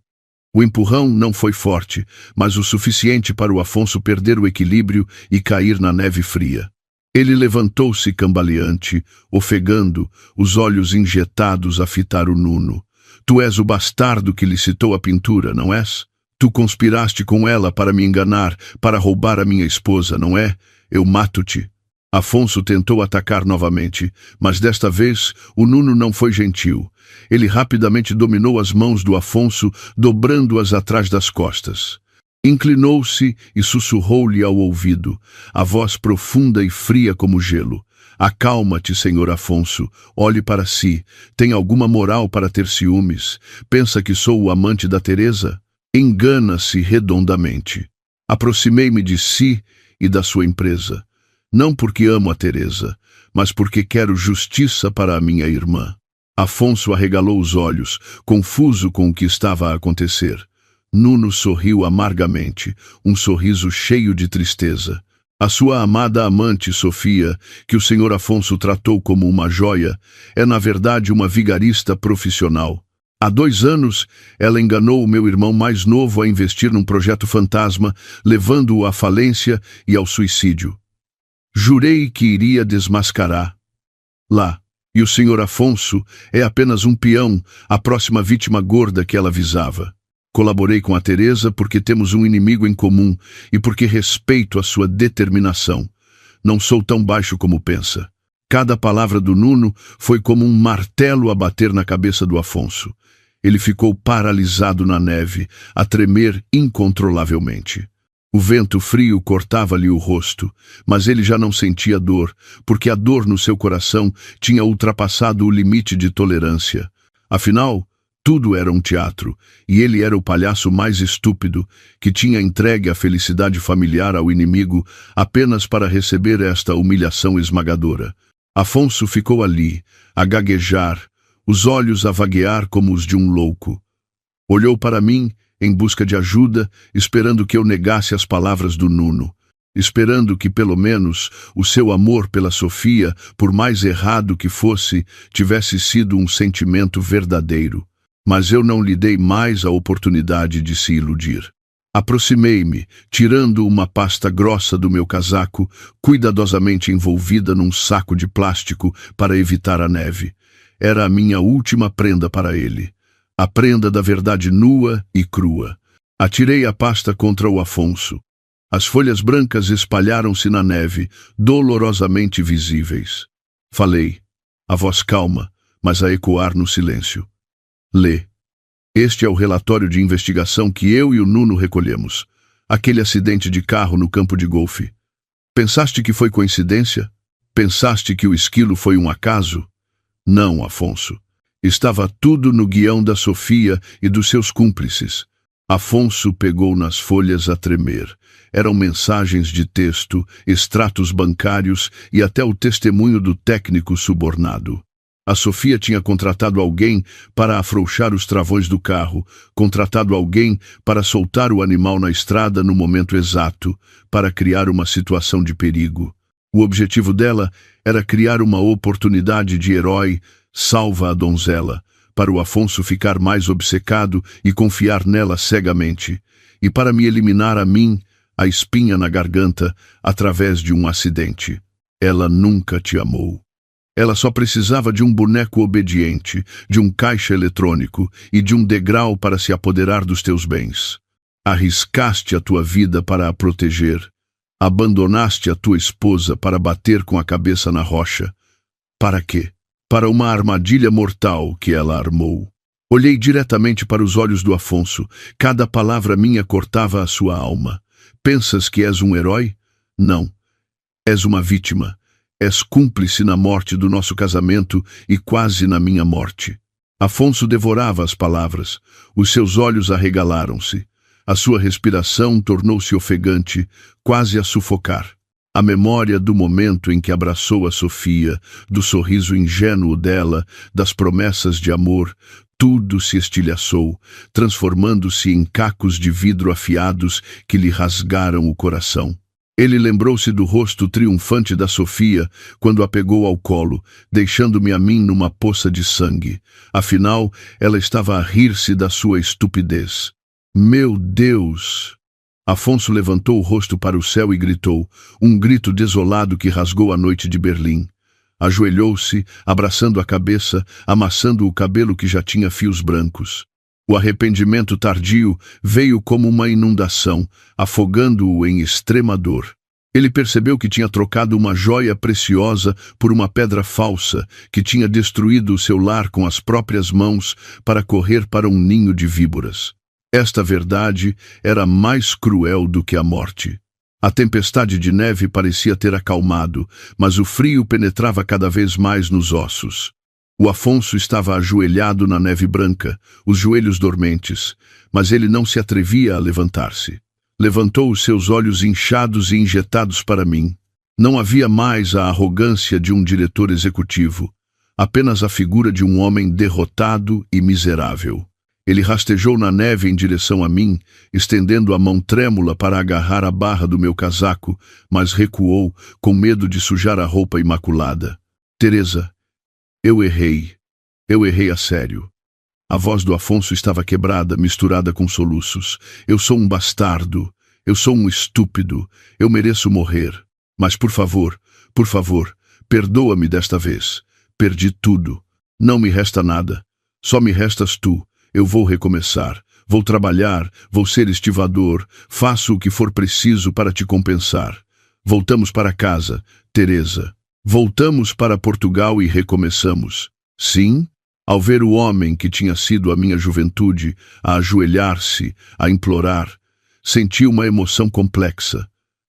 O empurrão não foi forte, mas o suficiente para o Afonso perder o equilíbrio e cair na neve fria. Ele levantou-se cambaleante, ofegando, os olhos injetados a fitar o Nuno. Tu és o bastardo que licitou a pintura, não és? Tu conspiraste com ela para me enganar, para roubar a minha esposa, não é? Eu mato-te. Afonso tentou atacar novamente, mas desta vez o Nuno não foi gentil. Ele rapidamente dominou as mãos do Afonso, dobrando-as atrás das costas. Inclinou-se e sussurrou-lhe ao ouvido, a voz profunda e fria como gelo. Acalma-te, senhor Afonso, olhe para si. Tem alguma moral para ter ciúmes? Pensa que sou o amante da Teresa? Engana-se redondamente. Aproximei-me de si e da sua empresa. Não porque amo a Teresa, mas porque quero justiça para a minha irmã. Afonso arregalou os olhos, confuso com o que estava a acontecer. Nuno sorriu amargamente, um sorriso cheio de tristeza. A sua amada amante, Sofia, que o senhor Afonso tratou como uma joia, é na verdade uma vigarista profissional. Há 2 anos, ela enganou o meu irmão mais novo a investir num projeto fantasma, levando-o à falência e ao suicídio. Jurei que iria desmascarar. Lá. E o senhor Afonso é apenas um peão, a próxima vítima gorda que ela visava. Colaborei com a Teresa porque temos um inimigo em comum e porque respeito a sua determinação. Não sou tão baixo como pensa. Cada palavra do Nuno foi como um martelo a bater na cabeça do Afonso. Ele ficou paralisado na neve, a tremer incontrolavelmente. O vento frio cortava-lhe o rosto, mas ele já não sentia dor, porque a dor no seu coração tinha ultrapassado o limite de tolerância. Afinal, tudo era um teatro, e ele era o palhaço mais estúpido, que tinha entregue a felicidade familiar ao inimigo apenas para receber esta humilhação esmagadora. Afonso ficou ali, a gaguejar, os olhos a vaguear como os de um louco. Olhou para mim, em busca de ajuda, esperando que eu negasse as palavras do Nuno, esperando que, pelo menos, o seu amor pela Sofia, por mais errado que fosse, tivesse sido um sentimento verdadeiro. Mas eu não lhe dei mais a oportunidade de se iludir. Aproximei-me, tirando uma pasta grossa do meu casaco, cuidadosamente envolvida num saco de plástico para evitar a neve. Era a minha última prenda para ele. A prenda da verdade nua e crua. Atirei a pasta contra o Afonso. As folhas brancas espalharam-se na neve, dolorosamente visíveis. Falei, a voz calma, mas a ecoar no silêncio. Lê. Este é o relatório de investigação que eu e o Nuno recolhemos. Aquele acidente de carro no campo de golfe. Pensaste que foi coincidência? Pensaste que o esquilo foi um acaso? Não, Afonso. Estava tudo no guião da Sofia e dos seus cúmplices. Afonso pegou nas folhas a tremer. Eram mensagens de texto, extratos bancários e até o testemunho do técnico subornado. A Sofia tinha contratado alguém para afrouxar os travões do carro, contratado alguém para soltar o animal na estrada no momento exato, para criar uma situação de perigo. O objetivo dela era criar uma oportunidade de herói, salva a donzela, para o Afonso ficar mais obcecado e confiar nela cegamente, e para me eliminar a mim, a espinha na garganta, através de um acidente. Ela nunca te amou. Ela só precisava de um boneco obediente, de um caixa eletrônico e de um degrau para se apoderar dos teus bens. Arriscaste a tua vida para a proteger. Abandonaste a tua esposa para bater com a cabeça na rocha. Para quê? Para uma armadilha mortal que ela armou. Olhei diretamente para os olhos do Afonso. Cada palavra minha cortava a sua alma. Pensas que és um herói? Não. És uma vítima. És cúmplice na morte do nosso casamento e quase na minha morte. Afonso devorava as palavras. Os seus olhos arregalaram-se. A sua respiração tornou-se ofegante, quase a sufocar. A memória do momento em que abraçou a Sofia, do sorriso ingênuo dela, das promessas de amor, tudo se estilhaçou, transformando-se em cacos de vidro afiados que lhe rasgaram o coração. Ele lembrou-se do rosto triunfante da Sofia quando a pegou ao colo, deixando-me a mim numa poça de sangue. Afinal, ela estava a rir-se da sua estupidez. Meu Deus! Afonso levantou o rosto para o céu e gritou, um grito desolado que rasgou a noite de Berlim. Ajoelhou-se, abraçando a cabeça, amassando o cabelo que já tinha fios brancos. O arrependimento tardio veio como uma inundação, afogando-o em extrema dor. Ele percebeu que tinha trocado uma joia preciosa por uma pedra falsa, que tinha destruído o seu lar com as próprias mãos para correr para um ninho de víboras. Esta verdade era mais cruel do que a morte. A tempestade de neve parecia ter acalmado, mas o frio penetrava cada vez mais nos ossos. O Afonso estava ajoelhado na neve branca, os joelhos dormentes, mas ele não se atrevia a levantar-se. Levantou os seus olhos inchados e injetados para mim. Não havia mais a arrogância de um diretor executivo, apenas a figura de um homem derrotado e miserável. Ele rastejou na neve em direção a mim, estendendo a mão trêmula para agarrar a barra do meu casaco, mas recuou, com medo de sujar a roupa imaculada. Teresa, eu errei. Eu errei a sério. A voz do Afonso estava quebrada, misturada com soluços. Eu sou um bastardo. Eu sou um estúpido. Eu mereço morrer. Mas por favor, perdoa-me desta vez. Perdi tudo. Não me resta nada. Só me restas tu. Eu vou recomeçar. Vou trabalhar, vou ser estivador. Faço o que for preciso para te compensar. Voltamos para casa, Teresa. Voltamos para Portugal e recomeçamos. Sim, ao ver o homem que tinha sido a minha juventude, a ajoelhar-se, a implorar, senti uma emoção complexa.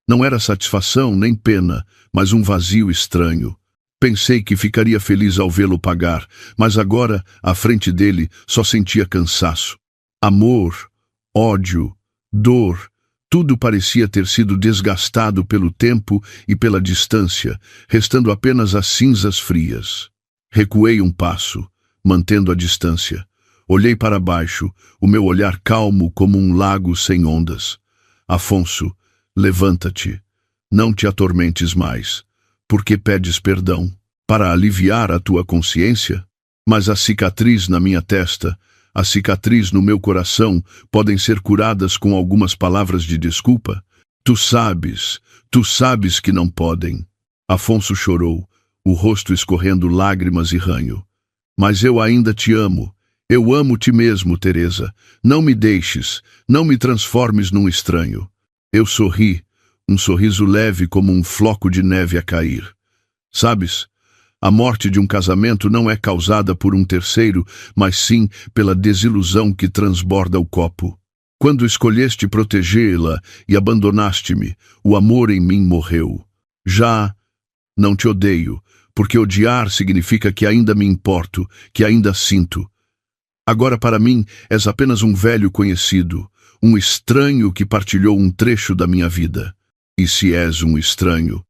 Não era satisfação nem pena, mas um vazio estranho. Pensei que ficaria feliz ao vê-lo pagar, mas agora, à frente dele, só sentia cansaço. Amor, ódio, dor, tudo parecia ter sido desgastado pelo tempo e pela distância, restando apenas as cinzas frias. Recuei um passo, mantendo a distância. Olhei para baixo, o meu olhar calmo como um lago sem ondas. Afonso, levanta-te. Não te atormentes mais. Por que pedes perdão? Para aliviar a tua consciência? Mas a cicatriz na minha testa, a cicatriz no meu coração podem ser curadas com algumas palavras de desculpa? Tu sabes que não podem. Afonso chorou, o rosto escorrendo lágrimas e ranho. Mas eu ainda te amo. Eu amo-te mesmo, Teresa. Não me deixes, não me transformes num estranho. Eu sorri, um sorriso leve como um floco de neve a cair. Sabes, a morte de um casamento não é causada por um terceiro, mas sim pela desilusão que transborda o copo. Quando escolheste protegê-la e abandonaste-me, o amor em mim morreu. Já não te odeio, porque odiar significa que ainda me importo, que ainda sinto. Agora para mim és apenas um velho conhecido, um estranho que partilhou um trecho da minha vida. E se és um estranho,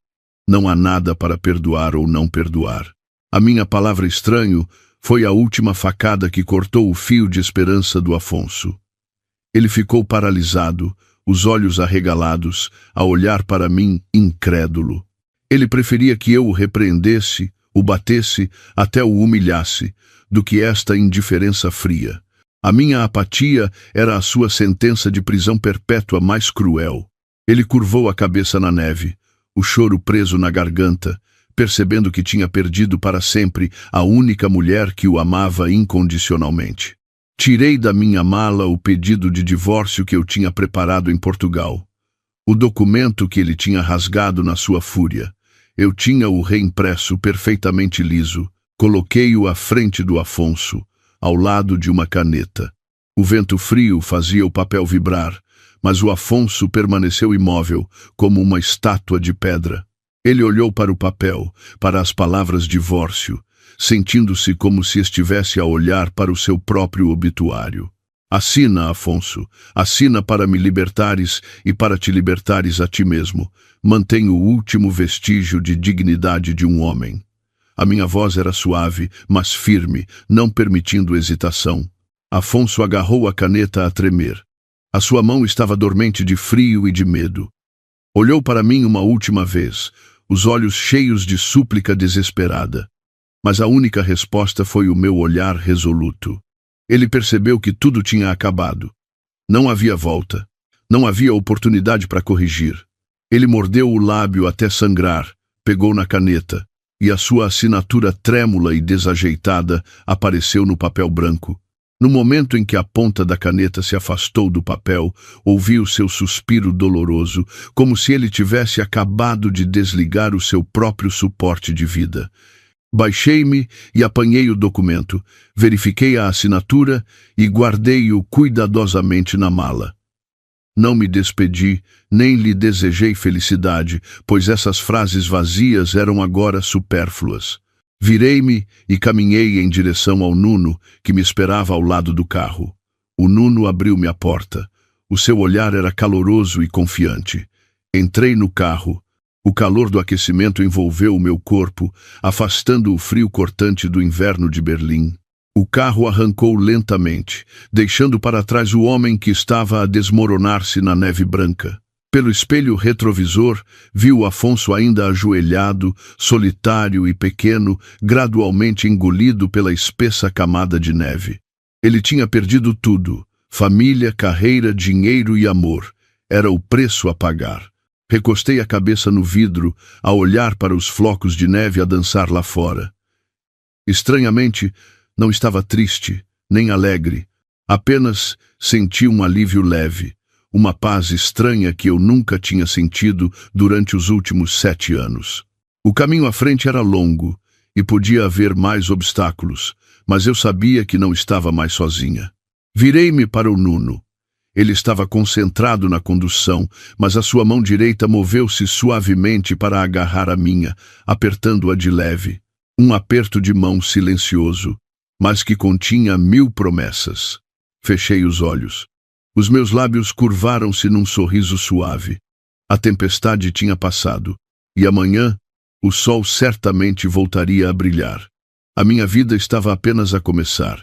não há nada para perdoar ou não perdoar. A minha palavra estranho foi a última facada que cortou o fio de esperança do Afonso. Ele ficou paralisado, os olhos arregalados, a olhar para mim incrédulo. Ele preferia que eu o repreendesse, o batesse, até o humilhasse, do que esta indiferença fria. A minha apatia era a sua sentença de prisão perpétua mais cruel. Ele curvou a cabeça na neve, o choro preso na garganta, percebendo que tinha perdido para sempre a única mulher que o amava incondicionalmente. Tirei da minha mala o pedido de divórcio que eu tinha preparado em Portugal. O documento que ele tinha rasgado na sua fúria. Eu tinha-o reimpresso perfeitamente liso. Coloquei-o à frente do Afonso, ao lado de uma caneta. O vento frio fazia o papel vibrar, mas o Afonso permaneceu imóvel, como uma estátua de pedra. Ele olhou para o papel, para as palavras divórcio, sentindo-se como se estivesse a olhar para o seu próprio obituário. Assina, Afonso, assina para me libertares e para te libertares a ti mesmo. Mantém o último vestígio de dignidade de um homem. A minha voz era suave, mas firme, não permitindo hesitação. Afonso agarrou a caneta a tremer. A sua mão estava dormente de frio e de medo. Olhou para mim uma última vez, os olhos cheios de súplica desesperada. Mas a única resposta foi o meu olhar resoluto. Ele percebeu que tudo tinha acabado. Não havia volta. Não havia oportunidade para corrigir. Ele mordeu o lábio até sangrar, pegou na caneta, e a sua assinatura trêmula e desajeitada apareceu no papel branco. No momento em que a ponta da caneta se afastou do papel, ouvi o seu suspiro doloroso, como se ele tivesse acabado de desligar o seu próprio suporte de vida. Baixei-me e apanhei o documento, verifiquei a assinatura e guardei-o cuidadosamente na mala. Não me despedi, nem lhe desejei felicidade, pois essas frases vazias eram agora supérfluas. Virei-me e caminhei em direção ao Nuno, que me esperava ao lado do carro. O Nuno abriu-me a porta. O seu olhar era caloroso e confiante. Entrei no carro. O calor do aquecimento envolveu o meu corpo, afastando o frio cortante do inverno de Berlim. O carro arrancou lentamente, deixando para trás o homem que estava a desmoronar-se na neve branca. Pelo espelho retrovisor, viu Afonso ainda ajoelhado, solitário e pequeno, gradualmente engolido pela espessa camada de neve. Ele tinha perdido tudo: família, carreira, dinheiro e amor. Era o preço a pagar. Recostei a cabeça no vidro, a olhar para os flocos de neve a dançar lá fora. Estranhamente, não estava triste, nem alegre. Apenas senti um alívio leve, uma paz estranha que eu nunca tinha sentido durante os últimos 7 anos. O caminho à frente era longo, e podia haver mais obstáculos, mas eu sabia que não estava mais sozinha. Virei-me para o Nuno. Ele estava concentrado na condução, mas a sua mão direita moveu-se suavemente para agarrar a minha, apertando-a de leve. Um aperto de mão silencioso, mas que continha 1000 promessas. Fechei os olhos. Os meus lábios curvaram-se num sorriso suave. A tempestade tinha passado, e amanhã o sol certamente voltaria a brilhar. A minha vida estava apenas a começar.